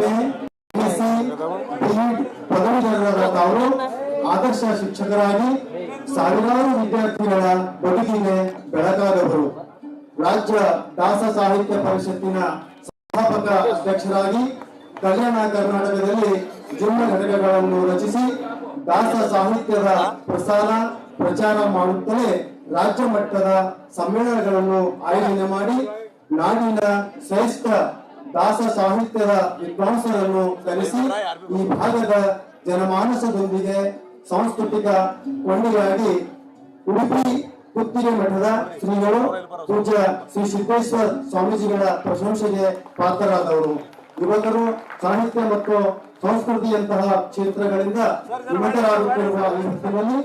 MA, BSc, BEd ಪದವೀಧರರಾದ ತಾವು ಆದರ್ಶ ಶಿಕ್ಷಕರಾಗಿ ಸಾವಿರಾರು ವಿದ್ಯಾರ್ಥಿಗಳ ಬದುಕಿಗೆ ಬೆಳಕಾದವರು. ರಾಜ್ಯ ದಾಸ ಸಾಹಿತ್ಯ ಪರಿಷತ್ತಿನ ಸಂಸ್ಥಾಪಕ ಅಧ್ಯಕ್ಷರಾಗಿ ಕಲ್ಯಾಣ ಕರ್ನಾಟಕದಲ್ಲಿ ಜಿಲ್ಲಾ ಘಟಕಗಳನ್ನು ರಚಿಸಿ ದಾಸ ಸಾಹಿತ್ಯದ ಪ್ರಚಾರ ಮಾಡುತ್ತಲೇ ರಾಜ್ಯ ಮಟ್ಟದ ಸಮ್ಮೇಳನಗಳನ್ನು ಆಯೋಜನೆ ಮಾಡಿ ನಾಡಿನ ಶ್ರೇಷ್ಠ ದಾಸ ಸಾಹಿತ್ಯದ ವಿದ್ವಾಂಸರನ್ನು ಕರೆಸಿ ಈ ಭಾಗದ ಜನಮಾನಸದೊಂದಿಗೆ ಸಾಂಸ್ಕೃತಿಕ ಕೊಂಡಿಯಾಗಿ ಉಡುಪಿ ಪುತ್ತಿಗೆ ಮಠದ ಶ್ರೀಗಳು ಪೂಜ್ಯ ಶ್ರೀ ಸಿದ್ದೇಶ್ವರ ಸ್ವಾಮೀಜಿಗಳ ಪ್ರಶಂಸೆಗೆ ಪಾತ್ರರಾದವರು. ಯುವಕರು ಸಾಹಿತ್ಯ ಮತ್ತು ಸಂಸ್ಕೃತಿಯಂತಹ ಕ್ಷೇತ್ರಗಳಿಂದ ವಿಮುಖರಾಗುತ್ತಿರುವ ಈ ಹೊತ್ತಿನಲ್ಲಿ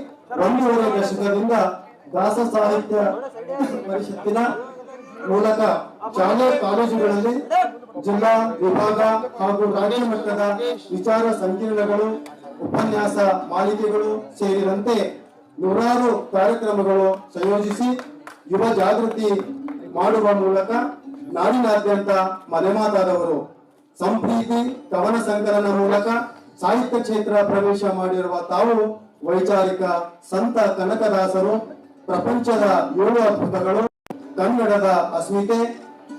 1.5 ದಶಕದಿಂದ ದಾಸ ಸಾಹಿತ್ಯ ಪರಿಷತ್ತಿನ ಮೂಲಕ ಶಾಲೆ ಕಾಲೇಜುಗಳಲ್ಲಿ ಜಿಲ್ಲಾ ವಿಭಾಗ ಹಾಗೂ ರಾಜ್ಯ ಮಟ್ಟದ ವಿಚಾರ ಸಂಕಿರಣಗಳು, ಉಪನ್ಯಾಸ ಮಾಲಿಕೆಗಳು ಸೇರಿದಂತೆ ನೂರಾರು ಕಾರ್ಯಕ್ರಮಗಳು ಸಂಯೋಜಿಸಿ ಯುವ ಜಾಗೃತಿ ಮಾಡುವ ಮೂಲಕ ನಾಡಿನಾದ್ಯಂತ ಮನೆಮಾತಾದವರು. ಸಂಪ್ರೀತಿ ಕವನ ಸಂಕಲನ ಮೂಲಕ ಸಾಹಿತ್ಯ ಕ್ಷೇತ್ರ ಪ್ರವೇಶ ಮಾಡಿರುವ ತಾವು ವೈಚಾರಿಕ ಸಂತ ಕನಕದಾಸರು, ಪ್ರಪಂಚದ 7 ಅದ್ಭುತಗಳು, ಕನ್ನಡದ ಅಸ್ಮಿತೆ,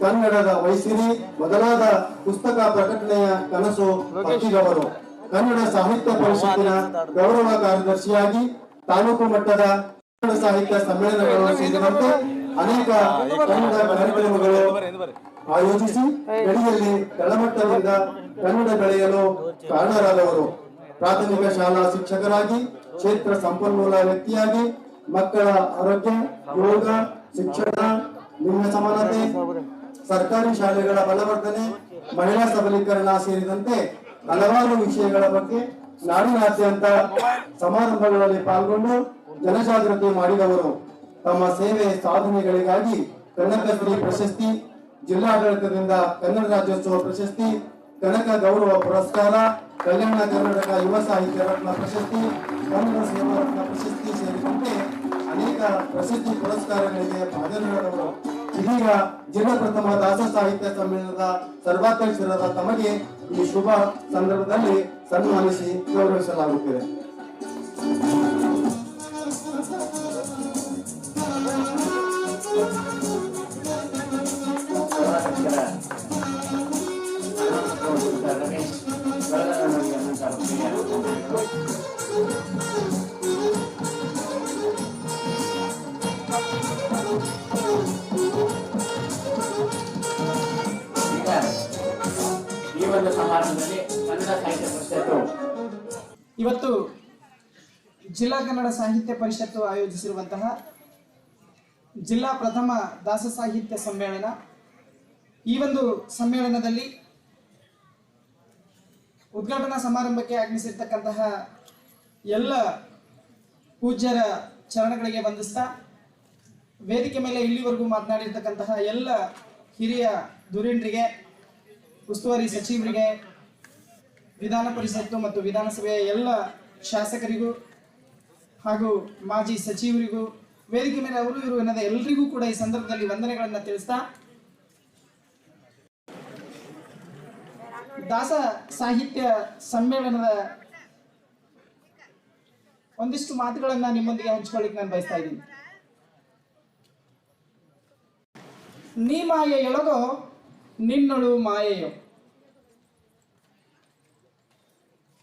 ಕನ್ನಡದ ವೈಸಿರಿ ಮೊದಲಾದ ಪುಸ್ತಕ ಪ್ರಕಟಣೆಯ ಕನಸು ಹೊತ್ತಿದವರು. ಕನ್ನಡ ಸಾಹಿತ್ಯ ಪರಿಷತ್ತಿನ ಗೌರವ ಕಾರ್ಯದರ್ಶಿಯಾಗಿ ತಾಲೂಕು ಮಟ್ಟದ ಕನ್ನಡ ಸಾಹಿತ್ಯ ಸಮ್ಮೇಳನಗಳು ಸೇರಿದಂತೆ ಅನೇಕ ಕನ್ನಡ ಕಾರ್ಯಕ್ರಮಗಳು ಆಯೋಜಿಸಿ ಗಡಿಯಲ್ಲಿ ತಳಮಟ್ಟದಿಂದ ಕನ್ನಡ ಬೆಳೆಯಲು ಕಾರಣರಾದವರು. ಪ್ರಾಥಮಿಕ ಶಾಲಾ ಶಿಕ್ಷಕರಾಗಿ, ಕ್ಷೇತ್ರ ಸಂಪನ್ಮೂಲ ವ್ಯಕ್ತಿಯಾಗಿ ಮಕ್ಕಳ ಆರೋಗ್ಯ, ಯೋಗ, ಶಿಕ್ಷಣ, ಲಿಂಗ ಸಮಾನತೆ, ಸರ್ಕಾರಿ ಶಾಲೆಗಳ ಬಲವರ್ಧನೆ, ಮಹಿಳಾ ಸಬಲೀಕರಣ ಸೇರಿದಂತೆ ಹಲವಾರು ವಿಷಯಗಳ ಬಗ್ಗೆ ನಾಡಿನಾದ್ಯಂತ ಸಮಾರಂಭಗಳಲ್ಲಿ ಪಾಲ್ಗೊಂಡು ಜನಜಾಗೃತಿ ಮಾಡಿದವರು. ತಮ್ಮ ಸೇವೆ ಸಾಧನೆಗಳಿಗಾಗಿ ಕನಕಶ್ರೀ ಪ್ರಶಸ್ತಿ, ಜಿಲ್ಲಾಡಳಿತದಿಂದ ಕನ್ನಡ ರಾಜ್ಯೋತ್ಸವ ಪ್ರಶಸ್ತಿ, ಕನಕ ಗೌರವ ಪುರಸ್ಕಾರ, ಕಲ್ಯಾಣ ಕರ್ನಾಟಕ ಯುವ ಸಾಹಿತ್ಯ ರತ್ನ ಪ್ರಶಸ್ತಿ, ಕನ್ನಡ ಸೇವಾ ರತ್ನ ಪ್ರಶಸ್ತಿ ಸೇರಿದಂತೆ ಅನೇಕ ಪ್ರಶಸ್ತಿ ಪುರಸ್ಕಾರಗಳಿಗೆ ಭಾಜನರಾದವರು. ಇದೀಗ ಜಿಲ್ಲಾ ಪ್ರಥಮ ದಾಸ ಸಾಹಿತ್ಯ ಸಮ್ಮೇಳನದ ಸರ್ವಾಧ್ಯಕ್ಷರಾದ ತಮಗೆ ಈ ಶುಭ ಸಂದರ್ಭದಲ್ಲಿ ಸನ್ಮಾನಿಸಿ ಗೌರವಿಸಲಾಗುತ್ತಿದೆ. ಈ ಒಂದು ಸಮಾರಂಭದಲ್ಲಿ ಕನ್ನಡ ಸಾಹಿತ್ಯ ಪರಿಷತ್ತು ಇವತ್ತು ಜಿಲ್ಲಾ ಕನ್ನಡ ಸಾಹಿತ್ಯ ಪರಿಷತ್ತು ಆಯೋಜಿಸಿರುವಂತಹ ಜಿಲ್ಲಾ ಪ್ರಥಮ ದಾಸ ಸಾಹಿತ್ಯ ಸಮ್ಮೇಳನ. ಈ ಒಂದು ಸಮ್ಮೇಳನದಲ್ಲಿ ಉದ್ಘಾಟನಾ ಸಮಾರಂಭಕ್ಕೆ ಆಗಮಿಸಿರ್ತಕ್ಕಂತಹ ಎಲ್ಲ ಪೂಜ್ಯರ ಚರಣಗಳಿಗೆ ವಂದಿಸ್ತಾ, ವೇದಿಕೆ ಮೇಲೆ ಇಲ್ಲಿವರೆಗೂ ಮಾತನಾಡಿರ್ತಕ್ಕಂತಹ ಎಲ್ಲ ಹಿರಿಯ ಧುರೀಣರಿಗೆ, ಉಸ್ತುವಾರಿ ಸಚಿವರಿಗೆ, ವಿಧಾನ ಪರಿಷತ್ತು ಮತ್ತು ವಿಧಾನಸಭೆಯ ಎಲ್ಲ ಶಾಸಕರಿಗೂ ಹಾಗೂ ಮಾಜಿ ಸಚಿವರಿಗೂ, ವೇದಿಕೆ ಮೇಲೆ ಅವರು ಇವರು ಎನ್ನದ ಎಲ್ಲರಿಗೂ ಕೂಡ ಈ ಸಂದರ್ಭದಲ್ಲಿ ವಂದನೆಗಳನ್ನು ತಿಳಿಸ್ತಾ, ದಾಸ ಸಾಹಿತ್ಯ ಸಮ್ಮೇಳನದ ಒಂದಿಷ್ಟು ಮಾತುಗಳನ್ನ ನಿಮ್ಮೊಂದಿಗೆ ಹಂಚಿಕೊಳ್ಳಿಕ್ಕೆ ನಾನು ಬಯಸ್ತಾ ಇದ್ದೀನಿ. ನೀ ಮಾಯೆ ಎಳಗೋ ನಿನ್ನೊಳು ಮಾಯೆಯೋ,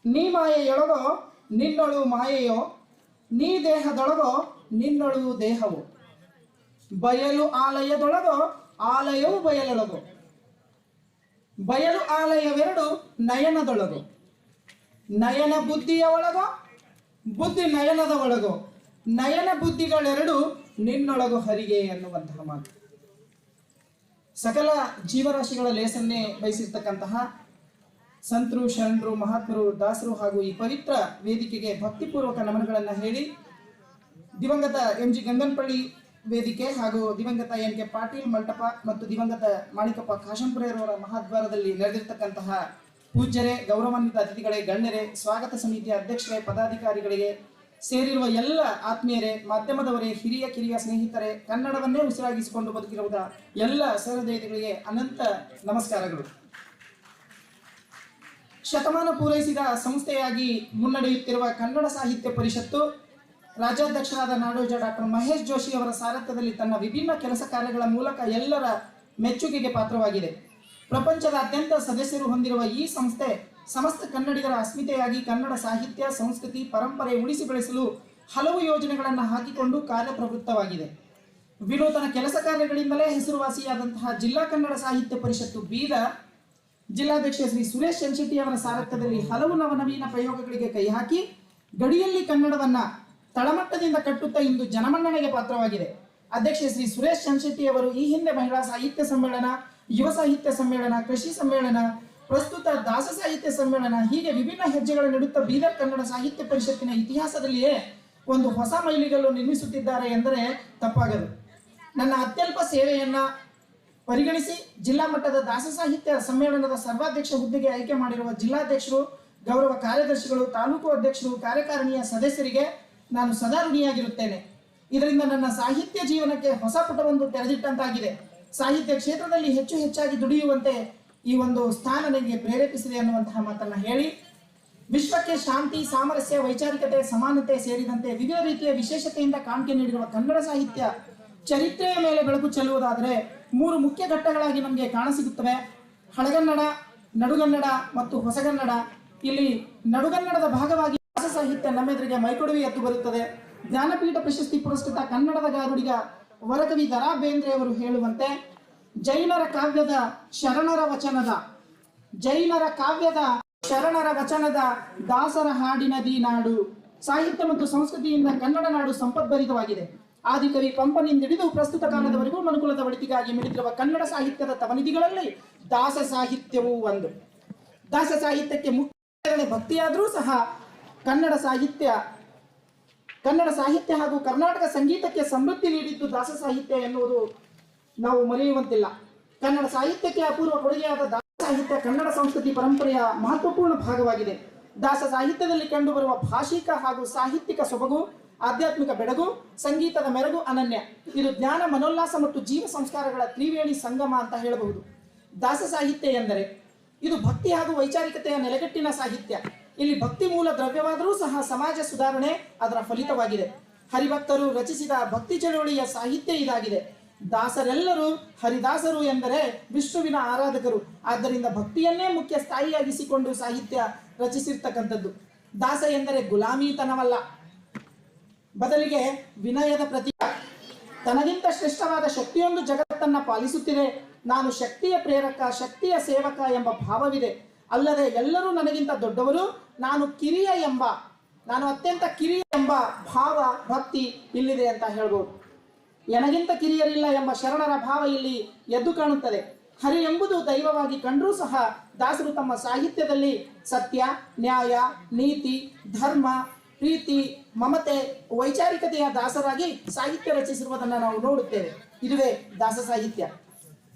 ನೀ ಮಾಯೆ ಎಳಗೋ ನಿನ್ನೊಳು ಮಾಯೆಯೋ, ನೀ ದೇಹದೊಳಗೋ ನಿನ್ನೊಳು ದೇಹವು, ಬಯಲು ಆಲಯದೊಳಗೋ ಆಲಯವು ಬಯಲೊಳಗೋ, ಬಯಲು ಆಲಯವೆರಡು ನಯನದೊಳಗೋ, ನಯನ ಬುದ್ಧಿಯ ಒಳಗೋ ಬುದ್ಧಿ ನಯನದ ಒಳಗೋ, ನಯನ ಬುದ್ಧಿಗಳೆರಡು ನಿನ್ನೊಳಗೋ ಹರಿಗೆ ಎನ್ನುವಂತಹ ಮಾತು. ಸಕಲ ಜೀವರಾಶಿಗಳ ಲೇಸನ್ನೇ ಬಯಸಿರ್ತಕ್ಕಂತಹ ಸಂತರು, ಶರಣರು, ಮಹಾತ್ಮರು, ದಾಸರು ಹಾಗೂ ಈ ಪವಿತ್ರ ವೇದಿಕೆಗೆ ಭಕ್ತಿಪೂರ್ವಕ ನಮನಗಳನ್ನು ಹೇಳಿ, ದಿವಂಗತ MG ಗಂಗನಪಳ್ಳಿ ವೇದಿಕೆ ಹಾಗೂ ದಿವಂಗತ NK ಪಾಟೀಲ್ ಮಲ್ಟಪ ಮತ್ತು ದಿವಂಗತ ಮಾಣಿಕಪ್ಪ ಕಾಶಂಪುರೆಯವರ ಮಹಾದ್ವಾರದಲ್ಲಿ ನಡೆದಿರ್ತಕ್ಕಂತಹ ಪೂಜ್ಯರೇ, ಗೌರವಾನ್ವಿತ ಅತಿಥಿಗಳೇ, ಗಣ್ಯರೇ, ಸ್ವಾಗತ ಸಮಿತಿಯ ಅಧ್ಯಕ್ಷರೇ, ಪದಾಧಿಕಾರಿಗಳಿಗೆ, ಸೇರಿರುವ ಎಲ್ಲ ಆತ್ಮೀಯರೇ, ಮಾಧ್ಯಮದವರೇ, ಹಿರಿಯ ಕಿರಿಯ ಸ್ನೇಹಿತರೇ, ಕನ್ನಡವನ್ನೇ ಉಸಿರಾಗಿಸಿಕೊಂಡು ಬದುಕಿರುವ ಎಲ್ಲ ಸಹೃದಯಗಳಿಗೆ ಅನಂತ ನಮಸ್ಕಾರಗಳು. ಶತಮಾನ ಪೂರೈಸಿದ ಸಂಸ್ಥೆಯಾಗಿ ಮುನ್ನಡೆಯುತ್ತಿರುವ ಕನ್ನಡ ಸಾಹಿತ್ಯ ಪರಿಷತ್ತು ರಾಜ್ಯಾಧ್ಯಕ್ಷರಾದ ನಾಡೋಜ ಡಾಕ್ಟರ್ ಮಹೇಶ್ ಜೋಶಿ ಅವರ ಸಾರಥ್ಯದಲ್ಲಿ ತನ್ನ ವಿಭಿನ್ನ ಕೆಲಸ ಕಾರ್ಯಗಳ ಮೂಲಕ ಎಲ್ಲರ ಮೆಚ್ಚುಗೆಗೆ ಪಾತ್ರವಾಗಿದೆ. ಪ್ರಪಂಚದಾದ್ಯಂತ ಸದಸ್ಯರು ಹೊಂದಿರುವ ಈ ಸಂಸ್ಥೆ ಸಮಸ್ತ ಕನ್ನಡಿಗರ ಅಸ್ಮಿತೆಯಾಗಿ ಕನ್ನಡ ಸಾಹಿತ್ಯ, ಸಂಸ್ಕೃತಿ, ಪರಂಪರೆ ಉಳಿಸಿ ಬೆಳೆಸಲು ಹಲವು ಯೋಜನೆಗಳನ್ನು ಹಾಕಿಕೊಂಡು ಕಾರ್ಯಪ್ರವೃತ್ತವಾಗಿದೆ. ವಿನೂತನ ಕೆಲಸ ಕಾರ್ಯಗಳಿಂದಲೇ ಹೆಸರುವಾಸಿಯಾದಂತಹ ಜಿಲ್ಲಾ ಕನ್ನಡ ಸಾಹಿತ್ಯ ಪರಿಷತ್ತು ಬೀದರ್ ಜಿಲ್ಲಾಧ್ಯಕ್ಷ ಶ್ರೀ ಸುರೇಶ್ ಚನ್ಶೆಟ್ಟಿ ಅವರ ಸಾರಥ್ಯದಲ್ಲಿ ಹಲವು ನವನವೀನ ಪ್ರಯೋಗಗಳಿಗೆ ಕೈ ಹಾಕಿ ಗಡಿಯಲ್ಲಿ ಕನ್ನಡವನ್ನ ತಳಮಟ್ಟದಿಂದ ಕಟ್ಟುತ್ತಾ ಇಂದು ಜನಮನ್ನಣೆಗೆ ಪಾತ್ರವಾಗಿದೆ. ಅಧ್ಯಕ್ಷ ಶ್ರೀ ಸುರೇಶ್ ಚನ್ಶೆಟ್ಟಿ ಅವರು ಈ ಹಿಂದೆ ಮಹಿಳಾ ಸಾಹಿತ್ಯ ಸಮ್ಮೇಳನ, ಯುವ ಸಾಹಿತ್ಯ ಸಮ್ಮೇಳನ, ಕೃಷಿ ಸಮ್ಮೇಳನ, ಪ್ರಸ್ತುತ ದಾಸ ಸಾಹಿತ್ಯ ಸಮ್ಮೇಳನ ಹೀಗೆ ವಿಭಿನ್ನ ಹೆಜ್ಜೆಗಳು ನೀಡುತ್ತಾ ಬೀದರ್ ಕನ್ನಡ ಸಾಹಿತ್ಯ ಪರಿಷತ್ತಿನ ಇತಿಹಾಸದಲ್ಲಿಯೇ ಒಂದು ಹೊಸ ಮೈಲಿಗಲ್ಲು ನಿರ್ಮಿಸುತ್ತಿದ್ದಾರೆ ಎಂದರೆ ತಪ್ಪಾಗದು. ನನ್ನ ಅತ್ಯಲ್ಪ ಸೇವೆಯನ್ನ ಪರಿಗಣಿಸಿ ಜಿಲ್ಲಾ ಮಟ್ಟದ ದಾಸ ಸಾಹಿತ್ಯ ಸಮ್ಮೇಳನದ ಸರ್ವಾಧ್ಯಕ್ಷ ಹುದ್ದೆಗೆ ಆಯ್ಕೆ ಮಾಡಿರುವ ಜಿಲ್ಲಾಧ್ಯಕ್ಷರು, ಗೌರವ ಕಾರ್ಯದರ್ಶಿಗಳು, ತಾಲೂಕು ಅಧ್ಯಕ್ಷರು, ಕಾರ್ಯಕಾರಿಣಿಯ ಸದಸ್ಯರಿಗೆ ನಾನು ಸದಾ ಋಣಿಯಾಗಿರುತ್ತೇನೆ. ಇದರಿಂದ ನನ್ನ ಸಾಹಿತ್ಯ ಜೀವನಕ್ಕೆ ಹೊಸ ಪುಟವೊಂದು ತೆರೆದಿಟ್ಟಂತಾಗಿದೆ. ಸಾಹಿತ್ಯ ಕ್ಷೇತ್ರದಲ್ಲಿ ಹೆಚ್ಚು ಹೆಚ್ಚಾಗಿ ದುಡಿಯುವಂತೆ ಈ ಒಂದು ಸ್ಥಾನ ನನಗೆ ಪ್ರೇರೇಪಿಸಿದೆ ಅನ್ನುವಂತಹ ಮಾತನ್ನ ಹೇಳಿ, ವಿಶ್ವಕ್ಕೆ ಶಾಂತಿ, ಸಾಮರಸ್ಯ, ವೈಚಾರಿಕತೆ, ಸಮಾನತೆ ಸೇರಿದಂತೆ ವಿವಿಧ ರೀತಿಯ ವಿಶೇಷತೆಯಿಂದ ಕಾಣಿಕೆ ನೀಡಿರುವ ಕನ್ನಡ ಸಾಹಿತ್ಯ ಚರಿತ್ರೆಯ ಮೇಲೆ ಬೆಳಕು ಚೆಲ್ಲುವುದಾದರೆ 3 ಮುಖ್ಯ ಘಟ್ಟಗಳಾಗಿ ನಮಗೆ ಕಾಣಸಿಗುತ್ತವೆ: ಹಳಗನ್ನಡ, ನಡುಗನ್ನಡ ಮತ್ತು ಹೊಸಗನ್ನಡ. ಇಲ್ಲಿ ನಡುಗನ್ನಡದ ಭಾಗವಾಗಿ ದಾಸ ಸಾಹಿತ್ಯ ನಮ್ಮೆದುರಿಗೆ ಮೈಕೊಡವಿ ಎದ್ದು ಬರುತ್ತದೆ. ಜ್ಞಾನಪೀಠ ಪ್ರಶಸ್ತಿ ಪುರಸ್ಕೃತ ಕನ್ನಡದ ಗಾರುಡಿಗ ವರಕವಿ ದ ರಾ ಬೇಂದ್ರೆ ಅವರು ಹೇಳುವಂತೆ, ಜೈನರ ಕಾವ್ಯದ ಶರಣರ ವಚನದ ದಾಸರ ಹಾಡಿನದಿ ನಾಡು. ಸಾಹಿತ್ಯ ಮತ್ತು ಸಂಸ್ಕೃತಿಯಿಂದ ಕನ್ನಡ ನಾಡು ಸಂಪದ್ಭರಿತವಾಗಿದೆ. ಆದಿಕವಿ ಪಂಪನಿಂದಿಡಿದು ಪ್ರಸ್ತುತ ಕಾಲದವರೆಗೂ ಮನುಕುಲದ ಒಳಿತಿಗಾಗಿ ಮಿಡಿದಿರುವ ಕನ್ನಡ ಸಾಹಿತ್ಯದ ತವನಿಧಿಗಳಲ್ಲಿ ದಾಸ ಸಾಹಿತ್ಯವೂ ಒಂದು. ದಾಸ ಸಾಹಿತ್ಯಕ್ಕೆ ಮುಖ್ಯ ಭಕ್ತಿಯಾದರೂ ಸಹ ಕನ್ನಡ ಸಾಹಿತ್ಯ ಹಾಗೂ ಕರ್ನಾಟಕ ಸಂಗೀತಕ್ಕೆ ಸಮೃದ್ಧಿ ನೀಡಿದ್ದು ದಾಸ ಸಾಹಿತ್ಯ ಎನ್ನುವುದು ನಾವು ಮರೆಯುವಂತಿಲ್ಲ. ಕನ್ನಡ ಸಾಹಿತ್ಯಕ್ಕೆ ಅಪೂರ್ವ ಕೊಡುಗೆಯಾದ ದಾಸ ಸಾಹಿತ್ಯ ಕನ್ನಡ ಸಂಸ್ಕೃತಿ ಪರಂಪರೆಯ ಮಹತ್ವಪೂರ್ಣ ಭಾಗವಾಗಿದೆ. ದಾಸ ಸಾಹಿತ್ಯದಲ್ಲಿ ಕಂಡುಬರುವ ಭಾಷಿಕ ಹಾಗೂ ಸಾಹಿತ್ಯಿಕ ಸೊಬಗು, ಆಧ್ಯಾತ್ಮಿಕ ಬೆಡಗು, ಸಂಗೀತದ ಮೆರಗು ಅನನ್ಯ. ಇದು ಜ್ಞಾನ, ಮನೋಲ್ಲಾಸ ಮತ್ತು ಜೀವ ಸಂಸ್ಕಾರಗಳ ತ್ರಿವೇಣಿ ಸಂಗಮ ಅಂತ ಹೇಳಬಹುದು. ದಾಸ ಸಾಹಿತ್ಯ ಎಂದರೆ ಇದು ಭಕ್ತಿ ಹಾಗೂ ವೈಚಾರಿಕತೆಯ ನೆಲೆಗಟ್ಟಿನ ಸಾಹಿತ್ಯ. ಇಲ್ಲಿ ಭಕ್ತಿ ಮೂಲ ದ್ರವ್ಯವಾದರೂ ಸಹ ಸಮಾಜ ಸುಧಾರಣೆ ಅದರ ಫಲಿತವಾಗಿದೆ. ಹರಿಭಕ್ತರು ರಚಿಸಿದ ಭಕ್ತಿ ಚಳುವಳಿಯ ಸಾಹಿತ್ಯ ಇದಾಗಿದೆ. ದಾಸರೆಲ್ಲರೂ ಹರಿದಾಸರು ಎಂದರೆ ವಿಷ್ಣುವಿನ ಆರಾಧಕರು. ಆದ್ದರಿಂದ ಭಕ್ತಿಯನ್ನೇ ಮುಖ್ಯ ಸ್ಥಾಯಿಯಾಗಿಸಿಕೊಂಡು ಸಾಹಿತ್ಯ ರಚಿಸಿರ್ತಕ್ಕಂಥದ್ದು. ದಾಸ ಎಂದರೆ ಗುಲಾಮಿತನವಲ್ಲ, ಬದಲಿಗೆ ವಿನಯದ ಪ್ರತೀಕ. ತನಗಿಂತ ಶ್ರೇಷ್ಠವಾದ ಶಕ್ತಿಯೊಂದು ಜಗತ್ತನ್ನ ಪಾಲಿಸುತ್ತಿದೆ, ನಾನು ಶಕ್ತಿಯ ಪ್ರೇರಕ, ಶಕ್ತಿಯ ಸೇವಕ ಎಂಬ ಭಾವವಿದೆ. ಅಲ್ಲದೆ ಎಲ್ಲರೂ ನನಗಿಂತ ದೊಡ್ಡವರು, ನಾನು ಅತ್ಯಂತ ಕಿರಿಯ ಎಂಬ ಭಾವ, ಭಕ್ತಿ ಇಲ್ಲಿದೆ ಅಂತ ಹೇಳ್ಬೋದು. ಎನಗಿಂತ ಕಿರಿಯರಿಲ್ಲ ಎಂಬ ಶರಣರ ಭಾವ ಇಲ್ಲಿ ಎದ್ದು ಕಾಣುತ್ತದೆ. ಹರಿ ಎಂಬುದು ದೈವವಾಗಿ ಕಂಡರೂ ಸಹ ದಾಸರು ತಮ್ಮ ಸಾಹಿತ್ಯದಲ್ಲಿ ಸತ್ಯ, ನ್ಯಾಯ, ನೀತಿ, ಧರ್ಮ, ಪ್ರೀತಿ, ಮಮತೆ, ವೈಚಾರಿಕತೆಯ ದಾಸರಾಗಿ ಸಾಹಿತ್ಯ ರಚಿಸಿರುವುದನ್ನು ನಾವು ನೋಡುತ್ತೇವೆ. ಇದುವೇ ದಾಸ ಸಾಹಿತ್ಯ.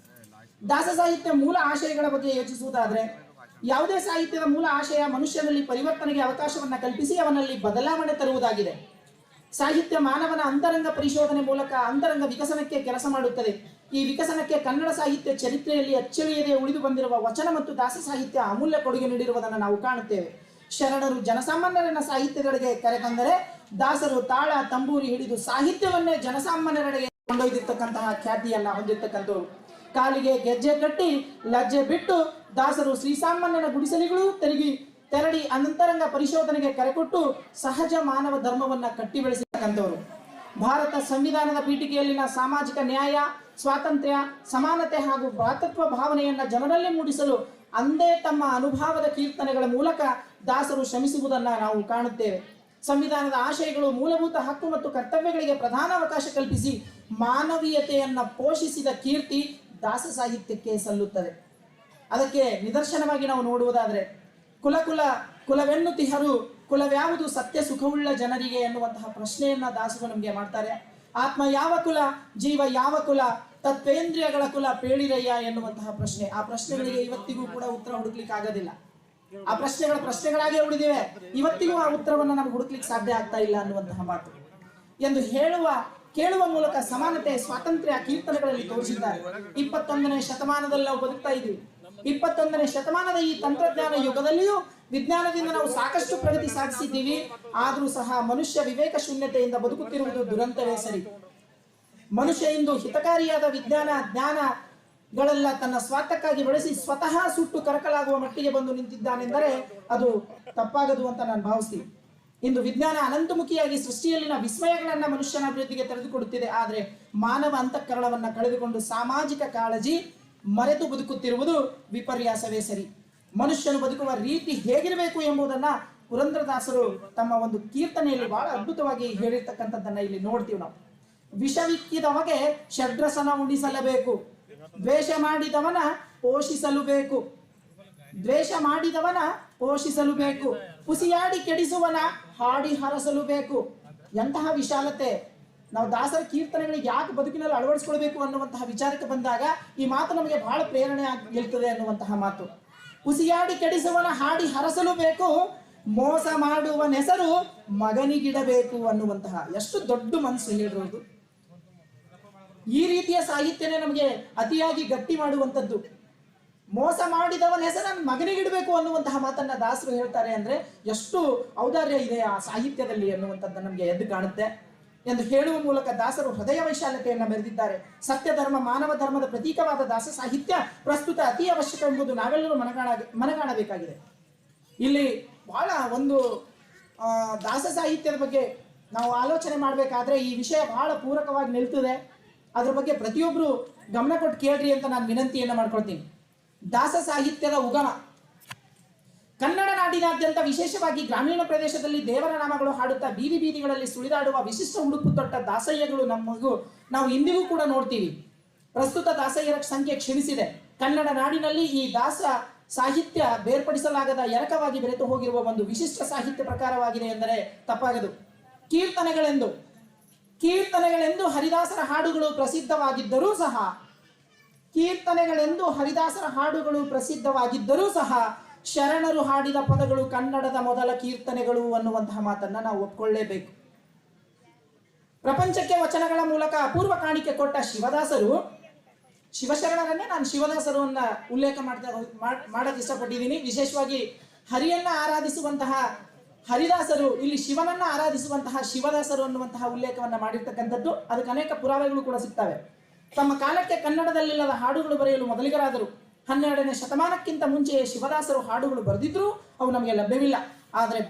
ದಾಸ ಸಾಹಿತ್ಯ ಮೂಲ ಆಶಯಗಳ ಬಗ್ಗೆ ಯೋಚಿಸುವುದಾದರೆ, ಯಾವುದೇ ಸಾಹಿತ್ಯದ ಮೂಲ ಆಶಯ ಮನುಷ್ಯನಲ್ಲಿ ಪರಿವರ್ತನೆಗೆ ಅವಕಾಶವನ್ನು ಕಲ್ಪಿಸಿ ಅವನಲ್ಲಿ ಬದಲಾವಣೆ ತರುವುದಾಗಿದೆ. ಸಾಹಿತ್ಯ ಮಾನವನ ಅಂತರಂಗ ಪರಿಶೋಧನೆ ಮೂಲಕ ಅಂತರಂಗ ವಿಕಸನಕ್ಕೆ ಕೆಲಸ ಮಾಡುತ್ತದೆ. ಈ ವಿಕಸನಕ್ಕೆ ಕನ್ನಡ ಸಾಹಿತ್ಯ ಚರಿತ್ರೆಯಲ್ಲಿ ಅಚ್ಚಳಿಯದೆ ಉಳಿದು ಬಂದಿರುವ ವಚನ ಮತ್ತು ದಾಸ ಸಾಹಿತ್ಯ ಅಮೂಲ್ಯ ಕೊಡುಗೆ ನೀಡಿರುವುದನ್ನು ನಾವು ಕಾಣುತ್ತೇವೆ. ಶರಣರು ಜನಸಾಮಾನ್ಯರನ್ನ ಸಾಹಿತ್ಯದೆಡೆಗೆ ಕರೆತಂದರೆ, ದಾಸರು ತಾಳ ತಂಬೂರಿ ಹಿಡಿದು ಸಾಹಿತ್ಯವನ್ನೇ ಜನಸಾಮಾನ್ಯರೆಡೆಗೆ ಕೊಂಡೊಯ್ದಿರ್ತಕ್ಕಂತಹ ಖ್ಯಾತಿಯನ್ನ ಹೊಂದಿರತಕ್ಕಂಥವ್ರು. ಕಾಲಿಗೆ ಗೆಜ್ಜೆ ಕಟ್ಟಿ ಲಜ್ಜೆ ಬಿಟ್ಟು ದಾಸರು ಶ್ರೀಸಾಮಾನ್ಯನ ಗುಡಿಸಲಿಗಳು ತೆರಳಿ ಅಂತರಂಗ ಪರಿಶೋಧನೆಗೆ ಕರೆಕೊಟ್ಟು ಸಹಜ ಮಾನವ ಧರ್ಮವನ್ನ ಕಟ್ಟಿ ಬೆಳೆಸಿರ್ತಕ್ಕಂಥವ್ರು. ಭಾರತ ಸಂವಿಧಾನದ ಪೀಠಿಕೆಯಲ್ಲಿನ ಸಾಮಾಜಿಕ ನ್ಯಾಯ, ಸ್ವಾತಂತ್ರ್ಯ, ಸಮಾನತೆ ಹಾಗೂ ಭ್ರಾತೃತ್ವ ಭಾವನೆಯನ್ನ ಜನರಲ್ಲಿ ಮೂಡಿಸಲು ಅಂದೇ ತಮ್ಮ ಅನುಭವದ ಕೀರ್ತನೆಗಳ ಮೂಲಕ ದಾಸರು ಶ್ರಮಿಸುವುದನ್ನು ನಾವು ಕಾಣುತ್ತೇವೆ. ಸಂವಿಧಾನದ ಆಶಯಗಳು ಮೂಲಭೂತ ಹಕ್ಕು ಮತ್ತು ಕರ್ತವ್ಯಗಳಿಗೆ ಪ್ರಧಾನ ಅವಕಾಶ ಕಲ್ಪಿಸಿ ಮಾನವೀಯತೆಯನ್ನ ಪೋಷಿಸಿದ ಕೀರ್ತಿ ದಾಸ ಸಾಹಿತ್ಯಕ್ಕೆ ಸಲ್ಲುತ್ತದೆ. ಅದಕ್ಕೆ ನಿದರ್ಶನವಾಗಿ ನಾವು ನೋಡುವುದಾದರೆ, ಕುಲವೆನ್ನುತಿಹರು, ಕುಲವ್ಯಾವುದು ಸತ್ಯ ಸುಖವುಳ್ಳ ಜನರಿಗೆ ಎನ್ನುವಂತಹ ಪ್ರಶ್ನೆಯನ್ನ ದಾಸರು ನಮಗೆ ಮಾಡ್ತಾರೆ. ಆತ್ಮ ಯಾವ ಕುಲ, ಜೀವ ಯಾವ ಕುಲ, ತತ್ವೇಂದ್ರಿಯಗಳ ಕುಲ ಪೇಳಿರಯ್ಯ ಎನ್ನುವಂತಹ ಪ್ರಶ್ನೆ. ಆ ಪ್ರಶ್ನೆಗಳಿಗೆ ಇವತ್ತಿಗೂ ಕೂಡ ಉತ್ತರ ಹುಡುಕ್ಲಿಕ್ಕೆ ಆಗೋದಿಲ್ಲ. ಆ ಪ್ರಶ್ನೆಗಳಾಗೇ ಉಳಿದಿವೆ. ಇವತ್ತಿಗೂ ಆ ಉತ್ತರವನ್ನು ನಮ್ಗೆ ಹುಡುಕ್ಲಿಕ್ಕೆ ಸಾಧ್ಯ ಆಗ್ತಾ ಇಲ್ಲ ಅನ್ನುವಂತಹ ಮಾತು ಎಂದು ಕೇಳುವ ಮೂಲಕ ಸಮಾನತೆ, ಸ್ವಾತಂತ್ರ್ಯ ಕೀರ್ತನೆಗಳಲ್ಲಿ ತೋರಿಸಿದ್ದಾರೆ. 21ನೇ ಶತಮಾನದಲ್ಲಿ ನಾವು ಬದುಕ್ತಾ ಇದ್ದೀವಿ. 21ನೇ ಶತಮಾನದ ಈ ತಂತ್ರಜ್ಞಾನ ಯುಗದಲ್ಲಿಯೂ ವಿಜ್ಞಾನದಿಂದ ನಾವು ಸಾಕಷ್ಟು ಪ್ರಗತಿ ಸಾಧಿಸಿದ್ದೀವಿ. ಆದರೂ ಸಹ ಮನುಷ್ಯ ವಿವೇಕ ಶೂನ್ಯತೆಯಿಂದ ಬದುಕುತ್ತಿರುವುದು ದುರಂತವೇ ಸರಿ. ಮನುಷ್ಯ ಇಂದು ಹಿತಕಾರಿಯಾದ ವಿಜ್ಞಾನ ಜ್ಞಾನಗಳೆಲ್ಲ ತನ್ನ ಸ್ವಾರ್ಥಕ್ಕಾಗಿ ಬಳಸಿ ಸ್ವತಃ ಸುಟ್ಟು ಕರಕಲಾಗುವ ಮಟ್ಟಿಗೆ ಬಂದು ನಿಂತಿದ್ದಾನೆಂದರೆ ಅದು ತಪ್ಪಾಗದು ಅಂತ ನಾನು ಭಾವಿಸ್ತೀನಿ. ಇಂದು ವಿಜ್ಞಾನ ಅನಂತಮುಖಿಯಾಗಿ ಸೃಷ್ಟಿಯಲ್ಲಿನ ವಿಸ್ಮಯಗಳನ್ನ ಮನುಷ್ಯನ ಅಭಿವೃದ್ಧಿಗೆ ತೆರೆದುಕೊಡುತ್ತಿದೆ. ಆದರೆ ಮಾನವ ಅಂತಃಕರಣವನ್ನ ಕಳೆದುಕೊಂಡು ಸಾಮಾಜಿಕ ಕಾಳಜಿ ಮರೆತು ಬದುಕುತ್ತಿರುವುದು ವಿಪರ್ಯಾಸವೇ ಸರಿ. ಮನುಷ್ಯನು ಬದುಕುವ ರೀತಿ ಹೇಗಿರಬೇಕು ಎಂಬುದನ್ನ ಪುರಂದರದಾಸರು ತಮ್ಮ ಒಂದು ಕೀರ್ತನೆಯಲ್ಲಿ ಬಹಳ ಅದ್ಭುತವಾಗಿ ಹೇಳಿರ್ತಕ್ಕಂಥದ್ದನ್ನ ಇಲ್ಲಿ ನೋಡ್ತೀವಿ ನಾವು. ವಿಷವಿಕ್ಕಿದವಗೆ ಷಡ್ರಸನ ಉಣಿಸಲೇಬೇಕು, ದ್ವೇಷ ಮಾಡಿದವನ ಪೋಷಿಸಲು ಬೇಕು, ದ್ವೇಷ ಮಾಡಿದವನ ಪೋಷಿಸಲು ಬೇಕು, ಪುಸಿಯಾಡಿ ಕೆಡಿಸುವನ ಹಾಡಿ ಹರಸಲು ಬೇಕು. ಎಂತಹ ವಿಶಾಲತೆ! ನಾವು ದಾಸರ ಕೀರ್ತನೆಗಳಿಗೆ ಯಾಕೆ ಬದುಕಿನಲ್ಲಿ ಅಳವಡಿಸ್ಕೊಳ್ಬೇಕು ಅನ್ನುವಂತಹ ವಿಚಾರಕ್ಕೆ ಬಂದಾಗ ಈ ಮಾತು ನಮಗೆ ಬಹಳ ಪ್ರೇರಣೆ ನಿಲ್ತದೆ ಅನ್ನುವಂತಹ ಮಾತು. ಪುಸಿಯಾಡಿ ಕೆಡಿಸುವನ ಹಾಡಿ ಹರಸಲು ಬೇಕು, ಮೋಸ ಮಾಡುವನ ಹೆಸರು ಮಗನಿಗಿಡಬೇಕು ಅನ್ನುವಂತಹ ಎಷ್ಟು ದೊಡ್ಡ ಮನಸ್ಸು ಹೇಳಿರೋದು. ಈ ರೀತಿಯ ಸಾಹಿತ್ಯನೇ ನಮಗೆ ಅತಿಯಾಗಿ ಗಟ್ಟಿ ಮಾಡುವಂಥದ್ದು. ಮೋಸ ಮಾಡಿದವನ ಹೆಸರನ್ನು ಮಗನಿಗಿಡಬೇಕು ಅನ್ನುವಂತಹ ಮಾತನ್ನ ದಾಸರು ಹೇಳ್ತಾರೆ ಅಂದ್ರೆ ಎಷ್ಟು ಔದಾರ್ಯ ಇದೆ ಆ ಸಾಹಿತ್ಯದಲ್ಲಿ ಅನ್ನುವಂಥದ್ದು ನಮಗೆ ಎದ್ದು ಕಾಣುತ್ತೆ ಎಂದು ಹೇಳುವ ಮೂಲಕ ದಾಸರು ಹೃದಯ ವೈಶಾಲ್ಯತೆಯನ್ನು ಮೆರೆದಿದ್ದಾರೆ. ಸತ್ಯ ಧರ್ಮ ಮಾನವ ಧರ್ಮದ ಪ್ರತೀಕವಾದ ದಾಸ ಸಾಹಿತ್ಯ ಪ್ರಸ್ತುತ ಅತಿ ಅವಶ್ಯಕ ಎಂಬುದು ನಾವೆಲ್ಲರೂ ಮನಗಾಣಬೇಕಾಗಿದೆ. ಇಲ್ಲಿ ಬಹಳ ಒಂದು ದಾಸ ಸಾಹಿತ್ಯದ ಬಗ್ಗೆ ನಾವು ಆಲೋಚನೆ ಮಾಡಬೇಕಾದ್ರೆ ಈ ವಿಷಯ ಬಹಳ ಪೂರಕವಾಗಿ ನಿಲ್ತದೆ. ಅದ್ರ ಬಗ್ಗೆ ಪ್ರತಿಯೊಬ್ಬರು ಗಮನ ಕೊಟ್ಟು ಕೇಳ್ರಿ ಅಂತ ನಾನು ವಿನಂತಿಯನ್ನು ಮಾಡ್ಕೊಳ್ತೀನಿ. ದಾಸ ಸಾಹಿತ್ಯದ ಉಗಮ ಕನ್ನಡ ನಾಡಿನಾದ್ಯಂತ ವಿಶೇಷವಾಗಿ ಗ್ರಾಮೀಣ ಪ್ರದೇಶದಲ್ಲಿ ದೇವರ ನಾಮಗಳು ಹಾಡುತ್ತಾ ಬೀದಿ ಬೀದಿಗಳಲ್ಲಿ ಸುಳಿದಾಡುವ ವಿಶಿಷ್ಟ ಉಡುಪು ತೊಟ್ಟ ದಾಸಯ್ಯಗಳು ನಾವು ಇಂದಿಗೂ ಕೂಡ ನೋಡ್ತೀವಿ. ಪ್ರಸ್ತುತ ದಾಸಯ್ಯರ ಸಂಖ್ಯೆ ಕ್ಷೀಣಿಸಿದೆ. ಕನ್ನಡ ನಾಡಿನಲ್ಲಿ ಈ ದಾಸ ಸಾಹಿತ್ಯ ಬೇರ್ಪಡಿಸಲಾಗದ ಎರಕವಾಗಿ ಬೆರೆತು ಹೋಗಿರುವ ಒಂದು ವಿಶಿಷ್ಟ ಸಾಹಿತ್ಯ ಪ್ರಕಾರವಾಗಿದೆ ಎಂದರೆ ತಪ್ಪಾಗದು. ಕೀರ್ತನೆಗಳೆಂದು ಹರಿದಾಸರ ಹಾಡುಗಳು ಪ್ರಸಿದ್ಧವಾಗಿದ್ದರೂ ಸಹ ಶರಣರು ಹಾಡಿದ ಪದಗಳು ಕನ್ನಡದ ಮೊದಲ ಕೀರ್ತನೆಗಳು ಅನ್ನುವಂತಹ ಮಾತನ್ನ ನಾವು ಒಪ್ಕೊಳ್ಳೇಬೇಕು. ಪ್ರಪಂಚಕ್ಕೆ ವಚನಗಳ ಮೂಲಕ ಅಪೂರ್ವ ಕಾಣಿಕೆ ಕೊಟ್ಟ ಶಿವಶರಣರನ್ನೇ ನಾನು ಶಿವದಾಸರು ಅನ್ನ ಉಲ್ಲೇಖ ಮಾಡಕ್ಕೆ ಇಷ್ಟಪಟ್ಟಿದ್ದೀನಿ. ವಿಶೇಷವಾಗಿ ಹರಿಯನ್ನ ಆರಾಧಿಸುವಂತಹ ಹರಿದಾಸರು ಇಲ್ಲಿ ಶಿವನನ್ನ ಆರಾಧಿಸುವಂತಹ ಶಿವದಾಸರು ಅನ್ನುವಂತಹ ಉಲ್ಲೇಖವನ್ನ ಮಾಡಿರ್ತಕ್ಕಂಥದ್ದು. ಅದಕ್ಕೆ ಅನೇಕ ಪುರಾವೆಗಳು ಕೂಡ ಸಿಗ್ತವೆ. ತಮ್ಮ ಕಾಲಕ್ಕೆ ಕನ್ನಡದಲ್ಲಿಲ್ಲದ ಹಾಡುಗಳು ಬರೆಯಲು ಮೊದಲಿಗರಾದರು. 12ನೇ ಶತಮಾನಕ್ಕಿಂತ ಮುಂಚೆಯೇ ಶಿವದಾಸರು ಹಾಡುಗಳು ಬರೆದಿದ್ರು ಅವು ನಮಗೆ ಲಭ್ಯವಿಲ್ಲ. ಆದರೆ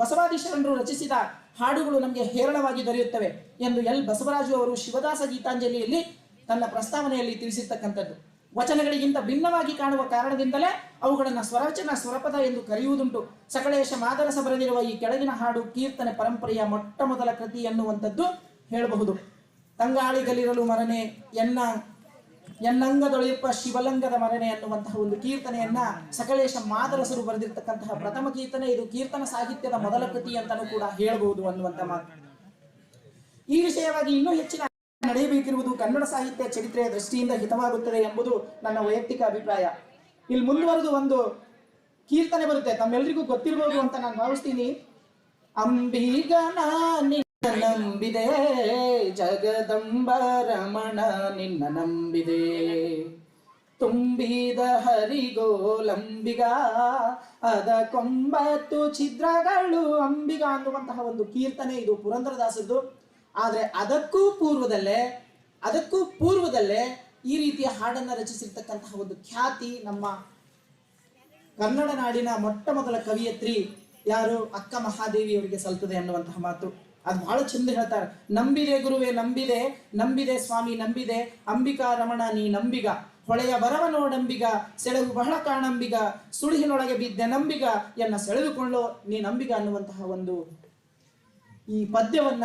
ಬಸವಾದಿ ಶರಣರು ರಚಿಸಿದ ಹಾಡುಗಳು ನಮಗೆ ಹೇರಳವಾಗಿ ದೊರೆಯುತ್ತವೆ ಎಂದು ಬಸವರಾಜು ಅವರು ಶಿವದಾಸ ಗೀತಾಂಜಲಿಯಲ್ಲಿ ತನ್ನ ಪ್ರಸ್ತಾವನೆಯಲ್ಲಿ ತಿಳಿಸಿರ್ತಕ್ಕಂಥದ್ದು. ವಚನಗಳಿಗಿಂತ ಭಿನ್ನವಾಗಿ ಕಾಣುವ ಕಾರಣದಿಂದಲೇ ಅವುಗಳನ್ನು ಸ್ವರಪದ ಎಂದು ಕರೆಯುವುದುಂಟು. ಸಕಲೇಶ ಮಾದರಸ ಬರೆದಿರುವ ಈ ಕೆಳಗಿನ ಹಾಡು ಕೀರ್ತನೆ ಪರಂಪರೆಯ ಮೊಟ್ಟ ಮೊದಲ ಕೃತಿ ಎನ್ನುವಂಥದ್ದು ಹೇಳಬಹುದು. ತಂಗಾಳಿಗಲಿರಲು ಮರನೆ ಎನ್ನಂಗದೊಳೆಯಪ್ಪ ಶಿವಲಿಂಗದ ಮರನೆ ಅನ್ನುವಂತಹ ಒಂದು ಕೀರ್ತನೆಯನ್ನ ಸಕಲೇಶ ಮಾದರಸರು ಬರೆದಿರ್ತಕ್ಕಂತಹ ಪ್ರಥಮ ಕೀರ್ತನೆ. ಇದು ಕೀರ್ತನ ಸಾಹಿತ್ಯದ ಮೊದಲ ಕೃತಿ ಅಂತಾನೂ ಕೂಡ ಹೇಳಬಹುದು ಅನ್ನುವಂಥ ಮಾತು. ಈ ವಿಷಯವಾಗಿ ಇನ್ನೂ ಹೆಚ್ಚಿನ ನಡೆಯಬೇಕಿರುವುದು ಕನ್ನಡ ಸಾಹಿತ್ಯ ಚರಿತ್ರೆಯ ದೃಷ್ಟಿಯಿಂದ ಹಿತವಾಗುತ್ತದೆ ಎಂಬುದು ನನ್ನ ವೈಯಕ್ತಿಕ ಅಭಿಪ್ರಾಯ. ಇಲ್ಲಿ ಮುಂದುವರೆದು ಒಂದು ಕೀರ್ತನೆ ಬರುತ್ತೆ, ತಮ್ಮೆಲ್ಲರಿಗೂ ಗೊತ್ತಿರಬಹುದು ಅಂತ ನಾನು ಭಾವಿಸ್ತೀನಿ. ಅಂಬಿಗನ ನಿನ್ನ ನಂಬಿದೆ, ಜಗದಂಬ ರಮಣ ನಿನ್ನ ನಂಬಿದೆ, ತುಂಬಿದ ಹರಿಗೋಲಂಬಿಗ ಅದ 9 ಛಿದ್ರಗಳು ಅಂಬಿಗ ಅನ್ನುವಂತಹ ಒಂದು ಕೀರ್ತನೆ ಇದು ಪುರಂದರದಾಸದ್ದು. ಆದರೆ ಅದಕ್ಕೂ ಪೂರ್ವದಲ್ಲೇ ಈ ರೀತಿಯ ಹಾಡನ್ನ ರಚಿಸಿರ್ತಕ್ಕಂತಹ ಒಂದು ಖ್ಯಾತಿ ನಮ್ಮ ಕನ್ನಡ ನಾಡಿನ ಮೊಟ್ಟ ಮೊದಲ ಕವಿಯತ್ರಿ ಯಾರು ಅಕ್ಕ ಮಹಾದೇವಿ ಅವರಿಗೆ ಸಲ್ತದೆ ಅನ್ನುವಂತಹ ಮಾತು. ಅದು ಬಹಳ ಚಂದ ಹೇಳ್ತಾರೆ. ನಂಬಿದೆ ಗುರುವೆ ನಂಬಿದೆ, ನಂಬಿದೆ ಸ್ವಾಮಿ ನಂಬಿದೆ, ಅಂಬಿಕಾ ರಮಣ ನೀ ನಂಬಿಗ, ಹೊಳೆಯ ಬರವ ನೋಡಂಬಿಗ, ಸೆಳೆವು ಬಹಳ ಕಾಣಂಬಿಗ, ಸುಳಿಹಿನೊಳಗೆ ಬಿದ್ದೆ ನಂಬಿಗ ಎನ್ನ ಸೆಳೆದುಕೊಳ್ಳೋ ನೀ ನಂಬಿಗ ಅನ್ನುವಂತಹ ಒಂದು ಈ ಪದ್ಯವನ್ನ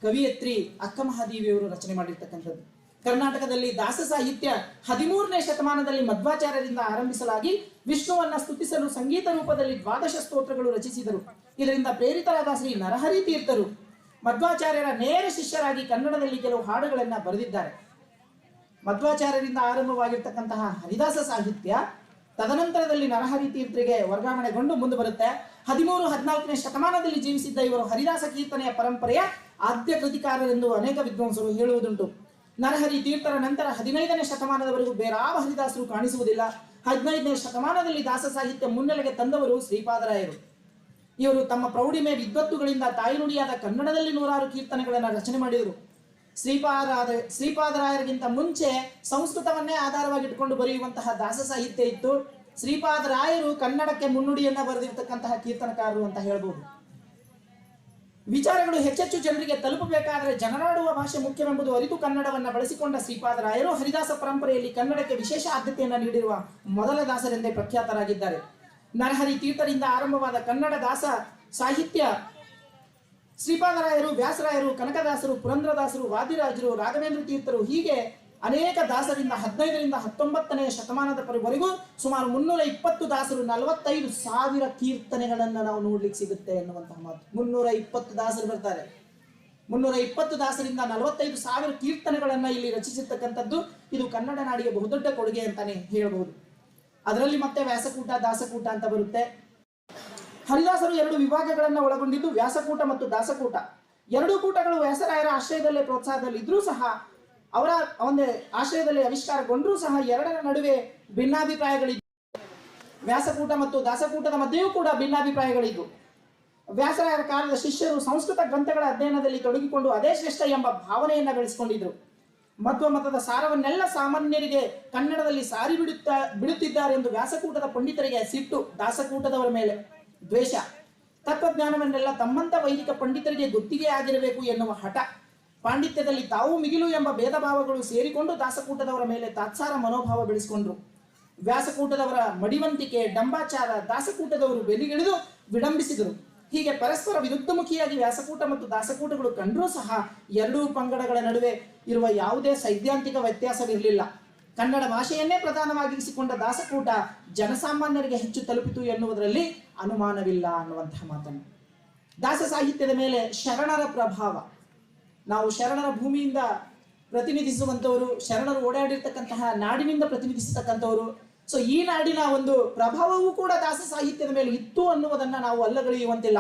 ಕವಿಯತ್ರಿ ಅಕ್ಕ ಮಹಾದೇವಿಯವರು ರಚನೆ ಮಾಡಿರ್ತಕ್ಕಂಥದ್ದು. ಕರ್ನಾಟಕದಲ್ಲಿ ದಾಸ ಸಾಹಿತ್ಯ 13ನೇ ಶತಮಾನದಲ್ಲಿ ಮಧ್ವಾಚಾರ್ಯರಿಂದ ಆರಂಭಿಸಲಾಗಿ ವಿಷ್ಣುವನ್ನ ಸ್ತುತಿಸಲು ಸಂಗೀತ ರೂಪದಲ್ಲಿ 12 ಸ್ತೋತ್ರಗಳು ರಚಿಸಿದರು. ಇದರಿಂದ ಪ್ರೇರಿತರಾದ ಶ್ರೀ ನರಹರಿ ತೀರ್ಥರು ಮಧ್ವಾಚಾರ್ಯರ ನೇರ ಶಿಷ್ಯರಾಗಿ ಕನ್ನಡದಲ್ಲಿ ಕೆಲವು ಹಾಡುಗಳನ್ನ ಬರೆದಿದ್ದಾರೆ. ಮಧ್ವಾಚಾರ್ಯರಿಂದ ಆರಂಭವಾಗಿರ್ತಕ್ಕಂತಹ ಹರಿದಾಸ ಸಾಹಿತ್ಯ ತದನಂತರದಲ್ಲಿ ನರಹರಿ ತೀರ್ಥರಿಗೆ ವರ್ಗಾವಣೆಗೊಂಡು ಮುಂದೆ ಬರುತ್ತೆ. 13-14ನೇ ಶತಮಾನದಲ್ಲಿ ಜೀವಿಸಿದ್ದ ಇವರು ಹರಿದಾಸ ಕೀರ್ತನೆಯ ಪರಂಪರೆಯ ಆದ್ಯ ಕೃತಿಕಾರರೆಂದು ಅನೇಕ ವಿದ್ವಾಂಸರು ಹೇಳುವುದುಂಟು. ನರಹರಿ ತೀರ್ಥರ ನಂತರ 15ನೇ ಶತಮಾನದವರೆಗೂ ಬೇರಾವ ಹರಿದಾಸರು ಕಾಣಿಸುವುದಿಲ್ಲ. 15ನೇ ಶತಮಾನದಲ್ಲಿ ದಾಸ ಸಾಹಿತ್ಯ ಮುನ್ನೆಲೆಗೆ ತಂದವರು ಶ್ರೀಪಾದರಾಯರು. ಇವರು ತಮ್ಮ ಪ್ರೌಢಿಮೆ ವಿದ್ವತ್ತುಗಳಿಂದ ತಾಯ್ನುಡಿಯಾದ ಕನ್ನಡದಲ್ಲಿ ನೂರಾರು ಕೀರ್ತನೆಗಳನ್ನು ರಚನೆ ಮಾಡಿದರು. ಶ್ರೀಪಾದರಾಯರಿಗಿಂತ ಮುಂಚೆ ಸಂಸ್ಕೃತವನ್ನೇ ಆಧಾರವಾಗಿಟ್ಟುಕೊಂಡು ಬರೆಯುವಂತಹ ದಾಸ ಸಾಹಿತ್ಯ ಇತ್ತು. ಶ್ರೀಪಾದರಾಯರು ಕನ್ನಡಕ್ಕೆ ಮುನ್ನುಡಿಯನ್ನ ಬರೆದಿರ್ತಕ್ಕಂತಹ ಕೀರ್ತನಕಾರರು ಅಂತ ಹೇಳ್ಬೋದು. ವಿಚಾರಗಳು ಹೆಚ್ಚೆಚ್ಚು ಜನರಿಗೆ ತಲುಪಬೇಕಾದರೆ ಜನರಾಡುವ ಭಾಷೆ ಮುಖ್ಯವೆಂಬುದು ಅರಿತು ಕನ್ನಡವನ್ನ ಬಳಸಿಕೊಂಡ ಶ್ರೀಪಾದರಾಯರು ಹರಿದಾಸ ಪರಂಪರೆಯಲ್ಲಿ ಕನ್ನಡಕ್ಕೆ ವಿಶೇಷ ಆದ್ಯತೆಯನ್ನು ನೀಡಿರುವ ಮೊದಲ ದಾಸರೆಂದೇ ಪ್ರಖ್ಯಾತರಾಗಿದ್ದಾರೆ. ನರಹರಿ ತೀರ್ಥರಿಂದ ಆರಂಭವಾದ ಕನ್ನಡ ದಾಸ ಸಾಹಿತ್ಯ ಶ್ರೀಪಾದರಾಯರು, ವ್ಯಾಸರಾಯರು, ಕನಕದಾಸರು, ಪುರಂದ್ರದಾಸರು, ವಾದಿರಾಜರು, ರಾಘವೇಂದ್ರ ತೀರ್ಥರು ಹೀಗೆ ಅನೇಕ ದಾಸರಿಂದ 15ರಿಂದ 19ನೇ ಶತಮಾನದವರೆಗೂ ಸುಮಾರು 320 ದಾಸರು 45,000 ಕೀರ್ತನೆಗಳನ್ನ ನಾವು ನೋಡ್ಲಿಕ್ಕೆ ಸಿಗುತ್ತೆ ಎನ್ನುವಂತಹ ಮಾತು. 320 ದಾಸರು ಬರ್ತಾರೆ. 320 ದಾಸರಿಂದ 45,000 ಕೀರ್ತನೆಗಳನ್ನ ಇಲ್ಲಿ ರಚಿಸಿರ್ತಕ್ಕಂಥದ್ದು ಇದು ಕನ್ನಡ ನಾಡಿಗೆ ಬಹುದೊಡ್ಡ ಕೊಡುಗೆ ಅಂತಾನೆ ಹೇಳಬಹುದು. ಅದರಲ್ಲಿ ಮತ್ತೆ ವ್ಯಾಸಕೂಟ, ದಾಸಕೂಟ ಅಂತ ಬರುತ್ತೆ. ಹರಿದಾಸರು 2 ವಿಭಾಗಗಳನ್ನು ಒಳಗೊಂಡಿದ್ದು ವ್ಯಾಸಕೂಟ ಮತ್ತು ದಾಸಕೂಟ. 2 ಕೂಟಗಳು ವ್ಯಾಸರಾಯರ ಆಶ್ರಯದಲ್ಲೇ ಪ್ರೋತ್ಸಾಹದಲ್ಲಿ ಇದ್ರೂ ಸಹ, ಅವರ ಒಂದೇ ಆಶ್ರಯದಲ್ಲಿ ಆವಿಷ್ಕಾರಗೊಂಡರೂ ಸಹ ಎರಡರ ನಡುವೆ ಭಿನ್ನಾಭಿಪ್ರಾಯಗಳಿದ್ದು, ವ್ಯಾಸಕೂಟ ಮತ್ತು ದಾಸಕೂಟದ ಮಧ್ಯೆಯೂ ಕೂಡ ಭಿನ್ನಾಭಿಪ್ರಾಯಗಳಿದ್ದು, ವ್ಯಾಸರಾಯರ ಕಾಲದ ಶಿಷ್ಯರು ಸಂಸ್ಕೃತ ಗ್ರಂಥಗಳ ಅಧ್ಯಯನದಲ್ಲಿ ತೊಡಗಿಕೊಂಡು ಅದೇ ಶ್ರೇಷ್ಠ ಎಂಬ ಭಾವನೆಯನ್ನ ಬೆಳೆಸಿಕೊಂಡಿದ್ರು. ಮಧ್ವ ಮತದ ಸಾರವನ್ನೆಲ್ಲ ಸಾಮಾನ್ಯರಿಗೆ ಕನ್ನಡದಲ್ಲಿ ಸಾರಿ ಬಿಡುತ್ತಿದ್ದಾರೆ ಎಂದು ವ್ಯಾಸಕೂಟದ ಪಂಡಿತರಿಗೆ ಸಿಟ್ಟು, ದಾಸಕೂಟದವರ ಮೇಲೆ ದ್ವೇಷ, ತತ್ವಜ್ಞಾನವನ್ನೆಲ್ಲ ತಮ್ಮಂತ ವೈದಿಕ ಪಂಡಿತರಿಗೆ ಗುತ್ತಿಗೆ ಆಗಿರಬೇಕು ಎನ್ನುವ ಹಠ, ಪಾಂಡಿತ್ಯದಲ್ಲಿ ತಾವು ಮಿಗಿಲು ಎಂಬ ಭೇದ ಭಾವಗಳು ಸೇರಿಕೊಂಡು ದಾಸಕೂಟದವರ ಮೇಲೆ ತಾತ್ಸಾರ ಮನೋಭಾವ ಬೆಳೆಸಿಕೊಂಡ್ರು. ವ್ಯಾಸಕೂಟದವರ ಮಡಿವಂತಿಕೆ, ಡಂಬಾಚಾರ ದಾಸಕೂಟದವರು ಬೆಲಿಗಿಳಿದು ವಿಡಂಬಿಸಿದರು. ಹೀಗೆ ಪರಸ್ಪರ ವಿರುದ್ಧಮುಖಿಯಾಗಿ ವ್ಯಾಸಕೂಟ ಮತ್ತು ದಾಸಕೂಟಗಳು ಕಂಡರೂ ಸಹ ಎರಡೂ ಪಂಗಡಗಳ ನಡುವೆ ಇರುವ ಯಾವುದೇ ಸೈದ್ಧಾಂತಿಕ ವ್ಯತ್ಯಾಸವಿರಲಿಲ್ಲ. ಕನ್ನಡ ಭಾಷೆಯನ್ನೇ ಪ್ರಧಾನವಾಗಿರಿಸಿಕೊಂಡ ದಾಸಕೂಟ ಜನಸಾಮಾನ್ಯರಿಗೆ ಹೆಚ್ಚು ತಲುಪಿತು ಎನ್ನುವುದರಲ್ಲಿ ಅನುಮಾನವಿಲ್ಲ ಅನ್ನುವಂತಹ ಮಾತನ್ನು. ದಾಸ ಸಾಹಿತ್ಯದ ಮೇಲೆ ಶರಣರ ಪ್ರಭಾವ, ನಾವು ಶರಣರ ಭೂಮಿಯಿಂದ ಪ್ರತಿನಿಧಿಸುವಂಥವರು, ಶರಣರು ಓಡಾಡಿರ್ತಕ್ಕಂತಹ ನಾಡಿನಿಂದ ಪ್ರತಿನಿಧಿಸತಕ್ಕಂಥವರು. ಸೊ ಈ ನಾಡಿನ ಒಂದು ಪ್ರಭಾವವೂ ಕೂಡ ದಾಸ ಸಾಹಿತ್ಯದ ಮೇಲೆ ಇತ್ತು ಅನ್ನುವುದನ್ನ ನಾವು ಅಲ್ಲಗಳೆಯುವಂತಿಲ್ಲ.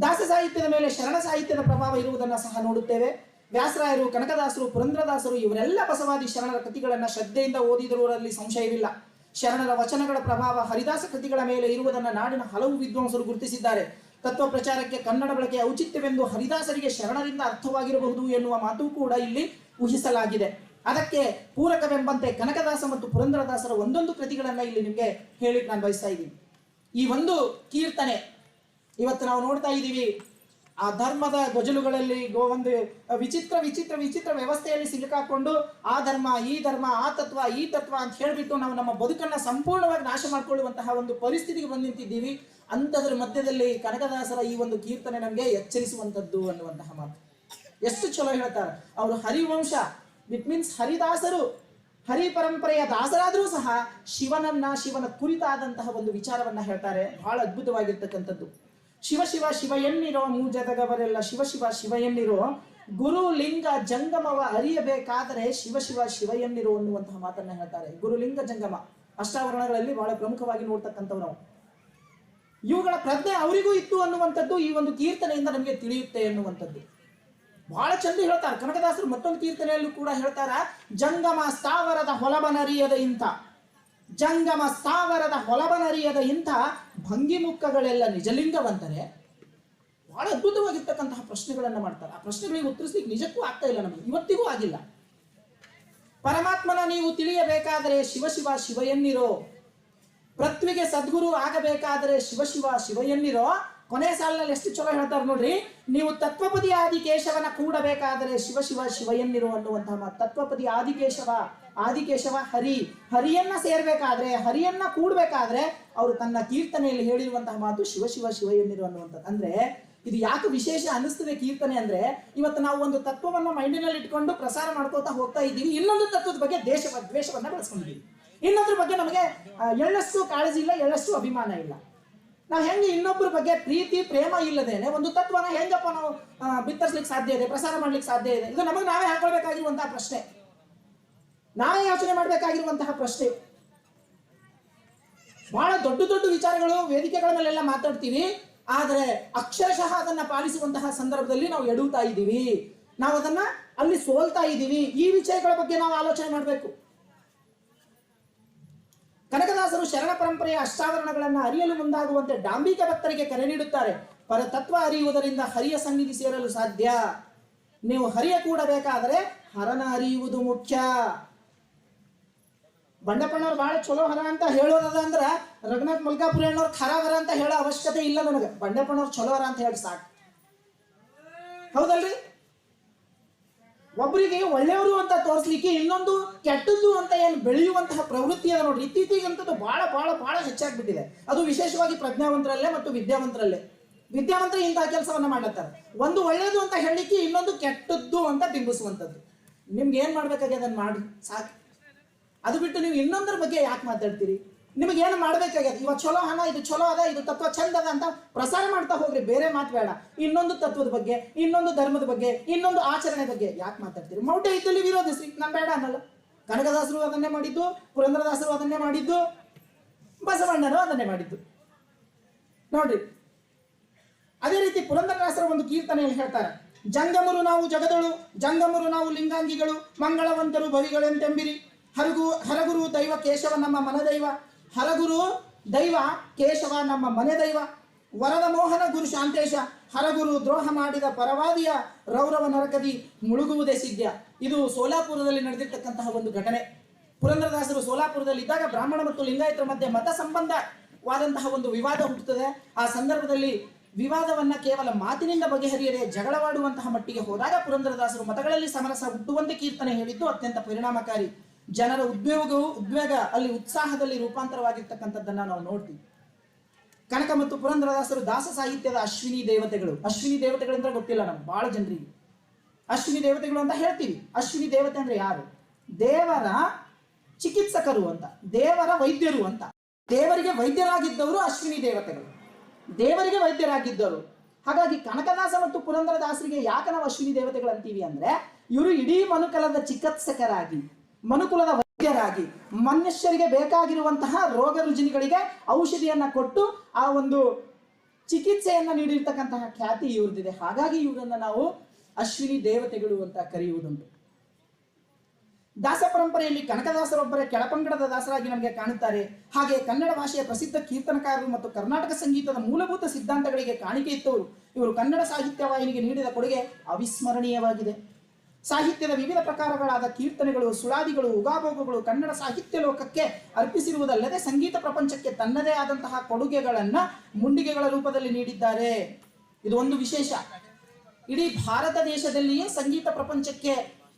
ದಾಸ ಸಾಹಿತ್ಯದ ಮೇಲೆ ಶರಣ ಸಾಹಿತ್ಯದ ಪ್ರಭಾವ ಇರುವುದನ್ನು ಸಹ ನೋಡುತ್ತೇವೆ. ವ್ಯಾಸರಾಯರು, ಕನಕದಾಸರು, ಪುರಂದ್ರದಾಸರು ಇವರೆಲ್ಲ ಬಸವಾದಿ ಶರಣರ ಕೃತಿಗಳನ್ನ ಶ್ರದ್ಧೆಯಿಂದ ಓದಿದರುವರಲ್ಲಿ ಸಂಶಯವಿಲ್ಲ. ಶರಣರ ವಚನಗಳ ಪ್ರಭಾವ ಹರಿದಾಸ ಕೃತಿಗಳ ಮೇಲೆ ಇರುವುದನ್ನು ನಾಡಿನ ಹಲವು ವಿದ್ವಾಂಸರು ಗುರುತಿಸಿದ್ದಾರೆ. ತತ್ವ ಪ್ರಚಾರಕ್ಕೆ ಕನ್ನಡ ಬಳಕೆಯ ಔಚಿತ್ಯವೆಂದು ಹರಿದಾಸರಿಗೆ ಶರಣರಿಂದ ಅರ್ಥವಾಗಿರಬಹುದು ಎನ್ನುವ ಮಾತು ಕೂಡ ಇಲ್ಲಿ ಊಹಿಸಲಾಗಿದೆ. ಅದಕ್ಕೆ ಪೂರಕವೆಂಬಂತೆ ಕನಕದಾಸ ಮತ್ತು ಪುರಂದ್ರದಾಸರ ಒಂದೊಂದು ಕೃತಿಗಳನ್ನ ಇಲ್ಲಿ ನಿಮಗೆ ಹೇಳಿಕ್ ನಾನು ಬಯಸ್ತಾ ಇದ್ದೀನಿ. ಈ ಒಂದು ಕೀರ್ತನೆ ಇವತ್ತು ನಾವು ನೋಡ್ತಾ ಇದ್ದೀವಿ, ಆ ಧರ್ಮದ ಗೊಜಲುಗಳಲ್ಲಿ ಒಂದು ವಿಚಿತ್ರ ವಿಚಿತ್ರ ವಿಚಿತ್ರ ವ್ಯವಸ್ಥೆಯಲ್ಲಿ ಸಿಲುಕಾಕೊಂಡು ಆ ಧರ್ಮ, ಈ ಧರ್ಮ, ಆ ತತ್ವ, ಈ ತತ್ವ ಅಂತ ಹೇಳಿಬಿಟ್ಟು ನಾವು ನಮ್ಮ ಬದುಕನ್ನ ಸಂಪೂರ್ಣವಾಗಿ ನಾಶ ಮಾಡಿಕೊಳ್ಳುವಂತಹ ಒಂದು ಪರಿಸ್ಥಿತಿಗೆ ಬಂದು ನಿಂತಿದ್ದೀವಿ. ಅಂಥದ್ರ ಮಧ್ಯದಲ್ಲಿ ಕನಕದಾಸರ ಈ ಒಂದು ಕೀರ್ತನೆ ನಮಗೆ ಎಚ್ಚರಿಸುವಂಥದ್ದು ಅನ್ನುವಂತಹ ಮಾತು ಎಷ್ಟು ಚಲೋ ಹೇಳ್ತಾರೆ. ಅವರು ಹರಿವಂಶ, ಇಟ್ ಮೀನ್ಸ್ ಹರಿದಾಸರು, ಹರಿ ಪರಂಪರೆಯ ದಾಸರಾದರೂ ಸಹ ಶಿವನ ಕುರಿತಾದಂತಹ ಒಂದು ವಿಚಾರವನ್ನ ಹೇಳ್ತಾರೆ. ಬಹಳ ಅದ್ಭುತವಾಗಿರ್ತಕ್ಕಂಥದ್ದು. ಶಿವ ಶಿವ ಶಿವ ಎನ್ನಿರೋ ಮೂಜದಗವರೆಲ್ಲ ಶಿವ ಶಿವ ಶಿವ ಎನ್ನಿರೋ, ಗುರು ಲಿಂಗ ಜಂಗಮವ ಅರಿಯಬೇಕಾದರೆ ಶಿವ ಶಿವ ಶಿವ ಎನ್ನಿರೋ ಅನ್ನುವಂತಹ ಮಾತನ್ನ ಹೇಳ್ತಾರೆ. ಗುರುಲಿಂಗ ಜಂಗಮ ಅಷ್ಟಾವರಣಗಳಲ್ಲಿ ಬಹಳ ಪ್ರಮುಖವಾಗಿ ನೋಡ್ತಕ್ಕಂಥವ್ರು ನಾವು. ಇವುಗಳ ಪ್ರಜ್ಞೆ ಅವರಿಗೂ ಇತ್ತು ಅನ್ನುವಂಥದ್ದು ಈ ಒಂದು ಕೀರ್ತನೆಯಿಂದ ನಮಗೆ ತಿಳಿಯುತ್ತೆ ಎನ್ನುವಂಥದ್ದು ಬಹಳ ಚಂದ ಹೇಳ್ತಾರೆ. ಕನಕದಾಸರು ಮತ್ತೊಂದು ಕೀರ್ತನೆಯಲ್ಲೂ ಕೂಡ ಹೇಳ್ತಾರ, ಜಂಗಮ ಸ್ಥಾವರದ ಹೊಲಬನರಿಯದ ಇಂಥ, ಜಂಗಮ ಸ್ಥಾವರದ ಹೊಲಬನರಿಯದ ಇಂಥ ಭಂಗಿಮುಖಗಳೆಲ್ಲ ನಿಜಲಿಂಗವಂತರೆ. ಬಹಳ ಅದ್ಭುತವಾಗಿರ್ತಕ್ಕಂತಹ ಪ್ರಶ್ನೆಗಳನ್ನ ಮಾಡ್ತಾರೆ. ಆ ಪ್ರಶ್ನೆಗಳಿಗೆ ಉತ್ತರಿಸ್ಲಿಕ್ಕೆ ನಿಜಕ್ಕೂ ಆಗ್ತಾ ಇಲ್ಲ, ನಮಗೆ ಇವತ್ತಿಗೂ ಆಗಿಲ್ಲ. ಪರಮಾತ್ಮನ ನೀವು ತಿಳಿಯಬೇಕಾದರೆ ಶಿವ ಶಿವ ಶಿವ ಎನ್ನಿರೋ, ಪೃಥ್ವಿಗೆ ಸದ್ಗುರು ಆಗಬೇಕಾದರೆ ಶಿವ ಶಿವ ಶಿವ ಎನ್ನಿರೋ. ಕೊನೆ ಸಾಲಿನಲ್ಲಿ ಎಷ್ಟು ಚಲೋ ಹೇಳ್ತಾರೆ ನೋಡ್ರಿ, ನೀವು ತತ್ವಪದಿ ಆದಿಕೇಶವನ ಕೂಡಬೇಕಾದರೆ ಶಿವ ಶಿವ ಶಿವ ಎನ್ನಿರೋ ಅನ್ನುವಂತಹ ಮಾತು. ತತ್ವಪದಿ ಆದಿಕೇಶವ ಹರಿಯನ್ನ ಸೇರ್ಬೇಕಾದ್ರೆ, ಹರಿಯನ್ನ ಕೂಡ್ಬೇಕಾದ್ರೆ ಅವರು ತನ್ನ ಕೀರ್ತನೆಯಲ್ಲಿ ಹೇಳಿರುವಂತಹ ಮಾತು ಶಿವ ಶಿವ ಶಿವ ಎನ್ನಿರೋ ಅನ್ನುವಂಥದ್ದು. ಅಂದ್ರೆ ಇದು ಯಾಕೆ ವಿಶೇಷ ಅನಿಸ್ತದೆ ಕೀರ್ತನೆ ಅಂದ್ರೆ, ಇವತ್ತು ನಾವು ಒಂದು ತತ್ವವನ್ನ ಮೈಂಡಿನಲ್ಲಿ ಇಟ್ಕೊಂಡು ಪ್ರಸಾರ ಮಾಡ್ಕೋತಾ ಹೋಗ್ತಾ ಇದ್ದೀವಿ, ಇನ್ನೊಂದು ತತ್ವದ ಬಗ್ಗೆ ದ್ವೇಷವನ್ನ ಬೆಳೆಸ್ಕೊಂಡಿದ್ದೀವಿ. ಇನ್ನೊಂದ್ರ ಬಗ್ಗೆ ನಮಗೆ ಎಳ್ಳಷ್ಟು ಕಾಳಜಿ ಇಲ್ಲ, ಎಳ್ಳಷ್ಟು ಅಭಿಮಾನ ಇಲ್ಲ. ನಾವು ಹೆಂಗೆ ಇನ್ನೊಬ್ಬರ ಬಗ್ಗೆ ಪ್ರೀತಿ ಪ್ರೇಮ ಇಲ್ಲದೇನೆ ಒಂದು ತತ್ವನ ಹೆಂಗಪ್ಪ ನಾವು ಬಿತ್ತರಿಸ್ಲಿಕ್ಕೆ ಸಾಧ್ಯ ಇದೆ, ಪ್ರಸಾರ ಮಾಡ್ಲಿಕ್ಕೆ ಸಾಧ್ಯ ಇದೆ? ಇದು ನಮಗೆ ನಾವೇ ಹಾಕೊಳ್ಬೇಕಾಗಿರುವಂತಹ ಪ್ರಶ್ನೆ, ನಾವೇ ಯೋಚನೆ ಮಾಡಬೇಕಾಗಿರುವಂತಹ ಪ್ರಶ್ನೆ. ಬಹಳ ದೊಡ್ಡ ದೊಡ್ಡ ವಿಚಾರಗಳು ವೇದಿಕೆಗಳ ಮೇಲೆಲ್ಲ ಮಾತಾಡ್ತೀವಿ, ಆದರೆ ಅಕ್ಷರಶಃ ಅದನ್ನ ಪಾಲಿಸುವಂತಹ ಸಂದರ್ಭದಲ್ಲಿ ನಾವು ಎಡುತ್ತಾ ಇದ್ದೀವಿ, ನಾವು ಅದನ್ನ ಅಲ್ಲಿ ಸೋಲ್ತಾ ಇದ್ದೀವಿ. ಈ ವಿಷಯಗಳ ಬಗ್ಗೆ ನಾವು ಆಲೋಚನೆ ಮಾಡಬೇಕು. ಕನಕದಾಸರು ಶರಣ ಪರಂಪರೆಯ ಅಷ್ಟಾವರಣಗಳನ್ನು ಅರಿಯಲು ಮುಂದಾಗುವಂತೆ ಡಾಂಬಿಕ ಭಕ್ತರಿಗೆ ಕರೆ ನೀಡುತ್ತಾರೆ. ಪರತತ್ವ ಅರಿಯುವುದರಿಂದ ಹರಿಯ ಸನ್ನಿಧಿ ಸೇರಲು ಸಾಧ್ಯ. ನೀವು ಹರಿಯ ಕೂಡಬೇಕಾದರೆ ಹರನ ಅರಿಯುವುದು ಮುಖ್ಯ. ಬಂಡಪ್ಪನವ್ರು ಬಹಳ ಚಲೋ ಹರ ಅಂತ ಹೇಳೋದ ಅಂದ್ರ ರಘುನಾಥ್ ಮಲ್ಕಾಪುರಿ ಅಣ್ಣವ್ರು ಖರ ಹರ ಅಂತ ಹೇಳೋ ಅವಶ್ಯಕತೆ ಇಲ್ಲ ನನಗೆ. ಬಂಡಪ್ಪನವ್ರು ಚಲೋ ಹರ ಅಂತ ಹೇಳಿ ಸಾಕು. ಹೌದಲ್ರಿ? ಒಬ್ಬರಿಗೆ ಒಳ್ಳೆಯವರು ಅಂತ ತೋರಿಸ್ಲಿಕ್ಕೆ ಇನ್ನೊಂದು ಕೆಟ್ಟದ್ದು ಅಂತ ಏನು ಬೆಳೆಯುವಂತಹ ಪ್ರವೃತ್ತಿ ಅದ ನೋಡ್ರಿ. ಇತ್ತೀಚೆಗಂತದ್ದು ಬಹಳ ಬಹಳ ಬಹಳ ಹೆಚ್ಚಾಗ್ಬಿಟ್ಟಿದೆ. ಅದು ವಿಶೇಷವಾಗಿ ಪ್ರಜ್ಞಾವಂತರಲ್ಲೇ ಮತ್ತು ವಿದ್ಯಾವಂತರಲ್ಲೇ. ವಿದ್ಯಾವಂತರು ಇಂತಹ ಕೆಲಸವನ್ನ ಮಾಡ್ತಾರೆ. ಒಂದು ಒಳ್ಳೆಯದು ಅಂತ ಹೇಳಲಿಕ್ಕೆ ಇನ್ನೊಂದು ಕೆಟ್ಟದ್ದು ಅಂತ ಬಿಂಬಿಸುವಂಥದ್ದು. ನಿಮ್ಗೆ ಏನ್ ಮಾಡ್ಬೇಕಾಗಿ ಅದನ್ನ ಮಾಡ್ರಿ ಸಾಕು. ಅದು ಬಿಟ್ಟು ನೀವು ಇನ್ನೊಂದರ ಬಗ್ಗೆ ಯಾಕೆ ಮಾತಾಡ್ತೀರಿ? ನಿಮಗೆ ಏನು ಮಾಡ್ಬೇಕಾಗ್ಯದ? ಇವಾಗ ಚಲೋ ಹಣ, ಇದು ಚಲೋ ಅದ, ಇದು ತತ್ವ ಚಂದ ಅದ ಅಂತ ಪ್ರಸಾರ ಮಾಡ್ತಾ ಹೋಗ್ರಿ. ಬೇರೆ ಮಾತು ಬೇಡ. ಇನ್ನೊಂದು ತತ್ವದ ಬಗ್ಗೆ, ಇನ್ನೊಂದು ಧರ್ಮದ ಬಗ್ಗೆ, ಇನ್ನೊಂದು ಆಚರಣೆ ಬಗ್ಗೆ ಯಾಕೆ ಮಾತಾಡ್ತೀರಿ? ಮೌಢ್ಯ ಇದ್ದಲ್ಲಿ ವಿರೋಧಿಸ್ರಿ, ನಾನು ಬೇಡ ಅನ್ನಲ್ಲ. ಕನಕದಾಸರು ಅದನ್ನೇ ಮಾಡಿದ್ದು, ಪುರಂದರದಾಸರು ಅದನ್ನೇ ಮಾಡಿದ್ದು, ಬಸವಣ್ಣರು ಅದನ್ನೇ ಮಾಡಿದ್ದು ನೋಡ್ರಿ. ಅದೇ ರೀತಿ ಪುರಂದರದಾಸರ ಒಂದು ಕೀರ್ತನೆಯಲ್ಲಿ ಹೇಳ್ತಾರೆ, ಜಂಗಮರು ನಾವು ಜಗದಳು, ಜಂಗಮರು ನಾವು ಲಿಂಗಾಂಗಿಗಳು, ಮಂಗಳವಂತರು ಭವಿಗಳೆಂತೆಂಬಿರಿ. ಹರಗುರು ದೈವ ಕೇಶವ ನಮ್ಮ ಮನದೈವ, ಹರಗುರು ದೈವ ಕೇಶವ ನಮ್ಮ ಮನೆ ದೈವ. ವರದ ಮೋಹನ ಗುರು ಶಾಂತೇಶ, ಹರಗುರು ದ್ರೋಹ ಮಾಡಿದ ಪರವಾದಿಯ ರೌರವ ನರಕದಿ ಮುಳುಗುವುದೇ ಸಿದ್ಧ. ಇದು ಸೋಲಾಪುರದಲ್ಲಿ ನಡೆದಿರ್ತಕ್ಕಂತಹ ಒಂದು ಘಟನೆ. ಪುರಂದರದಾಸರು ಸೋಲಾಪುರದಲ್ಲಿದ್ದಾಗ ಬ್ರಾಹ್ಮಣ ಮತ್ತು ಲಿಂಗಾಯತರ ಮಧ್ಯೆ ಮತ ಸಂಬಂಧವಾದಂತಹ ಒಂದು ವಿವಾದ ಹುಟ್ಟುತ್ತದೆ. ಆ ಸಂದರ್ಭದಲ್ಲಿ ವಿವಾದವನ್ನ ಕೇವಲ ಮಾತಿನಿಂದ ಬಗೆಹರಿಯದೆ ಜಗಳವಾಡುವಂತಹ ಮಟ್ಟಿಗೆ ಹೋದಾಗ ಪುರಂದರದಾಸರು ಮತಗಳಲ್ಲಿ ಸಮರಸ ಹುಟ್ಟುವಂತೆ ಕೀರ್ತನೆ ಹೇಳಿದ್ದು ಅತ್ಯಂತ ಪರಿಣಾಮಕಾರಿ. ಜನರ ಉದ್ವೇಗ ಅಲ್ಲಿ ಉತ್ಸಾಹದಲ್ಲಿ ರೂಪಾಂತರವಾಗಿರ್ತಕ್ಕಂಥದ್ದನ್ನ ನಾವು ನೋಡ್ತೀವಿ. ಕನಕ ಮತ್ತು ಪುರಂದರದಾಸರು ದಾಸ ಸಾಹಿತ್ಯದ ಅಶ್ವಿನಿ ದೇವತೆಗಳು. ಅಶ್ವಿನಿ ದೇವತೆಗಳಂದ್ರೆ ಗೊತ್ತಿಲ್ಲ ನಮ್ಗೆ ಬಹಳ ಜನರಿಗೆ. ಅಶ್ವಿನಿ ದೇವತೆಗಳು ಅಂತ ಹೇಳ್ತೀವಿ. ಅಶ್ವಿನಿ ದೇವತೆ ಅಂದ್ರೆ ಯಾರು? ದೇವರ ಚಿಕಿತ್ಸಕರು ಅಂತ, ದೇವರ ವೈದ್ಯರು ಅಂತ. ದೇವರಿಗೆ ವೈದ್ಯರಾಗಿದ್ದವರು ಅಶ್ವಿನಿ ದೇವತೆಗಳು, ದೇವರಿಗೆ ವೈದ್ಯರಾಗಿದ್ದರು. ಹಾಗಾಗಿ ಕನಕದಾಸ ಮತ್ತು ಪುರಂದರದಾಸರಿಗೆ ಯಾಕೆ ನಾವು ಅಶ್ವಿನಿ ದೇವತೆಗಳು ಅಂತೀವಿ ಅಂದ್ರೆ, ಇವರು ಇಡೀ ಮನುಕುಲದ ಚಿಕಿತ್ಸಕರಾಗಿ, ಮನುಕುಲದ ವೈದ್ಯರಾಗಿ, ಮನುಷ್ಯರಿಗೆ ಬೇಕಾಗಿರುವಂತಹ ರೋಗ ರುಜಿನಗಳಿಗೆ ಔಷಧಿಯನ್ನ ಕೊಟ್ಟು ಆ ಒಂದು ಚಿಕಿತ್ಸೆಯನ್ನ ನೀಡಿರ್ತಕ್ಕಂತಹ ಖ್ಯಾತಿ ಇವ್ರದಿದೆ. ಹಾಗಾಗಿ ಇವರನ್ನ ನಾವು ಅಶ್ವಿನಿ ದೇವತೆಗಳು ಅಂತ ಕರೆಯುವುದುಂಟು. ದಾಸ ಪರಂಪರೆಯಲ್ಲಿ ಕನಕದಾಸರೊಬ್ಬರೇ ಕೆಳಪಂಗಡದ ದಾಸರಾಗಿ ನಮಗೆ ಕಾಣುತ್ತಾರೆ. ಹಾಗೆ ಕನ್ನಡ ಭಾಷೆಯ ಪ್ರಸಿದ್ಧ ಕೀರ್ತನಕಾರರು ಮತ್ತು ಕರ್ನಾಟಕ ಸಂಗೀತದ ಮೂಲಭೂತ ಸಿದ್ಧಾಂತಗಳಿಗೆ ಕಾಣಿಕೆ ಇತ್ತವರು. ಇವರು ಕನ್ನಡ ಸಾಹಿತ್ಯ ವಾಹಿನಿಗೆ ನೀಡಿದ ಕೊಡುಗೆ ಅವಿಸ್ಮರಣೀಯವಾಗಿದೆ. ಸಾಹಿತ್ಯದ ವಿವಿಧ ಪ್ರಕಾರಗಳಾದ ಕೀರ್ತನೆಗಳು, ಸುಳಾದಿಗಳು, ಉಗಾಭೋಗಗಳು ಕನ್ನಡ ಸಾಹಿತ್ಯ ಲೋಕಕ್ಕೆ ಅರ್ಪಿಸಿರುವುದಲ್ಲದೆ ಸಂಗೀತ ಪ್ರಪಂಚಕ್ಕೆ ತನ್ನದೇ ಆದಂತಹ ಕೊಡುಗೆಗಳನ್ನ ಮುಂಡಿಗೆಗಳ ರೂಪದಲ್ಲಿ ನೀಡಿದ್ದಾರೆ. ಇದು ಒಂದು ವಿಶೇಷ. ಇಡೀ ಭಾರತ ದೇಶದಲ್ಲಿಯೇ ಸಂಗೀತ ಪ್ರಪಂಚಕ್ಕೆ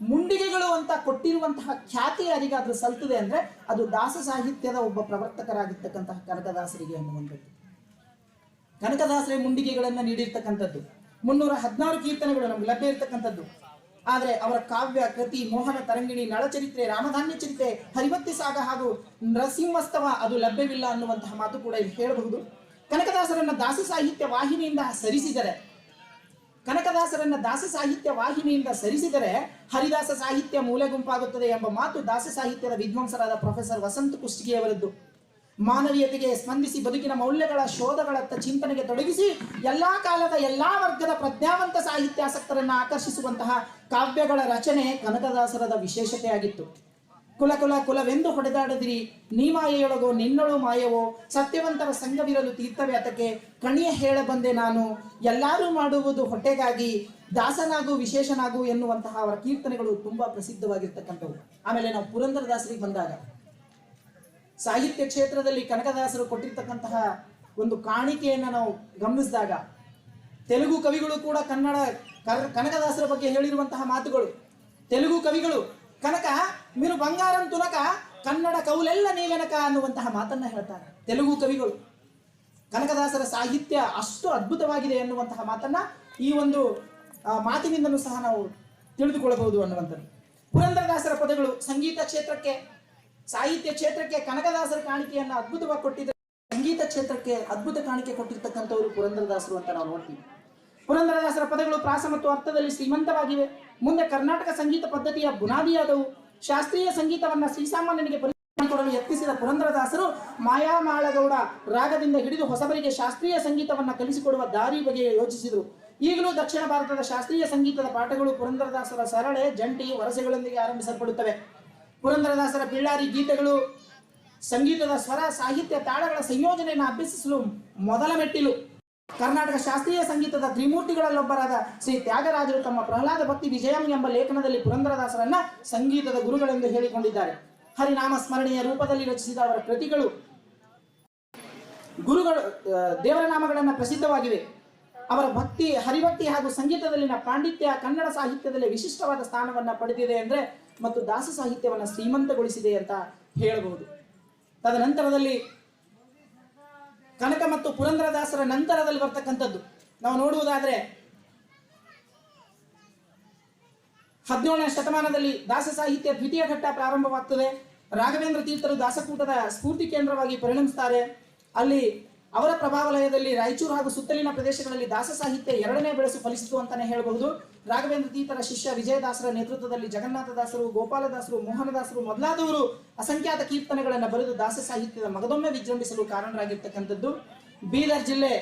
ಮುಂಡಿಗೆಗಳು ಅಂತ ಕೊಟ್ಟಿರುವಂತಹ ಖ್ಯಾತಿ ಯಾರಿಗಾದ್ರೂ ಸಲ್ತದೆ ಅಂದ್ರೆ ಅದು ದಾಸ ಸಾಹಿತ್ಯದ ಒಬ್ಬ ಪ್ರವರ್ತಕರಾಗಿರ್ತಕ್ಕಂತಹ ಕನಕದಾಸರಿಗೆ ಅನ್ನುವಂಥದ್ದು. ಕನಕದಾಸರೇ ಮುಂಡಿಗೆಗಳನ್ನ ನೀಡಿರ್ತಕ್ಕಂಥದ್ದು. 316 ಕೀರ್ತನೆಗಳು ನಮ್ಗೆ ಲಭ್ಯ ಇರ್ತಕ್ಕಂಥದ್ದು. ಆದರೆ ಅವರ ಕಾವ್ಯ ಕೃತಿ, ಮೋಹನ ತರಂಗಿಣಿ, ನಳಚರಿತ್ರೆ, ರಾಮಧಾನ್ಯ ಚರಿತ್ರೆ, ಹರಿಭಕ್ತಿ ಸಾಗ ಹಾಗೂ ನರಸಿಂಹಸ್ತವ ಅದು ಲಭ್ಯವಿಲ್ಲ ಅನ್ನುವಂತಹ ಮಾತು ಕೂಡ ಇಲ್ಲಿ ಹೇಳಬಹುದು. ಕನಕದಾಸರನ್ನ ದಾಸ ಸಾಹಿತ್ಯ ವಾಹಿನಿಯಿಂದ ಸರಿಸಿದರೆ ಹರಿದಾಸ ಸಾಹಿತ್ಯ ಮೂಲೆ ಗುಂಪಾಗುತ್ತದೆ ಎಂಬ ಮಾತು ದಾಸ ಸಾಹಿತ್ಯದ ವಿದ್ವಾಂಸರಾದ ಪ್ರೊಫೆಸರ್ ವಸಂತ ಕುಷ್ಟಗಿಯವರದ್ದು. ಮಾನವೀಯತೆಗೆ ಸ್ಪಂದಿಸಿ ಬದುಕಿನ ಮೌಲ್ಯಗಳ ಶೋಧಗಳತ್ತ ಚಿಂತನೆಗೆ ತೊಡಗಿಸಿ ಎಲ್ಲಾ ಕಾಲದ ಎಲ್ಲಾ ವರ್ಗದ ಪ್ರಜ್ಞಾವಂತ ಸಾಹಿತ್ಯಾಸಕ್ತರನ್ನ ಆಕರ್ಷಿಸುವಂತಹ ಕಾವ್ಯಗಳ ರಚನೆ ಕನಕದಾಸರದ ವಿಶೇಷತೆಯಾಗಿತ್ತು. ಕುಲವೆಂದು ಹೊಡೆದಾಡದಿರಿ, ನೀ ಮಾಯೆಯೊಳಗೋ ನಿನ್ನಳು ಮಾಯವೋ, ಸತ್ಯವಂತರ ಸಂಘವಿರಲು ತೀರ್ಥವೇ ಅದಕ್ಕೆ, ಕಣಿಯ ಹೇಳ ಬಂದೆ ನಾನು, ಎಲ್ಲರೂ ಮಾಡುವುದು ಹೊಟ್ಟೆಗಾಗಿ, ದಾಸನಾಗು ವಿಶೇಷನಾಗು ಎನ್ನುವಂತಹ ಅವರ ಕೀರ್ತನೆಗಳು ತುಂಬಾ ಪ್ರಸಿದ್ಧವಾಗಿರ್ತಕ್ಕಂಥವು. ಆಮೇಲೆ ನಾವು ಪುರಂದರದಾಸರಿಗೆ ಬಂದಾಗ ಸಾಹಿತ್ಯ ಕ್ಷೇತ್ರದಲ್ಲಿ ಕನಕದಾಸರು ಕೊಟ್ಟಿರ್ತಕ್ಕಂತಹ ಒಂದು ಕಾಣಿಕೆಯನ್ನು ನಾವು ಗಮನಿಸಿದಾಗ ತೆಲುಗು ಕವಿಗಳು ಕೂಡ ಕನಕದಾಸರ ಬಗ್ಗೆ ಹೇಳಿರುವಂತಹ ಮಾತುಗಳು. ತೆಲುಗು ಕವಿಗಳು ಕನಕ ಮಿರು ಬಂಗಾರಂ ತುನಕ ಕನ್ನಡ ಕೌಲೆಲ್ಲ ನೀವೆನಕ ಅನ್ನುವಂತಹ ಮಾತನ್ನ ಹೇಳ್ತಾರೆ. ತೆಲುಗು ಕವಿಗಳು ಕನಕದಾಸರ ಸಾಹಿತ್ಯ ಅಷ್ಟು ಅದ್ಭುತವಾಗಿದೆ ಎನ್ನುವಂತಹ ಮಾತನ್ನ ಈ ಒಂದು ಮಾತಿನಿಂದಲೂ ಸಹ ನಾವು ತಿಳಿದುಕೊಳ್ಳಬಹುದು ಅನ್ನುವಂಥದ್ದು. ಪುರಂದರದಾಸರ ಪದಗಳು ಸಂಗೀತ ಕ್ಷೇತ್ರಕ್ಕೆ, ಸಾಹಿತ್ಯ ಕ್ಷೇತ್ರಕ್ಕೆ ಕನಕದಾಸರ ಕಾಣಿಕೆಯನ್ನ ಅದ್ಭುತವಾಗಿ ಕೊಟ್ಟಿದ್ದಾರೆ. ಸಂಗೀತ ಕ್ಷೇತ್ರಕ್ಕೆ ಅದ್ಭುತ ಕಾಣಿಕೆ ಕೊಟ್ಟಿರ್ತಕ್ಕಂಥವರು ಪುರಂದರದಾಸರು ಅಂತ ನಾವು ನೋಡ್ತೀವಿ. ಪುರಂದರದಾಸರ ಪದಗಳು ಪ್ರಾಸ ಮತ್ತು ಅರ್ಥದಲ್ಲಿ ಶ್ರೀಮಂತವಾಗಿವೆ. ಮುಂದೆ ಕರ್ನಾಟಕ ಸಂಗೀತ ಪದ್ಧತಿಯ ಬುನಾದಿಯಾದವು. ಶಾಸ್ತ್ರೀಯ ಸಂಗೀತವನ್ನ ಶ್ರೀಸಾಮಾನ್ಯನಿಗೆ ಪರಿಚಯಿಸಿಕೊಡಲು ಯತ್ನಿಸಿದ ಪುರಂದರದಾಸರು ಮಾಯಾಮಾಳಗೌಡ ರಾಗದಿಂದ ಹಿಡಿದು ಹೊಸಬರಿಗೆ ಶಾಸ್ತ್ರೀಯ ಸಂಗೀತವನ್ನ ಕಲಿಸಿಕೊಡುವ ದಾರಿ ಬಗ್ಗೆ ಯೋಚಿಸಿದರು. ಈಗಲೂ ದಕ್ಷಿಣ ಭಾರತದ ಶಾಸ್ತ್ರೀಯ ಸಂಗೀತದ ಪಾಠಗಳು ಪುರಂದರದಾಸರ ಸರಳೆ, ಜಂಟಿ, ವರಸೆಗಳೊಂದಿಗೆ ಆರಂಭಿಸಲ್ಪಡುತ್ತವೆ. ಪುರಂದರದಾಸರ ಪಿಳ್ಳಾರಿ ಗೀತೆಗಳು ಸಂಗೀತದ ಸ್ವರ ಸಾಹಿತ್ಯ ತಾಳಗಳ ಸಂಯೋಜನೆಯನ್ನು ಅಭ್ಯಸಿಸಲು ಮೊದಲ ಮೆಟ್ಟಿಲು. ಕರ್ನಾಟಕ ಶಾಸ್ತ್ರೀಯ ಸಂಗೀತದ ತ್ರಿಮೂರ್ತಿಗಳಲ್ಲೊಬ್ಬರಾದ ಶ್ರೀ ತ್ಯಾಗರಾಜರು ತಮ್ಮ ಪ್ರಹ್ಲಾದ ಭಕ್ತಿ ವಿಜಯಂ ಎಂಬ ಲೇಖನದಲ್ಲಿ ಪುರಂದರದಾಸರನ್ನ ಸಂಗೀತದ ಗುರುಗಳೆಂದು ಹೇಳಿಕೊಂಡಿದ್ದಾರೆ. ಹರಿನಾಮ ಸ್ಮರಣೆಯ ರೂಪದಲ್ಲಿ ರಚಿಸಿದ ಅವರ ಕೃತಿಗಳು ಗುರುಗಳು ದೇವರ ನಾಮಗಳನ್ನು ಪ್ರಸಿದ್ಧವಾಗಿವೆ. ಅವರ ಭಕ್ತಿ, ಹರಿಭಕ್ತಿ ಹಾಗೂ ಸಂಗೀತದಲ್ಲಿನ ಪಾಂಡಿತ್ಯ ಕನ್ನಡ ಸಾಹಿತ್ಯದಲ್ಲಿ ವಿಶಿಷ್ಟವಾದ ಸ್ಥಾನವನ್ನು ಪಡೆದಿದೆ ಅಂದರೆ ಮತ್ತು ದಾಸ ಸಾಹಿತ್ಯವನ್ನು ಶ್ರೀಮಂತಗೊಳಿಸಿದೆ ಅಂತ ಹೇಳಬಹುದು. ತದನಂತರದಲ್ಲಿ ಕನಕ ಮತ್ತು ಪುರಂದರದಾಸರ ನಂತರದಲ್ಲಿ ಬರ್ತಕ್ಕಂಥದ್ದು ನಾವು ನೋಡುವುದಾದ್ರೆ 17ನೇ ಶತಮಾನದಲ್ಲಿ ದಾಸ ಸಾಹಿತ್ಯ ದ್ವಿತೀಯ ಘಟ್ಟ ಪ್ರಾರಂಭವಾಗ್ತದೆ. ರಾಘವೇಂದ್ರ ತೀರ್ಥರು ದಾಸಕೂಟದ ಸ್ಫೂರ್ತಿ ಕೇಂದ್ರವಾಗಿ ಪರಿಣಮಿಸ್ತಾರೆ. ಅಲ್ಲಿ ಅವರ ಪ್ರಭಾವಲಯದಲ್ಲಿ ರಾಯಚೂರು ಹಾಗೂ ಸುತ್ತಲಿನ ಪ್ರದೇಶಗಳಲ್ಲಿ ದಾಸ ಸಾಹಿತ್ಯ ಎರಡನೇ ಬೆಳೆಸು ಫಲಿಸಿತು ಅಂತಾನೆ ಹೇಳಬಹುದು. ರಾಘವೇಂದ್ರ ತೀರ್ಥರ ಶಿಷ್ಯ ವಿಜಯದಾಸರ ನೇತೃತ್ವದಲ್ಲಿ ಜಗನ್ನಾಥದಾಸರು, ಗೋಪಾಲದಾಸರು, ಮೋಹನದಾಸರು ಮೊದಲಾದವರು ಅಸಂಖ್ಯಾತ ಕೀರ್ತನೆಗಳನ್ನು ಬರೆದು ದಾಸ ಸಾಹಿತ್ಯದ ಮಗದೊಮ್ಮೆ ವಿಜೃಂಭಿಸಲು ಕಾರಣರಾಗಿರ್ತಕ್ಕಂಥದ್ದು. ಬೀದರ್ ಜಿಲ್ಲೆ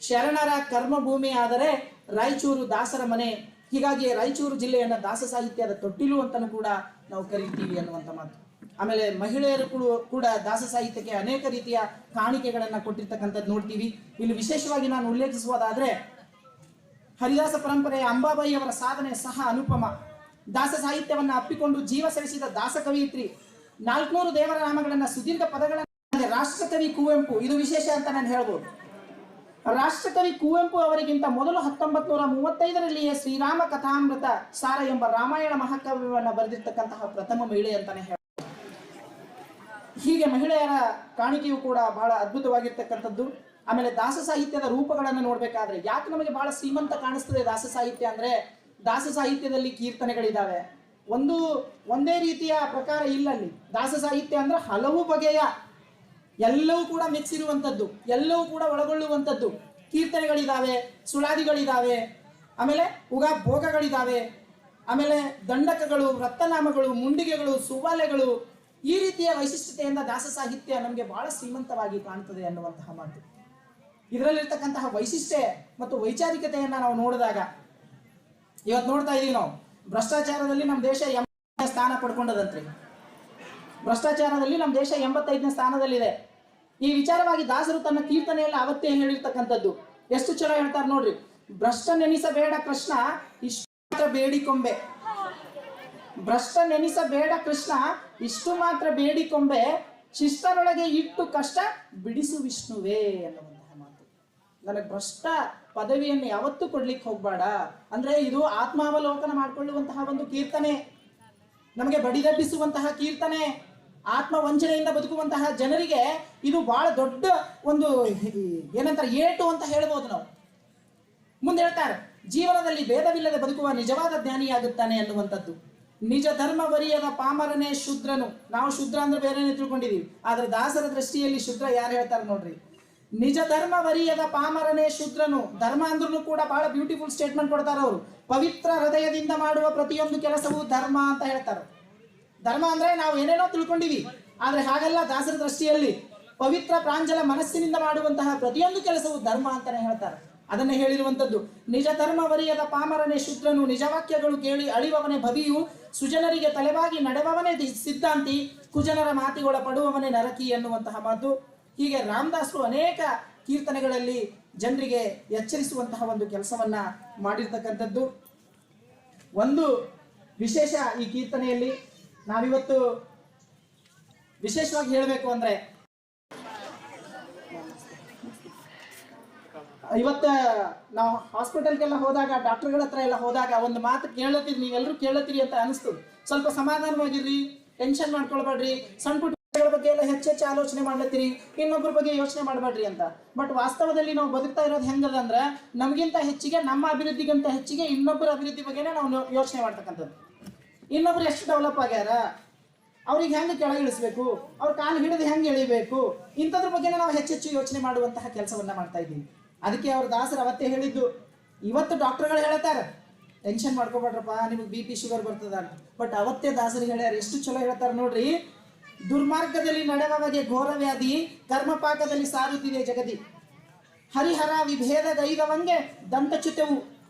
ಶರಣರ ಕರ್ಮಭೂಮಿ ಆದರೆ ರಾಯಚೂರು ದಾಸರ ಮನೆ. ಹೀಗಾಗಿ ರಾಯಚೂರು ಜಿಲ್ಲೆಯನ್ನು ದಾಸ ಸಾಹಿತ್ಯದ ತೊಟ್ಟಿಲು ಅಂತಲೂ ಕೂಡ ನಾವು ಕರೀತೀವಿ ಅನ್ನುವಂಥ ಮಾತು. ಆಮೇಲೆ ಮಹಿಳೆಯರು ಕೂಡ ದಾಸ ಸಾಹಿತ್ಯಕ್ಕೆ ಅನೇಕ ರೀತಿಯ ಕಾಣಿಕೆಗಳನ್ನು ಕೊಟ್ಟಿರ್ತಕ್ಕಂಥದ್ದು ನೋಡ್ತೀವಿ. ಇಲ್ಲಿ ವಿಶೇಷವಾಗಿ ನಾನು ಉಲ್ಲೇಖಿಸುವುದಾದ್ರೆ ಹರಿದಾಸ ಪರಂಪರೆಯ ಅಂಬಾಬಾಯಿ ಅವರ ಸಾಧನೆ ಸಹ ಅನುಪಮ. ದಾಸ ಸಾಹಿತ್ಯವನ್ನು ಅಪ್ಪಿಕೊಂಡು ಜೀವ ಸೆಳೆಸಿದ ದಾಸ ಕವಿಯಿತ್ರಿ. 400 ದೇವರ ನಾಮಗಳನ್ನು ಸುದೀರ್ಘ ಪದಗಳನ್ನು ರಾಷ್ಟ್ರಕವಿ ಕುವೆಂಪು, ಇದು ವಿಶೇಷ ಅಂತ ನಾನು ಹೇಳ್ಬೋದು. ರಾಷ್ಟ್ರಕವಿ ಕುವೆಂಪು ಅವರಿಗಿಂತ ಮೊದಲು 1935ರಲ್ಲಿಯೇ ಶ್ರೀರಾಮ ಕಥಾಮೃತ ಸಾರ ಎಂಬ ರಾಮಾಯಣ ಮಹಾಕಾವ್ಯವನ್ನು ಬರೆದಿರ್ತಕ್ಕಂತಹ ಪ್ರಥಮ ಮಹಿಳೆ ಅಂತಾನೆ ಹೇಳ. ಹೀಗೆ ಮಹಿಳೆಯರ ಕಾಣಿಕೆಯು ಕೂಡ ಬಹಳ ಅದ್ಭುತವಾಗಿರ್ತಕ್ಕಂಥದ್ದು. ಆಮೇಲೆ ದಾಸ ಸಾಹಿತ್ಯದ ರೂಪಗಳನ್ನು ನೋಡ್ಬೇಕಾದ್ರೆ ಯಾಕೆ ನಮಗೆ ಬಹಳ ಶ್ರೀಮಂತ ಕಾಣಿಸ್ತದೆ ದಾಸ ಸಾಹಿತ್ಯ ಅಂದ್ರೆ, ದಾಸ ಸಾಹಿತ್ಯದಲ್ಲಿ ಕೀರ್ತನೆಗಳಿದ್ದಾವೆ. ಒಂದೇ ರೀತಿಯ ಪ್ರಕಾರ ಇಲ್ಲಲ್ಲಿ. ದಾಸ ಸಾಹಿತ್ಯ ಅಂದ್ರೆ ಹಲವು ಬಗೆಯ, ಎಲ್ಲವೂ ಕೂಡ ಮಿಕ್ಸ್ ಇರುವಂಥದ್ದು, ಎಲ್ಲವೂ ಕೂಡ ಒಳಗೊಳ್ಳುವಂಥದ್ದು. ಕೀರ್ತನೆಗಳಿದ್ದಾವೆ, ಸುಳಾದಿಗಳಿದ್ದಾವೆ, ಆಮೇಲೆ ಭೋಗಗಳಿದ್ದಾವೆ, ಆಮೇಲೆ ದಂಡಕಗಳು, ರತ್ನನಾಮಗಳು, ಮುಂಡಿಗೆಗಳು, ಸುವಾಲೆಗಳು. ಈ ರೀತಿಯ ವೈಶಿಷ್ಟ್ಯತೆಯಿಂದ ದಾಸ ಸಾಹಿತ್ಯ ನಮಗೆ ಬಹಳ ಶ್ರೀಮಂತವಾಗಿ ಕಾಣ್ತದೆ ಅನ್ನುವಂತಹ ಮಾತು. ಇದರಲ್ಲಿರ್ತಕ್ಕಂತಹ ವೈಶಿಷ್ಟ್ಯ ಮತ್ತು ವೈಚಾರಿಕತೆಯನ್ನ ನಾವು ನೋಡಿದಾಗ ಇವತ್ತು ನೋಡ್ತಾ ಇದೀವಿ ನಾವು ಭ್ರಷ್ಟಾಚಾರದಲ್ಲಿ ನಮ್ಮ ದೇಶ 85ನೇ ಸ್ಥಾನ ಪಡ್ಕೊಂಡದಂತ್ರಿ. ಭ್ರಷ್ಟಾಚಾರದಲ್ಲಿ ನಮ್ಮ ದೇಶ 85ನೇ ಸ್ಥಾನದಲ್ಲಿದೆ. ಈ ವಿಚಾರವಾಗಿ ದಾಸರು ತನ್ನ ಕೀರ್ತನೆಯಲ್ಲಿ ಅವತ್ತೇ ಹೇಳಿರ್ತಕ್ಕಂಥದ್ದು ಎಷ್ಟು ಚಲೋ ಹೇಳ್ತಾರೆ ನೋಡ್ರಿ. ಭ್ರಷ್ಟ ನೆನಿಸಬೇಡ ಕೃಷ್ಣ ಇಷ್ಟು ಮಾತ್ರ ಬೇಡಿಕೊಂಬೆ, ಭ್ರಷ್ಟ ನೆನಿಸಬೇಡ ಕೃಷ್ಣ ಇಷ್ಟು ಮಾತ್ರ ಬೇಡಿಕೊಂಬೆ, ಶಿಷ್ಟರೊಳಗೆ ಇಟ್ಟು ಕಷ್ಟ ಬಿಡಿಸು ವಿಷ್ಣುವೇ ಅನ್ನುವಂತಹ ಮಾತು. ನನಗೆ ಭ್ರಷ್ಟ ಪದವಿಯನ್ನು ಯಾವತ್ತೂ ಕೊಡ್ಲಿಕ್ಕೆ ಹೋಗ್ಬೇಡ ಅಂದ್ರೆ ಇದು ಆತ್ಮಾವಲೋಕನ ಮಾಡಿಕೊಳ್ಳುವಂತಹ ಒಂದು ಕೀರ್ತನೆ, ನಮಗೆ ಬಡಿದಬ್ಬಿಸುವಂತಹ ಕೀರ್ತನೆ, ಆತ್ಮ ವಂಚನೆಯಿಂದ ಬದುಕುವಂತಹ ಜನರಿಗೆ ಇದು ಬಹಳ ದೊಡ್ಡ ಒಂದು ಏನಂತಾರೆ ಏಟು ಅಂತ ಹೇಳ್ಬೋದು ನಾವು. ಮುಂದೆ ಹೇಳ್ತಾರೆ, ಜೀವನದಲ್ಲಿ ಭೇದವಿಲ್ಲದೆ ಬದುಕುವ ನಿಜವಾದ ಜ್ಞಾನಿಯಾಗುತ್ತಾನೆ ಅನ್ನುವಂಥದ್ದು. ನಿಜ ಧರ್ಮ ವರಿಯದ ಪಾಮರನೇ ಶೂದ್ರನು. ನಾವು ಶೂದ್ರ ಅಂದ್ರೆ ಬೇರೆನೇ ತಿಳ್ಕೊಂಡಿದೀವಿ, ಆದ್ರೆ ದಾಸರ ದೃಷ್ಟಿಯಲ್ಲಿ ಶೂದ್ರ ಯಾರು ಹೇಳ್ತಾರೆ ನೋಡ್ರಿ. ನಿಜ ಧರ್ಮ ವರಿಯದ ಪಾಮರನೇ ಶೂದ್ರನು. ಧರ್ಮ ಅಂದ್ರೂ ಕೂಡ ಬಹಳ ಬ್ಯೂಟಿಫುಲ್ ಸ್ಟೇಟ್ಮೆಂಟ್ ಕೊಡ್ತಾರೆ ಅವರು. ಪವಿತ್ರ ಹೃದಯದಿಂದ ಮಾಡುವ ಪ್ರತಿಯೊಂದು ಕೆಲಸವೂ ಧರ್ಮ ಅಂತ ಹೇಳ್ತಾರೆ. ಧರ್ಮ ಅಂದ್ರೆ ನಾವು ಏನೇನೋ ತಿಳ್ಕೊಂಡಿವಿ, ಆದ್ರೆ ಹಾಗಲ್ಲ. ದಾಸರ ದೃಷ್ಟಿಯಲ್ಲಿ ಪವಿತ್ರ ಪ್ರಾಂಜಲ ಮನಸ್ಸಿನಿಂದ ಮಾಡುವಂತಹ ಪ್ರತಿಯೊಂದು ಕೆಲಸವೂ ಧರ್ಮ ಅಂತಾನೆ ಹೇಳ್ತಾರೆ. ಅದನ್ನೇ ಹೇಳಿರುವಂಥದ್ದು. ನಿಜ ಧರ್ಮ ವರಿಯದ ಪಾಮರನೇ ಶೂದ್ರನು, ನಿಜವಾಕ್ಯಗಳು ಕೇಳಿ ಅಳಿವವನೇ ಭವಿಯು, ಸುಜನರಿಗೆ ತಲೆಬಾಗಿ ನಡೆವವನೇ ಸಿದ್ಧಾಂತಿ, ಕುಜನರ ಮಾತಿಗೊಳ ಪಡುವವನೇ ನರಕಿ ಎನ್ನುವಂತಹ ಮಾತು. ಹೀಗೆ ರಾಮದಾಸರು ಅನೇಕ ಕೀರ್ತನೆಗಳಲ್ಲಿ ಜನರಿಗೆ ಎಚ್ಚರಿಸುವಂತಹ ಒಂದು ಕೆಲಸವನ್ನ ಮಾಡಿರ್ತಕ್ಕಂಥದ್ದು. ಒಂದು ವಿಶೇಷ ಈ ಕೀರ್ತನೆಯಲ್ಲಿ ನಾವಿವತ್ತು ವಿಶೇಷವಾಗಿ ಹೇಳಬೇಕು ಅಂದ್ರೆ, ಇವತ್ತ ನಾವು ಹಾಸ್ಪಿಟಲ್ಗೆಲ್ಲ ಹೋದಾಗ, ಡಾಕ್ಟರ್ಗಳ ಹತ್ರ ಎಲ್ಲ ಹೋದಾಗ ಒಂದು ಮಾತು ಕೇಳತ್ತೀರಿ, ನೀವೆಲ್ಲರೂ ಕೇಳತ್ತೀರಿ ಅಂತ ಅನಿಸ್ತದೆ. ಸ್ವಲ್ಪ ಸಮಾಧಾನವಾಗಿರ್ರಿ, ಟೆನ್ಷನ್ ಮಾಡ್ಕೊಳ್ಬೇಡ್ರಿ, ಸಣ್ಣ ಪುಟ್ಟ ಬಗ್ಗೆ ಎಲ್ಲ ಹೆಚ್ಚೆಚ್ಚು ಆಲೋಚನೆ ಮಾಡ್ಲತ್ತೀರಿ, ಇನ್ನೊಬ್ಬರ ಬಗ್ಗೆ ಯೋಚನೆ ಮಾಡಬೇಡ್ರಿ ಅಂತ. ಬಟ್ ವಾಸ್ತವದಲ್ಲಿ ನಾವು ಬದುಕ್ತಾ ಇರೋದು ಹೆಂಗದ ಅಂದ್ರೆ, ನಮಗಿಂತ ಹೆಚ್ಚಿಗೆ, ನಮ್ಮ ಅಭಿವೃದ್ಧಿಗಿಂತ ಹೆಚ್ಚಿಗೆ ಇನ್ನೊಬ್ಬರ ಅಭಿವೃದ್ಧಿ ಬಗ್ಗೆನೇ ನಾವು ಯೋಚನೆ ಮಾಡ್ತಕ್ಕಂಥದ್ದು. ಇನ್ನೊಬ್ರು ಎಷ್ಟು ಡೆವಲಪ್ ಆಗ್ಯಾರ, ಅವ್ರಿಗೆ ಹೆಂಗೆ ಕೆಳಗಿಳಿಸ್ಬೇಕು, ಅವ್ರ ಕಾಲು ಹಿಡಿದು ಹೆಂಗೆ ಎಳಿಬೇಕು, ಇಂಥದ್ರ ಬಗ್ಗೆನೇ ನಾವು ಹೆಚ್ಚೆಚ್ಚು ಯೋಚನೆ ಮಾಡುವಂತಹ ಕೆಲಸವನ್ನ ಮಾಡ್ತಾ ಇದ್ದೀವಿ. ಅದಕ್ಕೆ ಅವ್ರ ದಾಸರು ಅವತ್ತೇ ಹೇಳಿದ್ದು. ಇವತ್ತು ಡಾಕ್ಟರ್ಗಳು ಹೇಳ್ತಾರೆ ಟೆನ್ಷನ್ ಮಾಡ್ಕೋಬೇಡ್ರಪ್ಪ, ನಿಮಗೆ BP ಶುಗರ್ ಬರ್ತದ ಅಂತ. ಬಟ್ ಅವತ್ತೇ ದಾಸರು ಹೇಳ್ಯಾರ, ಎಷ್ಟು ಚಲೋ ಹೇಳ್ತಾರೆ ನೋಡ್ರಿ. ದುರ್ಮಾರ್ಗದಲ್ಲಿ ನಡೆವವಗೆ ಘೋರ ವ್ಯಾಧಿ, ಕರ್ಮಪಾಕದಲ್ಲಿ ಸಾರುತ್ತಿದೆ ಜಗದಿ. ಹರಿಹರ ವಿಭೇದ ಗೈದವಂಗೆ ದಂತಚ್ಯುತವು,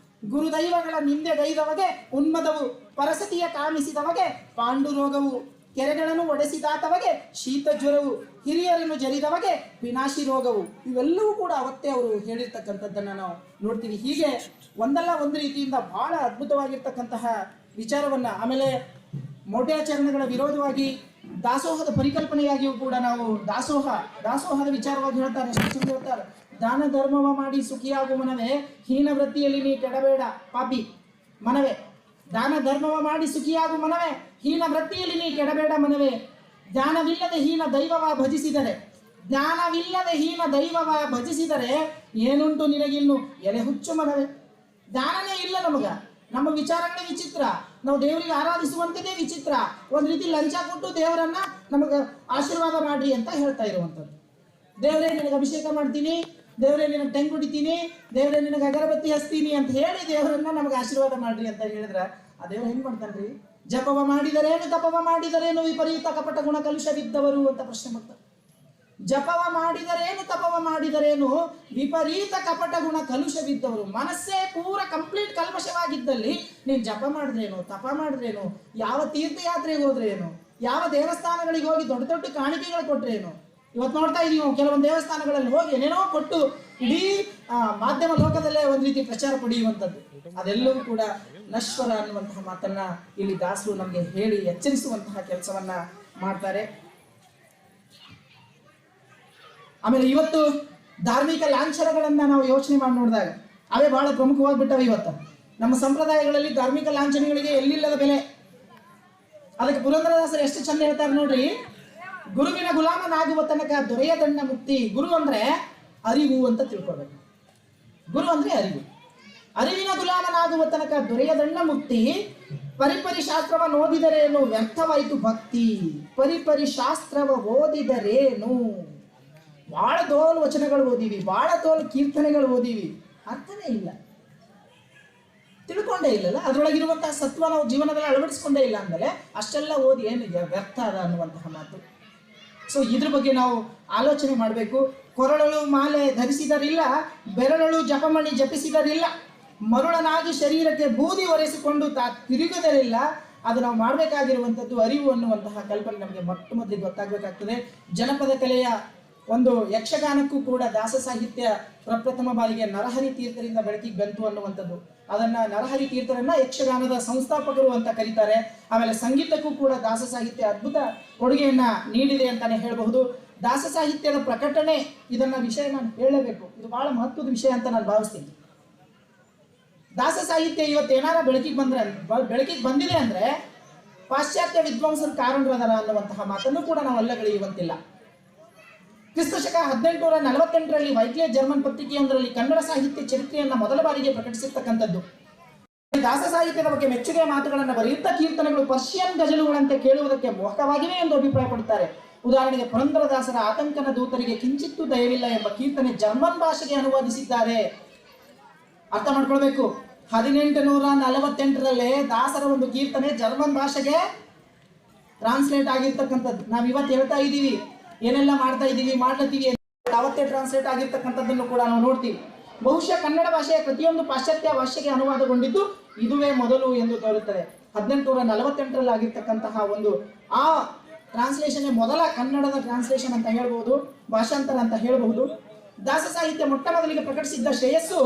ಗುರುದೈವಗಳ ನಿಂದೆ ಗೈದವಗೆ ಉನ್ಮದವು, ಪರಸತಿಯ ಕಾಮಿಸಿದವಗೆ ಪಾಂಡುರೋಗವು. ಕೆರೆಗಳನ್ನು ಒಡೆಸಿದಾತವಗೆ ಶೀತ ಜ್ವರವು, ಹಿರಿಯರನ್ನು ಜರಿದವಗೆ ವಿನಾಶಿ ರೋಗವು. ಇವೆಲ್ಲವೂ ಕೂಡ ಅವತ್ತೇ ಅವರು ಹೇಳಿರ್ತಕ್ಕಂಥದ್ದನ್ನು ನಾವು ನೋಡ್ತೀವಿ. ಹೀಗೆ ಒಂದಲ್ಲ ಒಂದು ರೀತಿಯಿಂದ ಬಹಳ ಅದ್ಭುತವಾಗಿರ್ತಕ್ಕಂತಹ ವಿಚಾರವನ್ನ, ಆಮೇಲೆ ಮೌಢ್ಯಾಚರಣೆಗಳ ವಿರೋಧವಾಗಿ ದಾಸೋಹದ ಪರಿಕಲ್ಪನೆಯಾಗಿಯೂ ಕೂಡ ನಾವು ದಾಸೋಹದ ವಿಚಾರವಾಗಿ ಹೇಳ್ತಾರೆ. ಎಷ್ಟು ಹೇಳ್ತಾರೆ, ದಾನ ಧರ್ಮವ ಮಾಡಿ ಸುಖಿಯಾಗು ಮನವೇ, ಹೀನ ವೃತ್ತಿಯಲ್ಲಿ ನೀ ಕೆಡಬೇಡ ಪಾಪಿ ಮನವೇ. ದಾನ ಧರ್ಮವ ಮಾಡಿ ಸುಖಿಯಾಗು ಮನವೇ, ಹೀನ ವೃತ್ತಿಯಲ್ಲಿ ನೀ ಕೆಡಬೇಡ ಮನವೇ. ಜ್ಞಾನವಿಲ್ಲದೆ ಹೀನ ದೈವವ ಭಜಿಸಿದರೆ ಏನುಂಟು ನಿನಗಿನ್ನು ಎಲೆ ಹುಚ್ಚು ಮನವೇ. ಜ್ಞಾನನೇ ಇಲ್ಲ ನಮ್ಮ ವಿಚಾರಗಳೇ ವಿಚಿತ್ರ, ನಾವು ದೇವರಿಗೆ ಆರಾಧಿಸುವಂಥದ್ದೇ ವಿಚಿತ್ರ. ಒಂದು ರೀತಿ ಲಂಚ ಕೊಟ್ಟು ದೇವರನ್ನ ನಮಗೆ ಆಶೀರ್ವಾದ ಮಾಡ್ರಿ ಅಂತ ಹೇಳ್ತಾ ಇರುವಂಥದ್ದು. ದೇವರೇ ನಿನಗೆ ಅಭಿಷೇಕ ಮಾಡ್ತೀನಿ, ದೇವರೇ ನಿನಗೆ ಟೆಂಗ್ ಹೊಡಿತೀನಿ, ದೇವರೇ ನಿನಗೆ ಅಗರಬತ್ತಿ ಹಚ್ತೀನಿ ಅಂತ ಹೇಳಿ ದೇವರನ್ನ ನಮಗೆ ಆಶೀರ್ವಾದ ಮಾಡ್ರಿ ಅಂತ ಹೇಳಿದ್ರೆ ಆ ದೇವ್ರು ಹೆಂಗ್ ಮಾಡ್ತಾನ್ರಿ? ಜಪವ ಮಾಡಿದರೇನು ತಪವ ಮಾಡಿದರೇನು ವಿಪರೀತ ಕಪಟ ಗುಣ ಕಲುಷವಿದ್ದವರು ಅಂತ ಪ್ರಶ್ನೆ ಮಾಡ್ತಾರೆ. ಜಪವ ಮಾಡಿದರೇನು ತಪವ ಮಾಡಿದರೇನು ವಿಪರೀತ ಕಪಟ ಗುಣ ಕಲುಷವಿದ್ದವರು. ಮನಸ್ಸೇ ಪೂರ ಕಂಪ್ಲೀಟ್ ಕಲ್ಮಶವಾಗಿದ್ದಲ್ಲಿ ನೀನ್ ಜಪ ಮಾಡಿದ್ರೇನು, ತಪ ಮಾಡಿದ್ರೇನು, ಯಾವ ತೀರ್ಥಯಾತ್ರೆಗೆ ಹೋದ್ರೇನು, ಯಾವ ದೇವಸ್ಥಾನಗಳಿಗೆ ಹೋಗಿ ದೊಡ್ಡ ದೊಡ್ಡ ಕಾಣಿಕೆಗಳು ಕೊಟ್ರೇನು. ಇವತ್ತು ನೋಡ್ತಾ ಇದೀವಿ ಕೆಲವೊಂದು ದೇವಸ್ಥಾನಗಳಲ್ಲಿ ಹೋಗಿ ಏನೇನೋ ಕೊಟ್ಟು ಇಡೀ ಮಾಧ್ಯಮ ಲೋಕದಲ್ಲೇ ಒಂದು ರೀತಿ ಪ್ರಚಾರ ಪಡೆಯುವಂಥದ್ದು. ಅದೆಲ್ಲವೂ ಕೂಡ ನಶ್ವರ ಅನ್ನುವಂತಹ ಮಾತನ್ನ ಇಲ್ಲಿ ದಾಸರು ನಮಗೆ ಹೇಳಿ ಎಚ್ಚರಿಸುವಂತಹ ಕೆಲಸವನ್ನ ಮಾಡ್ತಾರೆ. ಆಮೇಲೆ ಇವತ್ತು ಧಾರ್ಮಿಕ ಲಾಂಛನಗಳನ್ನ ನಾವು ಯೋಚನೆ ಮಾಡಿ ನೋಡಿದಾಗ ಅವೇ ಬಹಳ ಪ್ರಮುಖವಾಗಿಬಿಟ್ಟವೆ. ಇವತ್ತು ನಮ್ಮ ಸಂಪ್ರದಾಯಗಳಲ್ಲಿ ಧಾರ್ಮಿಕ ಲಾಂಛನಗಳಿಗೆ ಎಲ್ಲಿಲ್ಲದ ಬೆಲೆ. ಅದಕ್ಕೆ ಪುರಂದರದಾಸರು ಎಷ್ಟು ಚಂದ ಹೇಳ್ತಾರೆ ನೋಡ್ರಿ, ಗುರುವಿನ ಗುಲಾಮನಾಗುವ ತನಕ ದೊರೆಯದಣ್ಣ ಮುಕ್ತಿ. ಗುರು ಅಂದ್ರೆ ಅರಿವು ಅಂತ ತಿಳ್ಕೊಳ್ಬೇಕು. ಗುರು ಅಂದ್ರೆ ಅರಿವಿನ ಗುಲಾಮನಾಗುವ ತನಕ ದೊರೆಯದಣ್ಣ ಮುಕ್ತಿ. ಪರಿಪರಿ ಶಾಸ್ತ್ರವ ಓದಿದರೇನು ವ್ಯರ್ಥವಾಯಿತು ಭಕ್ತಿ. ಪರಿಪರಿ ಶಾಸ್ತ್ರವ ಓದಿದರೇನು. ಬಹಳ ತೋಲು ವಚನಗಳು ಓದಿವಿ, ಬಹಳ ತೋಲು ಕೀರ್ತನೆಗಳು ಓದಿವಿ, ಅರ್ಥನೇ ಇಲ್ಲ, ತಿಳ್ಕೊಂಡೇ ಇಲ್ಲಲ್ಲ. ಅದರೊಳಗಿರುವಂತಹ ಸತ್ವ ನಾವು ಜೀವನದಲ್ಲಿ ಅಳವಡಿಸ್ಕೊಂಡೇ ಇಲ್ಲ ಅಂದಮೇಲೆ ಅಷ್ಟೆಲ್ಲ ಓದಿ ಏನು ವ್ಯರ್ಥ ಅದ ಅನ್ನುವಂತಹ ಮಾತು. ಸೊ ಇದ್ರ ಬಗ್ಗೆ ನಾವು ಆಲೋಚನೆ ಮಾಡಬೇಕು. ಕೊರಳಲು ಮಾಲೆ ಧರಿಸಿದರಿಲ್ಲ, ಬೆರಳಲು ಜಪಮಣಿ ಜಪಿಸಿದರಿಲ್ಲ, ಮರುಳನಾಗಿ ಶರೀರಕ್ಕೆ ಬೂದಿ ಒರೆಸಿಕೊಂಡು ತಿರುಗದರಿಲ್ಲ. ಅದು ನಾವು ಮಾಡಬೇಕಾಗಿರುವಂಥದ್ದು ಅರಿವು ಅನ್ನುವಂತಹ ಕಲ್ಪನೆ ನಮಗೆ ಮೊದಲಿಗೆ ಗೊತ್ತಾಗಬೇಕಾಗ್ತದೆ. ಜನಪದ ಕಲೆಯ ಒಂದು ಯಕ್ಷಗಾನಕ್ಕೂ ಕೂಡ ದಾಸ ಸಾಹಿತ್ಯ ಪ್ರಪ್ರಥಮ ಬಾರಿಗೆ ನರಹರಿ ತೀರ್ಥರಿಂದ ಬೆಳಕಿಗೆ ಬಂತು ಅನ್ನುವಂಥದ್ದು. ಅದನ್ನ ನರಹರಿ ತೀರ್ಥರನ್ನ ಯಕ್ಷಗಾನದ ಸಂಸ್ಥಾಪಕರು ಅಂತ ಕರೀತಾರೆ. ಆಮೇಲೆ ಸಂಗೀತಕ್ಕೂ ಕೂಡ ದಾಸ ಸಾಹಿತ್ಯ ಅದ್ಭುತ ಕೊಡುಗೆಯನ್ನ ನೀಡಿದೆ ಅಂತಾನೆ ಹೇಳಬಹುದು. ದಾಸ ಸಾಹಿತ್ಯದ ಪ್ರಕಟಣೆ ಇದನ್ನ ವಿಷಯ ನಾನು ಹೇಳಬೇಕು, ಇದು ಬಹಳ ಮಹತ್ವದ ವಿಷಯ ಅಂತ ನಾನು ಭಾವಿಸ್ತೀನಿ. ದಾಸ ಸಾಹಿತ್ಯ ಇವತ್ತು ಏನಾರ ಬೆಳಕಿಗೆ ಬಂದಿದೆ ಅಂದ್ರೆ ಪಾಶ್ಚಾತ್ಯ ವಿದ್ವಾಂಸರ ಕಾರಣರದರ ಅನ್ನುವಂತಹ ಮಾತನ್ನು ಕೂಡ ನಾವು ಅಲ್ಲಗಳೆಯುವಂತಿಲ್ಲ. ಕ್ರಿಸ್ತಶಕ 1848ರಲ್ಲಿ ವೈಕ್ಲೆ ಜರ್ಮನ್ ಪತ್ರಿಕೆಯೊಂದರಲ್ಲಿ ಕನ್ನಡ ಸಾಹಿತ್ಯ ಚರಿತ್ರೆಯನ್ನ ಮೊದಲ ಬಾರಿಗೆ ಪ್ರಕಟಿಸಿರ್ತಕ್ಕಂಥದ್ದು. ದಾಸ ಸಾಹಿತ್ಯದ ಬಗ್ಗೆ ಮೆಚ್ಚುಗೆಯ ಮಾತುಗಳನ್ನು ಬರೆಯುತ್ತಾ ಕೀರ್ತನೆಗಳು ಪರ್ಷಿಯನ್ ಗಜಲುಗಳಂತೆ ಕೇಳುವುದಕ್ಕೆ ಮೋಹಕವಾಗಿವೆ ಎಂದು ಅಭಿಪ್ರಾಯ ಪಡುತ್ತಾರೆ. ಉದಾಹರಣೆಗೆ ಪುರಂದರದಾಸರ ಆತಂಕನ ದೂತರಿಗೆ ಕಿಂಚಿತ್ತೂ ದಯವಿಲ್ಲ ಎಂಬ ಕೀರ್ತನೆ ಜರ್ಮನ್ ಭಾಷೆಗೆ ಅನುವಾದಿಸಿದ್ದಾರೆ. ಅರ್ಥ ಮಾಡ್ಕೊಳ್ಬೇಕು. 1848ರಲ್ಲೇ ದಾಸರ ಒಂದು ಕೀರ್ತನೆ ಜರ್ಮನ್ ಭಾಷೆಗೆ ಟ್ರಾನ್ಸ್ಲೇಟ್ ಆಗಿರ್ತಕ್ಕಂಥದ್ದು. ನಾವು ಇವತ್ತು ಹೇಳ್ತಾ ಇದ್ದೀವಿ, ಏನೆಲ್ಲ ಮಾಡ್ತಾ ಇದ್ದೀವಿ, ಮಾಡ್ಲತ್ತೀವಿ, ಅವತ್ತೇ ಟ್ರಾನ್ಸ್ಲೇಟ್ ಆಗಿರ್ತಕ್ಕಂಥದ್ದನ್ನು ಕೂಡ ನಾವು ನೋಡ್ತೀವಿ. ಬಹುಶಃ ಕನ್ನಡ ಭಾಷೆಯ ಪ್ರತಿಯೊಂದು ಪಾಶ್ಚಾತ್ಯ ಭಾಷೆಗೆ ಅನುವಾದಗೊಂಡಿದ್ದು ಇದುವೇ ಮೊದಲು ಎಂದು ತೋರುತ್ತದೆ. 1848ರಲ್ಲಿ ಆಗಿರ್ತಕ್ಕಂತಹ ಒಂದು ಆ ಟ್ರಾನ್ಸ್ಲೇಷನ್ ಮೊದಲ ಕನ್ನಡದ ಟ್ರಾನ್ಸ್ಲೇಷನ್ ಅಂತ ಹೇಳ್ಬಹುದು, ಭಾಷಾಂತರ ಅಂತ ಹೇಳಬಹುದು. ದಾಸ ಸಾಹಿತ್ಯ ಮೊಟ್ಟ ಮೊದಲಿಗೆ ಪ್ರಕಟಿಸಿದ್ದ ಶ್ರೇಯಸ್ಸು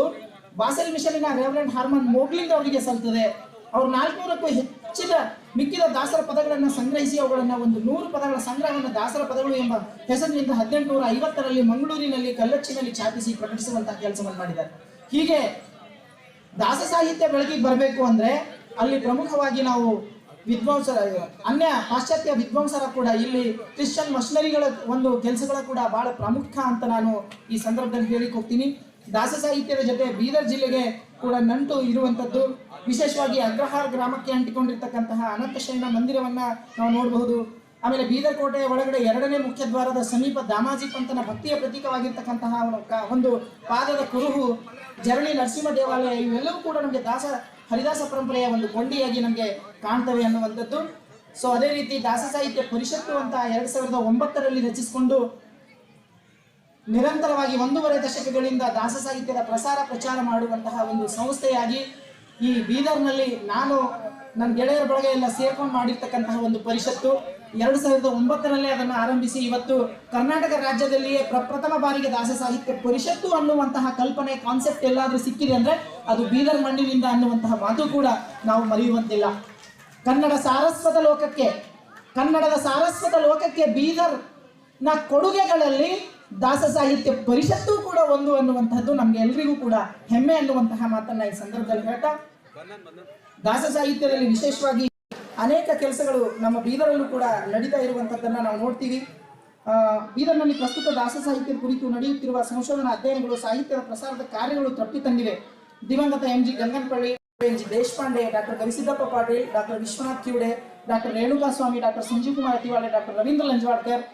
ಬಾಸೆಲ್ ಮಿಷಲಿನ ರೆವರೆಂಡ್ ಹಾರ್ಮನ್ ಮೋಗ್ಲಿಂಗ್ ಅವರಿಗೆ ಸಲ್ತದೆ. ಅವರು 400ಕ್ಕೂ ಹೆಚ್ಚಿನ ಮಿಕ್ಕಿದ ದಾಸರ ಪದಗಳನ್ನು ಸಂಗ್ರಹಿಸಿ ಅವುಗಳನ್ನು ಒಂದು 100 ಪದಗಳ ಸಂಗ್ರಹವನ್ನು ದಾಸರ ಪದಗಳು ಎಂಬ ಹೆಸರಿನಿಂದ 1850ರಲ್ಲಿ ಮಂಗಳೂರಿನಲ್ಲಿ ಕಲ್ಲಚ್ಚಿನಲ್ಲಿ ಛಾಪಿಸಿ ಪ್ರಕಟಿಸುವಂತಹ ಕೆಲಸವನ್ನು ಮಾಡಿದ್ದಾರೆ. ಹೀಗೆ ದಾಸ ಸಾಹಿತ್ಯ ಬೆಳಕಿಗೆ ಬರಬೇಕು ಅಂದ್ರೆ ಅಲ್ಲಿ ಪ್ರಮುಖವಾಗಿ ನಾವು ವಿದ್ವಾಂಸರ ಅನ್ಯ ಪಾಶ್ಚಾತ್ಯ ವಿದ್ವಾಂಸರ ಕೂಡ ಇಲ್ಲಿ ಕ್ರಿಶ್ಚಿಯನ್ ಮಷನರಿಗಳ ಒಂದು ಕೆಲಸಗಳ ಕೂಡ ಬಹಳ ಪ್ರಮುಖ ಅಂತ ನಾನು ಈ ಸಂದರ್ಭದಲ್ಲಿ ಹೇಳಿಕ್ ಹೋಗ್ತೀನಿ. ದಾಸ ಸಾಹಿತ್ಯದ ಜೊತೆ ಬೀದರ್ ಜಿಲ್ಲೆಗೆ ಕೂಡ ನಂಟು ಇರುವಂಥದ್ದು. ವಿಶೇಷವಾಗಿ ಅಗ್ರಹಾರ ಗ್ರಾಮಕ್ಕೆ ಅಂಟಿಕೊಂಡಿರ್ತಕ್ಕಂತಹ ಅನಂತಶಯನ ಮಂದಿರವನ್ನ ನಾವು ನೋಡಬಹುದು. ಆಮೇಲೆ ಬೀದರ್ ಕೋಟೆಯ ಒಳಗಡೆ 2ನೇ ಮುಖ್ಯ ದ್ವಾರದ ಸಮೀಪ ದಾಮಾಜಿ ಪಂಥನ ಭಕ್ತಿಯ ಪ್ರತೀಕವಾಗಿರ್ತಕ್ಕಂತಹ ಒಂದು ಪಾದದ ಕುರುಹು, ಜರಳಿ ನರಸಿಂಹ ದೇವಾಲಯ, ಇವೆಲ್ಲವೂ ಕೂಡ ನಮಗೆ ಹರಿದಾಸ ಪರಂಪರೆಯ ಒಂದು ಕೊಂಡಿಯಾಗಿ ನಮಗೆ ಕಾಣ್ತವೆ ಅನ್ನುವಂಥದ್ದು. ಸೊ ಅದೇ ರೀತಿ ದಾಸ ಸಾಹಿತ್ಯ ಪರಿಷತ್ತು ಅಂತ 2009ರಲ್ಲಿ ರಚಿಸಿಕೊಂಡು ನಿರಂತರವಾಗಿ 1.5 ದಶಕಗಳಿಂದ ದಾಸ ಸಾಹಿತ್ಯದ ಪ್ರಚಾರ ಮಾಡುವಂತಹ ಒಂದು ಸಂಸ್ಥೆಯಾಗಿ ಈ ಬೀದರ್ನಲ್ಲಿ ನಾನು ನನ್ನ ಗೆಳೆಯರ ಬಳಗ ಎಲ್ಲ ಸೇರ್ಕೊಂಡು ಮಾಡಿರ್ತಕ್ಕಂತಹ ಒಂದು ಪರಿಷತ್ತು. 2009ರಲ್ಲಿ ಅದನ್ನು ಆರಂಭಿಸಿ ಇವತ್ತು ಕರ್ನಾಟಕ ರಾಜ್ಯದಲ್ಲಿಯೇ ಪ್ರಪ್ರಥಮ ಬಾರಿಗೆ ದಾಸ ಸಾಹಿತ್ಯ ಪರಿಷತ್ತು ಅನ್ನುವಂತಹ ಕಲ್ಪನೆ ಕಾನ್ಸೆಪ್ಟ್ ಎಲ್ಲಾದ್ರೂ ಸಿಕ್ಕಿದೆ ಅಂದ್ರೆ ಅದು ಬೀದರ್ ಮಣ್ಣಿನಿಂದ ಅನ್ನುವಂತಹ ಮಾತು ಕೂಡ ನಾವು ಮರೆಯುವಂತಿಲ್ಲ. ಕನ್ನಡದ ಸಾರಸ್ವತ ಲೋಕಕ್ಕೆ ಬೀದರ್ ನ ಕೊಡುಗೆಗಳಲ್ಲಿ ದಾಸ ಸಾಹಿತ್ಯ ಪರಿಷತ್ತು ಕೂಡ ಒಂದು ಅನ್ನುವಂತಹದ್ದು ನಮ್ಗೆ ಎಲ್ರಿಗೂ ಕೂಡ ಹೆಮ್ಮೆ ಅನ್ನುವಂತಹ ಮಾತನ್ನ ಈ ಸಂದರ್ಭದಲ್ಲಿ ಹೇಳ್ತಾ, ದಾಸ ಸಾಹಿತ್ಯದಲ್ಲಿ ವಿಶೇಷವಾಗಿ ಅನೇಕ ಕೆಲಸಗಳು ನಮ್ಮ ಬೀದರಲ್ಲೂ ಕೂಡ ನಡೀತಾ ಇರುವಂತದ್ದನ್ನ ನಾವು ನೋಡ್ತೀವಿ. ಬೀದರ್ನಲ್ಲಿ ಪ್ರಸ್ತುತ ದಾಸ ಸಾಹಿತ್ಯದ ಕುರಿತು ನಡೆಯುತ್ತಿರುವ ಸಂಶೋಧನಾ ಅಧ್ಯಯನಗಳು, ಸಾಹಿತ್ಯದ ಪ್ರಸಾರದ ಕಾರ್ಯಗಳು ತೃಪ್ತಿ ತಂದಿವೆ. ದಿವಂಗತ MG Gangnapalli, NG Deshpande, doctor Gavisiddappa Patil, doctor Vishwanath Kivade, doctor Renukaswamy, doctor Sanjeev Kumar Ativale, doctor Ravindra Lanjawadkar,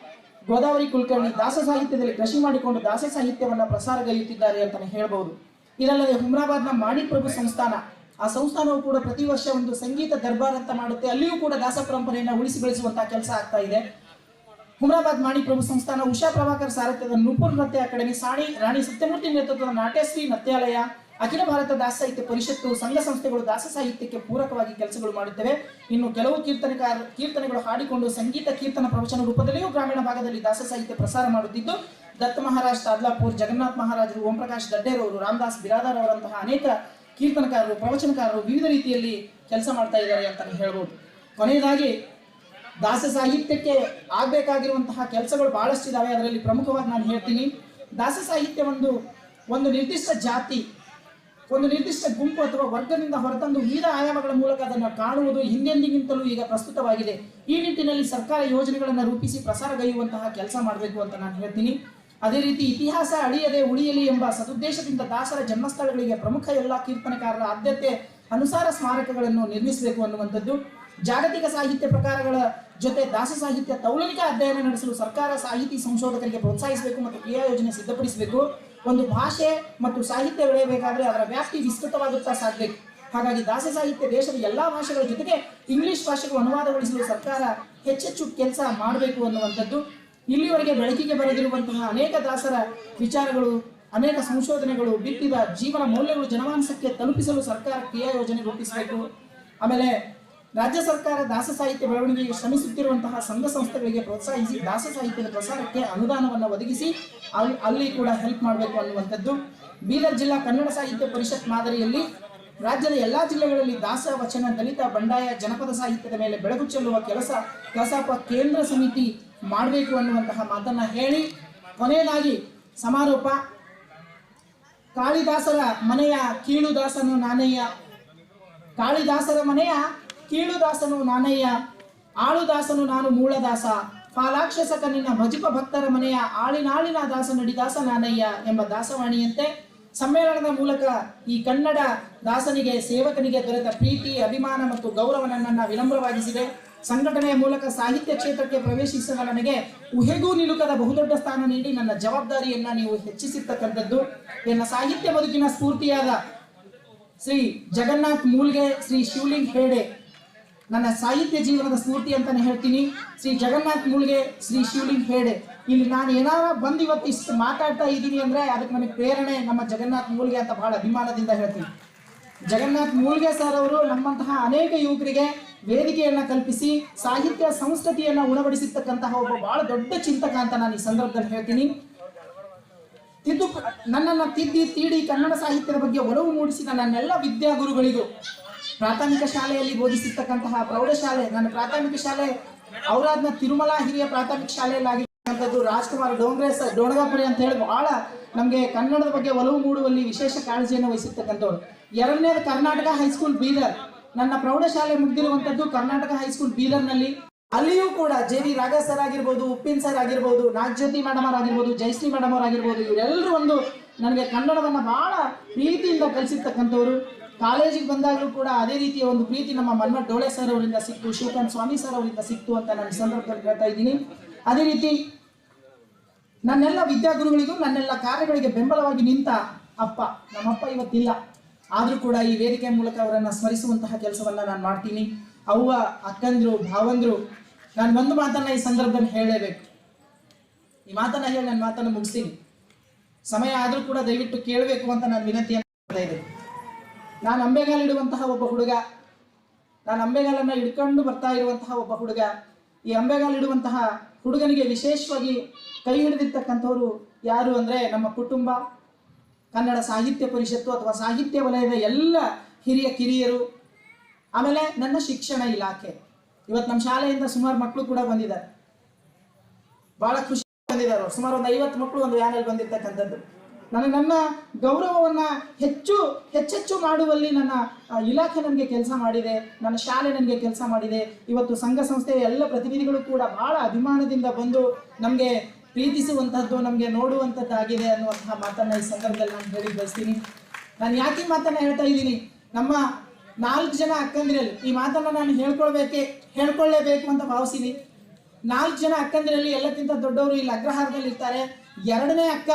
Godavari Kulkarni ದಾಸ ಸಾಹಿತ್ಯದಲ್ಲಿ ಕೃಷಿ ಮಾಡಿಕೊಂಡು ದಾಸ ಸಾಹಿತ್ಯವನ್ನ ಪ್ರಸಾರಗೈಯುತ್ತಿದ್ದಾರೆ ಅಂತಾನೆ ಹೇಳಬಹುದು. ಇದಲ್ಲದೆ ಹುಮ್ರಾಬಾದ್ನ ಮಾಣಿ ಪ್ರಭು ಸಂಸ್ಥಾನ, ಆ ಸಂಸ್ಥಾನವು ಕೂಡ ಪ್ರತಿ ವರ್ಷ ಒಂದು ಸಂಗೀತ ದರ್ಬಾರ್ ಅಂತ ಮಾಡುತ್ತೆ. ಅಲ್ಲಿಯೂ ಕೂಡ ದಾಸ ಪರಂಪರೆಯನ್ನು ಉಳಿಸಿ ಬೆಳೆಸುವಂತಹ ಕೆಲಸ ಆಗ್ತಾ ಇದೆ. ಹುಮ್ರಾಬಾದ್ ಮಾಣಿ ಪ್ರಭು ಸಂಸ್ಥಾನ, ಉಷಾ ಪ್ರಭಾಕರ್ ಸಾರಥ್ಯದ ನೂಪುರ್ ನೃತ್ಯ ಅಕಾಡೆಮಿ, ಸಾಣಿ ರಾಣಿ ಸತ್ಯಮೂರ್ತಿ ನೇತೃತ್ವದ ನಾಟ್ಯಶ್ರೀ ನೃತ್ಯಾಲಯ, ಅಖಿಲ ಭಾರತ ದಾಸ ಸಾಹಿತ್ಯ ಪರಿಷತ್ತು, ಸಂಘ ಸಂಸ್ಥೆಗಳು ದಾಸ ಸಾಹಿತ್ಯಕ್ಕೆ ಪೂರಕವಾಗಿ ಕೆಲಸಗಳು ಮಾಡುತ್ತವೆ. ಇನ್ನು ಕೆಲವು ಕೀರ್ತನೆಗಳು ಹಾಡಿಕೊಂಡು ಸಂಗೀತ ಕೀರ್ತನ ಪ್ರವಚನ ರೂಪದಲ್ಲಿಯೂ ಗ್ರಾಮೀಣ ಭಾಗದಲ್ಲಿ ದಾಸ ಸಾಹಿತ್ಯ ಪ್ರಸಾರ ಮಾಡುತ್ತಿದ್ದು, ದತ್ತ ಮಹಾರಾಜ್ ತಾದ್ಲಾಪುರ್, ಜಗನ್ನಾಥ್ ಮಹಾರಾಜರು, ಓಂ ಪ್ರಕಾಶ್ ದಡ್ಡೇರವರು, ರಾಮದಾಸ್ ಬಿರಾದಾರ್ ಅವರಂತಹ ಅನೇಕ ಕೀರ್ತನಕಾರರು, ಪ್ರವಚನಕಾರರು ವಿವಿಧ ರೀತಿಯಲ್ಲಿ ಕೆಲಸ ಮಾಡ್ತಾ ಇದ್ದಾರೆ ಅಂತಾನೆ ಹೇಳ್ಬೋದು. ಕೊನೆಯದಾಗಿ ದಾಸ ಸಾಹಿತ್ಯಕ್ಕೆ ಆಗ್ಬೇಕಾಗಿರುವಂತಹ ಕೆಲಸಗಳು ಬಹಳಷ್ಟಿದ್ದಾವೆ. ಅದರಲ್ಲಿ ಪ್ರಮುಖವಾಗಿ ನಾನು ಹೇಳ್ತೀನಿ, ದಾಸ ಸಾಹಿತ್ಯ ಒಂದು ನಿರ್ದಿಷ್ಟ ಜಾತಿ, ಒಂದು ನಿರ್ದಿಷ್ಟ ಗುಂಪು ಅಥವಾ ವರ್ಗದಿಂದ ಹೊರತಂದು ವಿವಿಧ ಆಯಾಮಗಳ ಮೂಲಕ ಅದನ್ನು ಕಾಣುವುದು ಹಿಂದೆಂದಿಗಿಂತಲೂ ಈಗ ಪ್ರಸ್ತುತವಾಗಿದೆ. ಈ ನಿಟ್ಟಿನಲ್ಲಿ ಸರ್ಕಾರ ಯೋಜನೆಗಳನ್ನು ರೂಪಿಸಿ ಪ್ರಸಾರಗೈಯುವಂತಹ ಕೆಲಸ ಮಾಡಬೇಕು ಅಂತ ನಾನು ಹೇಳ್ತೀನಿ. ಅದೇ ರೀತಿ ಇತಿಹಾಸ ಅಳಿಯದೆ ಉಳಿಯಲಿ ಎಂಬ ಸದುದ್ದೇಶದಿಂದ ದಾಸರ ಜನ್ಮಸ್ಥಳಗಳಿಗೆ ಪ್ರಮುಖ ಎಲ್ಲ ಕೀರ್ತನಕಾರರ ಆದ್ಯತೆ ಅನುಸಾರ ಸ್ಮಾರಕಗಳನ್ನು ನಿರ್ಮಿಸಬೇಕು ಅನ್ನುವಂಥದ್ದು. ಜಾಗತಿಕ ಸಾಹಿತ್ಯ ಪ್ರಕಾರಗಳ ಜೊತೆ ದಾಸ ಸಾಹಿತ್ಯ ತೌಲನಿಕ ಅಧ್ಯಯನ ನಡೆಸಲು ಸರ್ಕಾರ ಸಾಹಿತಿ ಸಂಶೋಧಕರಿಗೆ ಪ್ರೋತ್ಸಾಹಿಸಬೇಕು ಮತ್ತು ಕ್ರಿಯಾ ಯೋಜನೆ ಸಿದ್ಧಪಡಿಸಬೇಕು. ಒಂದು ಭಾಷೆ ಮತ್ತು ಸಾಹಿತ್ಯ ಬೆಳೆಯಬೇಕಾದ್ರೆ ಅದರ ವ್ಯಾಪ್ತಿ ವಿಸ್ತೃತವಾಗುತ್ತಾ ಸಾಗಬೇಕು. ಹಾಗಾಗಿ ದಾಸ ಸಾಹಿತ್ಯ ದೇಶದ ಎಲ್ಲಾ ಭಾಷೆಗಳ ಜೊತೆಗೆ ಇಂಗ್ಲಿಷ್ ಭಾಷೆಗೂ ಅನುವಾದಗೊಳಿಸಲು ಸರ್ಕಾರ ಹೆಚ್ಚೆಚ್ಚು ಕೆಲಸ ಮಾಡಬೇಕು ಅನ್ನುವಂಥದ್ದು. ಇಲ್ಲಿವರೆಗೆ ಬೆಳಕಿಗೆ ಬರೆದಿರುವಂತಹ ಅನೇಕ ದಾಸರ ವಿಚಾರಗಳು, ಅನೇಕ ಸಂಶೋಧನೆಗಳು, ಬಿತ್ತಿದ ಜೀವನ ಮೌಲ್ಯಗಳು ಜನಮಾನಸಕ್ಕೆ ತಲುಪಿಸಲು ಸರ್ಕಾರ ಕ್ರಿಯಾ ಯೋಜನೆ ರೂಪಿಸಬೇಕು. ಆಮೇಲೆ ರಾಜ್ಯ ಸರ್ಕಾರ ದಾಸ ಸಾಹಿತ್ಯ ಬೆಳವಣಿಗೆಗೆ ಶ್ರಮಿಸುತ್ತಿರುವಂತಹ ಸಂಘ ಸಂಸ್ಥೆಗಳಿಗೆ ಪ್ರೋತ್ಸಾಹಿಸಿ ದಾಸ ಸಾಹಿತ್ಯದ ಪ್ರಸಾರಕ್ಕೆ ಅನುದಾನವನ್ನು ಒದಗಿಸಿ ಅಲ್ಲಿ ಕೂಡ ಹೆಲ್ಪ್ ಮಾಡಬೇಕು ಅನ್ನುವಂಥದ್ದು. ಬೀದರ್ ಜಿಲ್ಲಾ ಕನ್ನಡ ಸಾಹಿತ್ಯ ಪರಿಷತ್ ಮಾದರಿಯಲ್ಲಿ ರಾಜ್ಯದ ಎಲ್ಲಾ ಜಿಲ್ಲೆಗಳಲ್ಲಿ ದಾಸ ವಚನ, ದಲಿತ, ಬಂಡಾಯ, ಜನಪದ ಸಾಹಿತ್ಯದ ಮೇಲೆ ಬೆಳಕು ಚೆಲ್ಲುವ ಕೆಲಸ ಕಸಾಪ ಕೇಂದ್ರ ಸಮಿತಿ ಮಾಡಬೇಕು ಅನ್ನುವಂತಹ ಮಾತನ್ನ ಹೇಳಿ ಕೊನೆಯದಾಗಿ ಸಮಾರೋಪ. ಕಾಳಿದಾಸರ ಮನೆಯ ಕೀಳುದಾಸನು ನಾನಯ್ಯ, ಕಾಳಿದಾಸರ ಮನೆಯ ಕೀಳುದಾಸನು ನಾನಯ್ಯ, ಆಳುದಾಸನು ನಾನು ಮೂಲದಾಸ, ಫಾಲಾಕ್ಷಸಕ ನಿನ್ನ ಭಜಿಪ ಭಕ್ತರ ಮನೆಯ ಆಳಿನಾಳಿನ ದಾಸ ನಡಿದಾಸ ನಾನಯ್ಯ ಎಂಬ ದಾಸವಾಣಿಯಂತೆ ಸಮ್ಮೇಳನದ ಮೂಲಕ ಈ ಕನ್ನಡ ದಾಸನಿಗೆ, ಸೇವಕನಿಗೆ ದೊರೆತ ಪ್ರೀತಿ, ಅಭಿಮಾನ ಮತ್ತು ಗೌರವ ನನ್ನನ್ನು ವಿನಮ್ರವಾಗಿಸಿದೆ. ಸಂಘಟನೆಯ ಮೂಲಕ ಸಾಹಿತ್ಯ ಕ್ಷೇತ್ರಕ್ಕೆ ಪ್ರವೇಶಿಸಿದ ನನಗೆ ಊಹೆಗೂ ನಿಲುಕದ ಬಹುದೊಡ್ಡ ಸ್ಥಾನ ನೀಡಿ ನನ್ನ ಜವಾಬ್ದಾರಿಯನ್ನ ನೀವು ಹೆಚ್ಚಿಸಿರ್ತಕ್ಕಂಥದ್ದು. ನನ್ನ ಸಾಹಿತ್ಯ ಬದುಕಿನ ಸ್ಫೂರ್ತಿಯಾದ ಶ್ರೀ ಜಗನ್ನಾಥ್ ಮೂಲ್ಗೆ, ಶ್ರೀ ಶಿವಲಿಂಗ್ ಹೇಡೆ ನನ್ನ ಸಾಹಿತ್ಯ ಜೀವನದ ಸ್ಫೂರ್ತಿ ಅಂತಾನೆ ಹೇಳ್ತೀನಿ. ಶ್ರೀ ಜಗನ್ನಾಥ್ ಮೂಲ್ಗೆ, ಶ್ರೀ ಶಿವಲಿಂಗ್ ಹೇಡೆ, ಇಲ್ಲಿ ನಾನು ಏನಾರ ಬಂದು ಇವತ್ತು ಇಷ್ಟು ಮಾತಾಡ್ತಾ ಇದ್ದೀನಿ ಅಂದ್ರೆ ಅದಕ್ಕೆ ನನಗೆ ಪ್ರೇರಣೆ ನಮ್ಮ ಜಗನ್ನಾಥ್ ಮೂಲ್ಗೆ ಅಂತ ಬಹಳ ಅಭಿಮಾನದಿಂದ ಹೇಳ್ತೀನಿ. ಜಗನ್ನಾಥ್ ಮೂಲ್ಗೆ ಸರ್ ಅವರು ನಮ್ಮಂತಹ ಅನೇಕ ಯುವಕರಿಗೆ ವೇದಿಕೆಯನ್ನ ಕಲ್ಪಿಸಿ ಸಾಹಿತ್ಯ ಸಂಸ್ಕೃತಿಯನ್ನ ಉಣಬಡಿಸಿರ್ತಕ್ಕಂತಹ ಒಬ್ಬ ಬಹಳ ದೊಡ್ಡ ಚಿಂತಕ ಅಂತ ನಾನು ಈ ಸಂದರ್ಭದಲ್ಲಿ ಹೇಳ್ತೀನಿ. ನನ್ನನ್ನು ತಿದ್ದಿ ತೀಡಿ ಕನ್ನಡ ಸಾಹಿತ್ಯದ ಬಗ್ಗೆ ಒಲವು ಮೂಡಿಸಿದ ನನ್ನೆಲ್ಲ ವಿದ್ಯಾಗುರುಗಳಿಗೂ, ಪ್ರಾಥಮಿಕ ಶಾಲೆಯಲ್ಲಿ ಬೋಧಿಸಿರ್ತಕ್ಕಂತಹ ಪ್ರೌಢಶಾಲೆ, ನನ್ನ ಪ್ರಾಥಮಿಕ ಶಾಲೆ ಔರಾದ್ನ ತಿರುಮಲ ಹಿರಿಯ ಪ್ರಾಥಮಿಕ ಶಾಲೆಯಲ್ಲಿ ಆಗಿರ್ತಕ್ಕಂಥದ್ದು ರಾಜ್ಕುಮಾರ್ ಡೋಣಗಾಪುರಿ ಅಂತ ಹೇಳಿ ಬಹಳ ನಮಗೆ ಕನ್ನಡದ ಬಗ್ಗೆ ಒಲವು ಮೂಡುವಲ್ಲಿ ವಿಶೇಷ ಕಾಳಜಿಯನ್ನು ವಹಿಸಿರ್ತಕ್ಕಂಥವ್ರು. ಎರಡನೇದು ಕರ್ನಾಟಕ ಹೈಸ್ಕೂಲ್ ಬೀದರ್, ನನ್ನ ಪ್ರೌಢಶಾಲೆ ಮುಗಿದಿರುವಂಥದ್ದು ಕರ್ನಾಟಕ ಹೈಸ್ಕೂಲ್ ಬೀದರ್ನಲ್ಲಿ. ಅಲ್ಲಿಯೂ ಕೂಡ JV ರಾಘ ಸರ್ ಆಗಿರ್ಬೋದು, ಉಪ್ಪಿನ್ ಸರ್ ಆಗಿರ್ಬೋದು, ನಾಗಜ್ಯೋತಿ ಮೇಡಮ್ ಅವ್ರು ಆಗಿರ್ಬೋದು, ಜಯಶ್ರೀ ಮೇಡಮ್ ಅವ್ರು ಆಗಿರ್ಬೋದು, ಇವರೆಲ್ಲರೂ ನನಗೆ ಕನ್ನಡವನ್ನ ಬಹಳ ಪ್ರೀತಿಯಿಂದ ಕಲಿಸಿರ್ತಕ್ಕಂಥವ್ರು. ಕಾಲೇಜಿಗೆ ಬಂದಾಗಲೂ ಕೂಡ ಅದೇ ರೀತಿಯ ಒಂದು ಪ್ರೀತಿ ನಮ್ಮ ಮನ್ಮಥ್ ಡೋಳೆ ಸರ್ ಅವರಿಂದ ಸಿಕ್ತು, ಶಿವಕಾಂತ್ ಸ್ವಾಮಿ ಸರ್ ಅವರಿಂದ ಸಿಕ್ತು ಅಂತ ನಾನು ಈ ಸಂದರ್ಭದಲ್ಲಿ ಹೇಳ್ತಾ ಇದ್ದೀನಿ. ಅದೇ ರೀತಿ ನನ್ನೆಲ್ಲ ವಿದ್ಯಾಗುರುಗಳಿಗೂ ನನ್ನೆಲ್ಲ ಕಾರ್ಯಗಳಿಗೆ ಬೆಂಬಲವಾಗಿ ನಿಂತ ಅಪ್ಪ, ನಮ್ಮಪ್ಪ ಇವತ್ತಿಲ್ಲ, ಆದರೂ ಕೂಡ ಈ ವೇದಿಕೆ ಮೂಲಕ ಅವರನ್ನು ಸ್ಮರಿಸುವಂತಹ ಕೆಲಸವನ್ನ ನಾನು ಮಾಡ್ತೀನಿ. ಅವ್ವ, ಅಕ್ಕಂದ್ರು, ಭಾವಂದ್ರು, ನಾನು ಒಂದು ಮಾತನ್ನ ಈ ಸಂದರ್ಭದಲ್ಲಿ ಹೇಳಲೇಬೇಕು. ಈ ಮಾತನ್ನ ಹೇಳಿ ನನ್ನ ಮಾತನ್ನು ಮುಗಿಸ್ತೀನಿ. ಸಮಯ ಆದರೂ ಕೂಡ ದಯವಿಟ್ಟು ಕೇಳಬೇಕು ಅಂತ ನಾನು ವಿನಂತಿಯನ್ನು ಮಾಡ್ತಾ ಇದ್ದೀನಿ. ನಾನು ಅಂಬೆಗಾಲಿಡುವಂತಹ ಒಬ್ಬ ಹುಡುಗ, ನಾನು ಅಂಬೆಗಾಲನ್ನು ಹಿಡ್ಕೊಂಡು ಬರ್ತಾ ಇರುವಂತಹ ಒಬ್ಬ ಹುಡುಗ, ಈ ಅಂಬೆಗಾಲು ಇಡುವಂತಹ ಹುಡುಗನಿಗೆ ವಿಶೇಷವಾಗಿ ಕೈ ಹಿಡಿದಿರ್ತಕ್ಕಂಥವ್ರು ಯಾರು ಅಂದರೆ ನಮ್ಮ ಕುಟುಂಬ, ಕನ್ನಡ ಸಾಹಿತ್ಯ ಪರಿಷತ್ತು ಅಥವಾ ಸಾಹಿತ್ಯ ವಲಯದ ಎಲ್ಲ ಹಿರಿಯ ಕಿರಿಯರು, ಆಮೇಲೆ ನನ್ನ ಶಿಕ್ಷಣ ಇಲಾಖೆ. ಇವತ್ತು ನಮ್ಮ ಶಾಲೆಯಿಂದ ಸುಮಾರು ಮಕ್ಕಳು ಕೂಡ ಬಂದಿದ್ದಾರೆ, ಬಹಳ ಖುಷಿ ಬಂದಿದ್ದಾರೆ. ಸುಮಾರು ಒಂದು 50 ಮಕ್ಕಳು ಒಂದು ವ್ಯಾನಲ್ಲಿ ಬಂದಿರ್ತಕ್ಕಂಥದ್ದು. ನನ್ನ ಗೌರವವನ್ನು ಹೆಚ್ಚೆಚ್ಚು ಮಾಡುವಲ್ಲಿ ನನ್ನ ಇಲಾಖೆ ನನಗೆ ಕೆಲಸ ಮಾಡಿದೆ, ನನ್ನ ಶಾಲೆ ನನಗೆ ಕೆಲಸ ಮಾಡಿದೆ. ಇವತ್ತು ಸಂಘ ಸಂಸ್ಥೆಯ ಎಲ್ಲ ಪ್ರತಿನಿಧಿಗಳು ಕೂಡ ಬಹಳ ಅಭಿಮಾನದಿಂದ ಬಂದು ನಮಗೆ ಪ್ರೀತಿಸುವಂಥದ್ದು, ನಮಗೆ ನೋಡುವಂಥದ್ದಾಗಿದೆ ಅನ್ನುವಂತಹ ಮಾತನ್ನು ಈ ಸಂದರ್ಭದಲ್ಲಿ ನಾನು ಹೇಳಿ ಬಯಸ್ತೀನಿ. ನಾನು ಯಾಕೆ ಮಾತನ್ನು ಹೇಳ್ತಾ ಇದ್ದೀನಿ, ನಮ್ಮ 4 ಜನ ಅಕ್ಕಂದಿರಲ್ಲಿ ಈ ಮಾತನ್ನು ನಾನು ಹೇಳ್ಕೊಳ್ಳೇಬೇಕು ಅಂತ ಭಾವಿಸಿನಿ. 4 ಜನ ಅಕ್ಕಂದಿರಲ್ಲಿ ಎಲ್ಲಕ್ಕಿಂತ ದೊಡ್ಡವರು ಇಲ್ಲಿ ಅಗ್ರಹಾರದಲ್ಲಿ ಇರ್ತಾರೆ. 2ನೇ ಅಕ್ಕ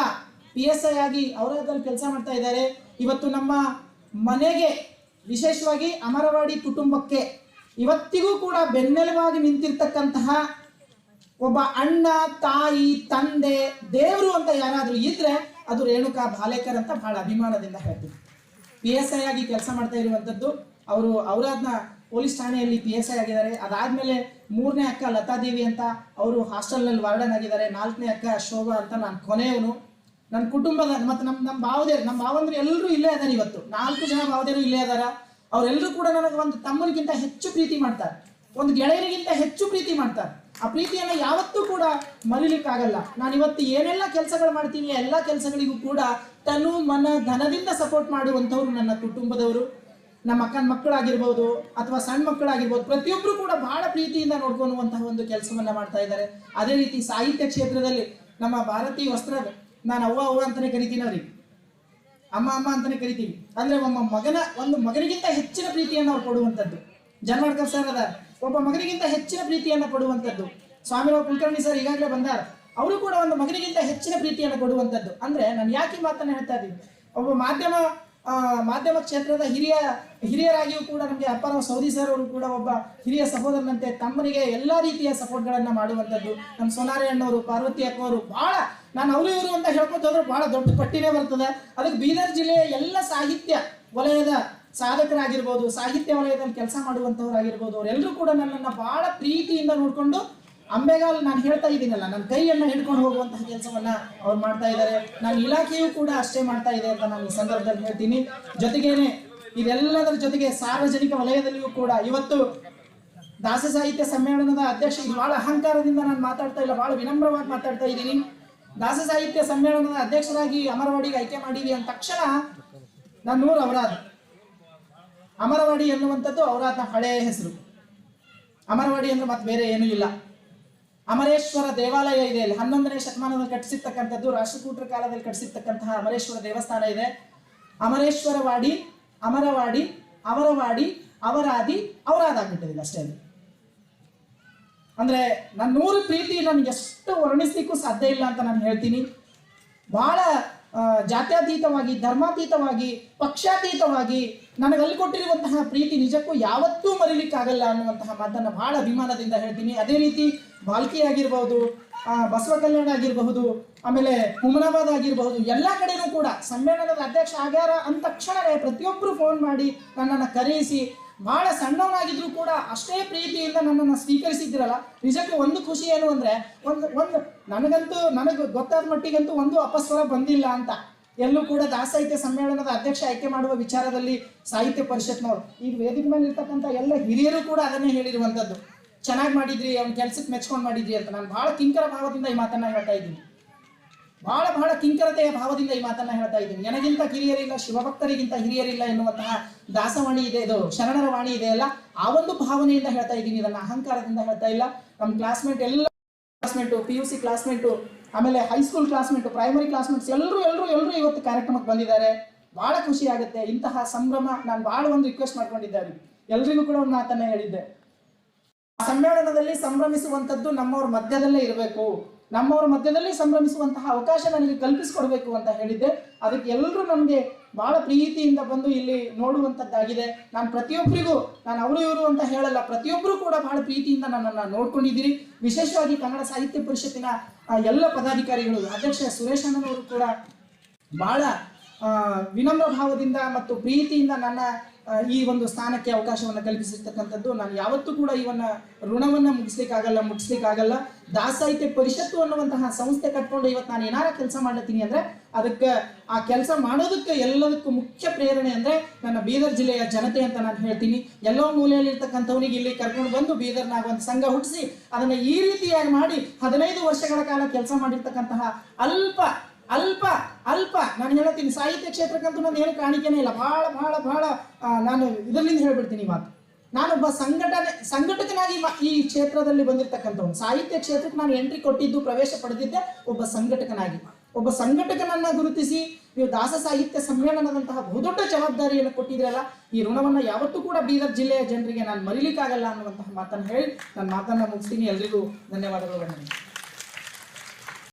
PSI ಆಗಿ ಔರಾದಲ್ಲಿ ಕೆಲಸ ಮಾಡ್ತಾ ಇದ್ದಾರೆ. ಇವತ್ತು ನಮ್ಮ ಮನೆಗೆ, ವಿಶೇಷವಾಗಿ ಅಮರವಾಡಿ ಕುಟುಂಬಕ್ಕೆ ಇವತ್ತಿಗೂ ಕೂಡ ಬೆನ್ನೆಲುಬಾಗಿ ನಿಂತಿರ್ತಕ್ಕಂತಹ ಒಬ್ಬ ಅಣ್ಣ, ತಾಯಿ, ತಂದೆ, ದೇವರು ಅಂತ ಯಾರಾದರೂ ಇದ್ರೆ ಅದು ರೇಣುಕಾ ಭಾಲೇಕರ್ ಅಂತ ಬಹಳ ಅಭಿಮಾನದಿಂದ ಹೇಳ್ತೀವಿ. PSI ಆಗಿ ಕೆಲಸ ಮಾಡ್ತಾ ಇರುವಂಥದ್ದು. ಅವರು ಔರಾದ್ನ ಪೊಲೀಸ್ ಠಾಣೆಯಲ್ಲಿ PSI ಆಗಿದ್ದಾರೆ. ಅದಾದ್ಮೇಲೆ 3ನೇ ಅಕ್ಕ ಲತಾದೇವಿ ಅಂತ ಅವರು ಹಾಸ್ಟೆಲ್ನಲ್ಲಿ ವಾರ್ಡನ್ ಆಗಿದ್ದಾರೆ. 4ನೇ ಅಕ್ಕ ಶೋಭಾ ಅಂತ ನಾನು ಕೊನೆಯವನು. ನನ್ನ ಕುಟುಂಬದ ಮತ್ತು ನಮ್ಮ ಭಾವಂದ್ರು ಎಲ್ಲರೂ ಇಲ್ಲೇ ಇದ್ದಾರೆ. ಇವತ್ತು 4 ಜನ ಭಾವದೇರು ಇಲ್ಲೇ ಇದಾರ. ಅವರೆಲ್ಲರೂ ಕೂಡ ನನಗೆ ಒಂದು ತಮ್ಮನಿಗಿಂತ ಹೆಚ್ಚು ಪ್ರೀತಿ ಮಾಡ್ತಾರೆ, ಒಂದು ಗೆಳೆಯರಿಗಿಂತ ಹೆಚ್ಚು ಪ್ರೀತಿ ಮಾಡ್ತಾರೆ. ಆ ಪ್ರೀತಿಯನ್ನು ಯಾವತ್ತೂ ಕೂಡ ಮರೀಲಿಕ್ಕಾಗಲ್ಲ. ನಾನು ಇವತ್ತು ಏನೆಲ್ಲ ಕೆಲಸಗಳು ಮಾಡ್ತೀನಿ ಎಲ್ಲ ಕೆಲಸಗಳಿಗೂ ಕೂಡ ತನು ಮನ ಧನದಿಂದ ಸಪೋರ್ಟ್ ಮಾಡುವಂಥವ್ರು ನನ್ನ ಕುಟುಂಬದವರು. ನಮ್ಮ ಅಕ್ಕನ ಮಕ್ಕಳಾಗಿರ್ಬೋದು ಅಥವಾ ಸಣ್ಣ ಮಕ್ಕಳಾಗಿರ್ಬೋದು, ಪ್ರತಿಯೊಬ್ಬರು ಕೂಡ ಬಹಳ ಪ್ರೀತಿಯಿಂದ ನೋಡ್ಕೊಳ್ಳುವಂತಹ ಒಂದು ಕೆಲಸವನ್ನ ಮಾಡ್ತಾ ಇದ್ದಾರೆ. ಅದೇ ರೀತಿ ಸಾಹಿತ್ಯ ಕ್ಷೇತ್ರದಲ್ಲಿ ನಮ್ಮ ಭಾರತೀಯ ವಸ್ತ್ರದ, ನಾನು ಅವ್ವ ಅಂತಾನೆ ಕರಿತೀನಿ, ಅವ್ರಿಗೆ ಅಮ್ಮ ಅಂತಾನೆ ಕರಿತೀವಿ. ಅಂದ್ರೆ ಒಂದು ಮಗನಿಗಿಂತ ಹೆಚ್ಚಿನ ಪ್ರೀತಿಯನ್ನು ಅವ್ರು ಕೊಡುವಂಥದ್ದು. ಜನ್ವಾಡ್ಕರ್ ಸರ್ ಅದ, ಒಬ್ಬ ಮಗನಿಗಿಂತ ಹೆಚ್ಚಿನ ಪ್ರೀತಿಯನ್ನು ಕೊಡುವಂಥದ್ದು. ಸ್ವಾಮಿರಾವ್ ಕುಲಕರ್ಣಿ ಸರ್ ಈಗಾಗಲೇ ಬಂದಾರ, ಅವರು ಕೂಡ ಒಂದು ಮಗನಿಗಿಂತ ಹೆಚ್ಚಿನ ಪ್ರೀತಿಯನ್ನು ಕೊಡುವಂಥದ್ದು. ಅಂದ್ರೆ ನಾನು ಯಾಕೆ ಮಾತನ್ನ ಹೇಳ್ತಾ ಇದ್ದೀನಿ, ಒಬ್ಬ ಮಾಧ್ಯಮ ಕ್ಷೇತ್ರದ ಹಿರಿಯರಾಗಿಯೂ ಕೂಡ ನಮಗೆ ಅಪ್ಪರಾವ್ ಸೌದಿ ಸರ್ ಅವರು ಕೂಡ ಒಬ್ಬ ಹಿರಿಯ ಸಹೋದರನಂತೆ ತಮ್ಮನಿಗೆ ಎಲ್ಲ ರೀತಿಯ ಸಪೋರ್ಟ್ಗಳನ್ನು ಮಾಡುವಂಥದ್ದು. ನಮ್ಮ ಸೋನಾರಿ ಅಣ್ಣವರು, ಪಾರ್ವತಿ ಅಕ್ಕವರು, ಬಹಳ ನಾನು ಅವರು ಇವರು ಅಂತ ಹೇಳ್ಕೊತ ಹೋದ್ರೆ ಬಹಳ ದೊಡ್ಡ ಪಟ್ಟಿನೇ ಬರ್ತದೆ. ಅದಕ್ಕೆ ಬೀದರ್ ಜಿಲ್ಲೆಯ ಎಲ್ಲ ಸಾಹಿತ್ಯ ವಲಯದ ಸಾಧಕರಾಗಿರ್ಬೋದು, ಸಾಹಿತ್ಯ ವಲಯದಲ್ಲಿ ಕೆಲಸ ಮಾಡುವಂಥವ್ರಾಗಿರ್ಬೋದು, ಅವರೆಲ್ಲರೂ ಕೂಡ ನನ್ನನ್ನು ಬಹಳ ಪ್ರೀತಿಯಿಂದ ನೋಡಿಕೊಂಡು ಅಂಬೆಗಾಲ್ ನಾನು ಹೇಳ್ತಾ ಇದ್ದೀನಲ್ಲ, ನನ್ನ ಕೈಯನ್ನು ಹಿಡ್ಕೊಂಡು ಹೋಗುವಂತಹ ಕೆಲಸವನ್ನ ಅವ್ರು ಮಾಡ್ತಾ ಇದ್ದಾರೆ. ನನ್ನ ಇಲಾಖೆಯೂ ಕೂಡ ಅಷ್ಟೇ ಮಾಡ್ತಾ ಇದೆ ಅಂತ ನಾನು ಈ ಸಂದರ್ಭದಲ್ಲಿ ಹೇಳ್ತೀನಿ. ಜೊತೆಗೇನೆ ಇದೆಲ್ಲದರ ಜೊತೆಗೆ ಸಾರ್ವಜನಿಕ ವಲಯದಲ್ಲಿಯೂ ಕೂಡ ಇವತ್ತು ದಾಸ ಸಾಹಿತ್ಯ ಸಮ್ಮೇಳನದ ಅಧ್ಯಕ್ಷ, ಇದು ಬಹಳ ಅಹಂಕಾರದಿಂದ ನಾನು ಮಾತಾಡ್ತಾ ಇಲ್ಲ, ಬಹಳ ವಿನಮ್ರವಾಗಿ ಮಾತಾಡ್ತಾ ಇದ್ದೀನಿ. ದಾಸ ಸಾಹಿತ್ಯ ಸಮ್ಮೇಳನದ ಅಧ್ಯಕ್ಷರಾಗಿ ಅಮರವಾಡಿಗೆ ಆಯ್ಕೆ ಮಾಡಿದ್ವಿ ಅಂದ ತಕ್ಷಣ ನನ್ನ ಊರು ಔರಾದ್. ಅಮರವಾಡಿ ಎನ್ನುವಂಥದ್ದು ಔರಾದ್ನ ಹಳೆಯ ಹೆಸರು. ಅಮರವಾಡಿ ಅಂದ್ರೆ ಮತ್ತೆ ಬೇರೆ ಏನೂ ಇಲ್ಲ. ಅಮರೇಶ್ವರ ದೇವಾಲಯ ಇದೆ ಇಲ್ಲಿ, 11ನೇ ಶತಮಾನದಲ್ಲಿ ಕಟ್ಟಿಸಿರ್ತಕ್ಕಂಥದ್ದು, ರಾಷ್ಟ್ರಕೂಟರ ಕಾಲದಲ್ಲಿ ಕಟ್ಟಿಸಿರ್ತಕ್ಕಂತಹ ಅಮರೇಶ್ವರ ದೇವಸ್ಥಾನ ಇದೆ. ಅಮರೇಶ್ವರವಾಡಿ, ಅಮರವಾಡಿ, ಅವರವಾಡಿ, ಅವರಾದಿ, ಔರಾದಾಗ್ಬಿಟ್ಟಿದೆ ಅಷ್ಟೇ. ಅಂದ್ರೆ ನನ್ನ ನೂರು ಪ್ರೀತಿ ನನಗೆ ಎಷ್ಟು ವರ್ಣಿಸ್ಲಿಕ್ಕೂ ಸಾಧ್ಯ ಇಲ್ಲ ಅಂತ ನಾನು ಹೇಳ್ತೀನಿ. ಬಹಳ ಜಾತ್ಯತೀತವಾಗಿ, ಧರ್ಮಾತೀತವಾಗಿ, ಪಕ್ಷಾತೀತವಾಗಿ ನನಗಲ್ಲಿ ಕೊಟ್ಟಿರುವಂತಹ ಪ್ರೀತಿ ನಿಜಕ್ಕೂ ಯಾವತ್ತೂ ಮರೀಲಿಕ್ಕಾಗಲ್ಲ ಅನ್ನುವಂತಹ ಮಾತನ್ನು ಬಹಳ ಅಭಿಮಾನದಿಂದ ಹೇಳ್ತೀನಿ. ಅದೇ ರೀತಿ ಬಾಲ್ಕಿ ಆಗಿರ್ಬಹುದು, ಬಸವ ಕಲ್ಯಾಣ ಆಗಿರಬಹುದು, ಆಮೇಲೆ ಹುಮನಾಬಾದ್ ಆಗಿರಬಹುದು, ಎಲ್ಲ ಕಡೆನೂ ಕೂಡ ಸಮ್ಮೇಳನದ ಅಧ್ಯಕ್ಷ ಆಗ್ಯಾರ ಅಂದ ತಕ್ಷಣವೇ ಪ್ರತಿಯೊಬ್ಬರು ಫೋನ್ ಮಾಡಿ ನನ್ನನ್ನು ಕರೆಯಿಸಿ, ಬಹಳ ಸಣ್ಣವನಾಗಿದ್ರು ಕೂಡ ಅಷ್ಟೇ ಪ್ರೀತಿಯಿಂದ ನನ್ನನ್ನು ಸ್ವೀಕರಿಸಿದ್ರಲ್ಲ. ನಿಜಕ್ಕೂ ಒಂದು ಖುಷಿ ಏನು ಅಂದ್ರೆ, ನನಗೆ ಗೊತ್ತಾದ ಮಟ್ಟಿಗಂತೂ ಒಂದು ಅಪಸ್ವರ ಬಂದಿಲ್ಲ ಅಂತ. ಎಲ್ಲೂ ಕೂಡ ದಾಸ ಸಾಹಿತ್ಯ ಸಮ್ಮೇಳನದ ಅಧ್ಯಕ್ಷ ಆಯ್ಕೆ ಮಾಡುವ ವಿಚಾರದಲ್ಲಿ ಸಾಹಿತ್ಯ ಪರಿಷತ್ನವರು, ಈಗ ವೇದಿಕೆ ಮೇಲೆ ಇರ್ತಕ್ಕಂಥ ಎಲ್ಲ ಹಿರಿಯರು ಕೂಡ ಅದನ್ನೇ ಹೇಳಿರುವಂಥದ್ದು, ಚೆನ್ನಾಗಿ ಮಾಡಿದ್ರಿ, ಅವ್ನ ಕೆಲ್ಸಕ್ಕೆ ಮೆಚ್ಕೊಂಡು ಮಾಡಿದ್ರಿ ಅಂತ. ನಾನು ಬಹಳ ಕಿಂಕರ ಭಾವದಿಂದ ಈ ಮಾತನ್ನ ಹೇಳ್ತಾ ಇದ್ದೀನಿ, ಬಹಳ ಕಿಂಕರತೆಯ ಭಾವದಿಂದ ಈ ಮಾತನ್ನ ಹೇಳ್ತಾ ಇದ್ದೀನಿ. ನನಗಿಂತ ಕಿರಿಯರಿಲ್ಲ, ಶಿವಭಕ್ತರಿಗಿಂತ ಹಿರಿಯರಿಲ್ಲ ಎನ್ನುವಂತಹ ದಾಸವಾಣಿ ಇದೆ, ಇದು ಶರಣರ ವಾಣಿ ಇದೆ ಅಲ್ಲ, ಆ ಒಂದು ಭಾವನೆಯಿಂದ ಹೇಳ್ತಾ ಇದ್ದೀನಿ, ಇದನ್ನ ಅಹಂಕಾರದಿಂದ ಹೇಳ್ತಾ ಇಲ್ಲ. ನಮ್ಮ ಕ್ಲಾಸ್ಮೇಟ್ ಎಲ್ಲ ಕ್ಲಾಸ್ಮೇಟು, PUC ಕ್ಲಾಸ್ಮೇಟು, ಆಮೇಲೆ ಹೈಸ್ಕೂಲ್ ಕ್ಲಾಸ್ಮೇಟು, ಪ್ರೈಮರಿ ಕ್ಲಾಸ್ಮೇಟ್ಸ್ ಎಲ್ಲರೂ ಇವತ್ತು ಕಾರ್ಯಕ್ರಮಕ್ಕೆ ಬಂದಿದ್ದಾರೆ. ಬಹಳ ಖುಷಿ ಆಗುತ್ತೆ. ಇಂತಹ ಸಂಭ್ರಮ ನಾನು ಬಹಳ ಒಂದು ರಿಕ್ವೆಸ್ಟ್ ಮಾಡ್ಕೊಂಡಿದ್ದಾರೆ, ಎಲ್ರಿಗೂ ಕೂಡ ಒಂದು ಮಾತನ್ನ ಹೇಳಿದ್ದೆ, ಸಮ್ಮೇಳನದಲ್ಲಿ ಸಂಭ್ರಮಿಸುವಂಥದ್ದು ನಮ್ಮವ್ರ ಮಧ್ಯದಲ್ಲೇ ಇರಬೇಕು, ನಮ್ಮವ್ರ ಮಧ್ಯದಲ್ಲಿ ಸಂಭ್ರಮಿಸುವಂತಹ ಅವಕಾಶ ನನಗೆ ಕಲ್ಪಿಸಿಕೊಡ್ಬೇಕು ಅಂತ ಹೇಳಿದ್ದೆ. ಅದಕ್ಕೆ ಎಲ್ಲರೂ ನಮಗೆ ಬಹಳ ಪ್ರೀತಿಯಿಂದ ಬಂದು ಇಲ್ಲಿ ನೋಡುವಂಥದ್ದಾಗಿದೆ. ನಾನು ಪ್ರತಿಯೊಬ್ಬರಿಗೂ, ನಾನು ಅವರು ಇವರು ಅಂತ ಹೇಳಲ್ಲ, ಪ್ರತಿಯೊಬ್ಬರು ಕೂಡ ಬಹಳ ಪ್ರೀತಿಯಿಂದ ನನ್ನನ್ನು ನೋಡ್ಕೊಂಡಿದ್ದೀರಿ. ವಿಶೇಷವಾಗಿ ಕನ್ನಡ ಸಾಹಿತ್ಯ ಪರಿಷತ್ತಿನ ಎಲ್ಲ ಪದಾಧಿಕಾರಿಗಳು, ಅಧ್ಯಕ್ಷ ಸುರೇಶ್ ಅಣ್ಣನವರು ಕೂಡ ಬಹಳ ವಿನಮ್ರ ಭಾವದಿಂದ ಮತ್ತು ಪ್ರೀತಿಯಿಂದ ನನ್ನ ಈ ಒಂದು ಸ್ಥಾನಕ್ಕೆ ಅವಕಾಶವನ್ನು ಕಲ್ಪಿಸಿರ್ತಕ್ಕಂಥದ್ದು. ನಾನು ಯಾವತ್ತೂ ಕೂಡ ಇವನ್ನ ಋಣವನ್ನು ಮುಟ್ಟಿಸ್ಲಿಕ್ಕಾಗಲ್ಲ. ದಾಸಾಹಿತ್ಯ ಪರಿಷತ್ತು ಅನ್ನುವಂತಹ ಸಂಸ್ಥೆ ಕಟ್ಕೊಂಡು ಇವತ್ತು ನಾನು ಏನಾರ ಕೆಲಸ ಮಾಡ್ಲತ್ತೀನಿ ಅಂದ್ರೆ ಅದಕ್ಕೆ ಆ ಕೆಲಸ ಮಾಡೋದಕ್ಕೆ ಎಲ್ಲದಕ್ಕೂ ಮುಖ್ಯ ಪ್ರೇರಣೆ ಅಂದ್ರೆ ನನ್ನ ಬೀದರ್ ಜಿಲ್ಲೆಯ ಜನತೆ ಅಂತ ನಾನು ಹೇಳ್ತೀನಿ. ಎಲ್ಲೋ ಮೂಲೆಯಲ್ಲಿ ಇರ್ತಕ್ಕಂಥವನಿಗೆ ಇಲ್ಲಿ ಕರ್ಕೊಂಡು ಬಂದು ಬೀದರ್ನಾಗ ಒಂದು ಸಂಘ ಹುಟ್ಟಿಸಿ ಅದನ್ನ ಈ ರೀತಿಯಾಗಿ ಮಾಡಿ 15 ವರ್ಷಗಳ ಕಾಲ ಕೆಲಸ ಮಾಡಿರ್ತಕ್ಕಂತಹ ಅಲ್ಪ ನಾನು ಹೇಳ್ತೀನಿ, ಸಾಹಿತ್ಯ ಕ್ಷೇತ್ರಕ್ಕಂತೂ ನಾನು ಏನು ಕಾಣಿಕೆನೇ ಇಲ್ಲ. ಬಹಳ ನಾನು ಇದರಿಂದ ಹೇಳ್ಬಿಡ್ತೀನಿ ಮಾತು. ನಾನೊಬ್ಬ ಸಂಘಟಕನಾಗಿ ಈ ಕ್ಷೇತ್ರದಲ್ಲಿ ಬಂದಿರತಕ್ಕಂಥವ್ನು. ಸಾಹಿತ್ಯ ಕ್ಷೇತ್ರಕ್ಕೆ ನಾನು ಎಂಟ್ರಿ ಕೊಟ್ಟಿದ್ದು, ಪ್ರವೇಶ ಪಡೆದಿದ್ದೆ ಒಬ್ಬ ಸಂಘಟಕನಾಗಿ. ಒಬ್ಬ ಸಂಘಟಕನನ್ನ ಗುರುತಿಸಿ ನೀವು ದಾಸ ಸಾಹಿತ್ಯ ಸಮ್ಮೇಳನದಂತಹ ಬಹುದೊಡ್ಡ ಜವಾಬ್ದಾರಿಯನ್ನು ಕೊಟ್ಟಿದ್ರಲ್ಲ, ಈ ಋಣವನ್ನು ಯಾವತ್ತೂ ಕೂಡ ಬೀದರ್ ಜಿಲ್ಲೆಯ ಜನರಿಗೆ ನಾನು ಮರಿಲಿಕ್ಕಾಗಲ್ಲ ಅನ್ನುವಂತಹ ಮಾತನ್ನು ಹೇಳಿ ನನ್ನ ಮಾತನ್ನ ಮುಗಿಸ್ತೀನಿ. ಎಲ್ರಿಗೂ ಧನ್ಯವಾದಗಳು.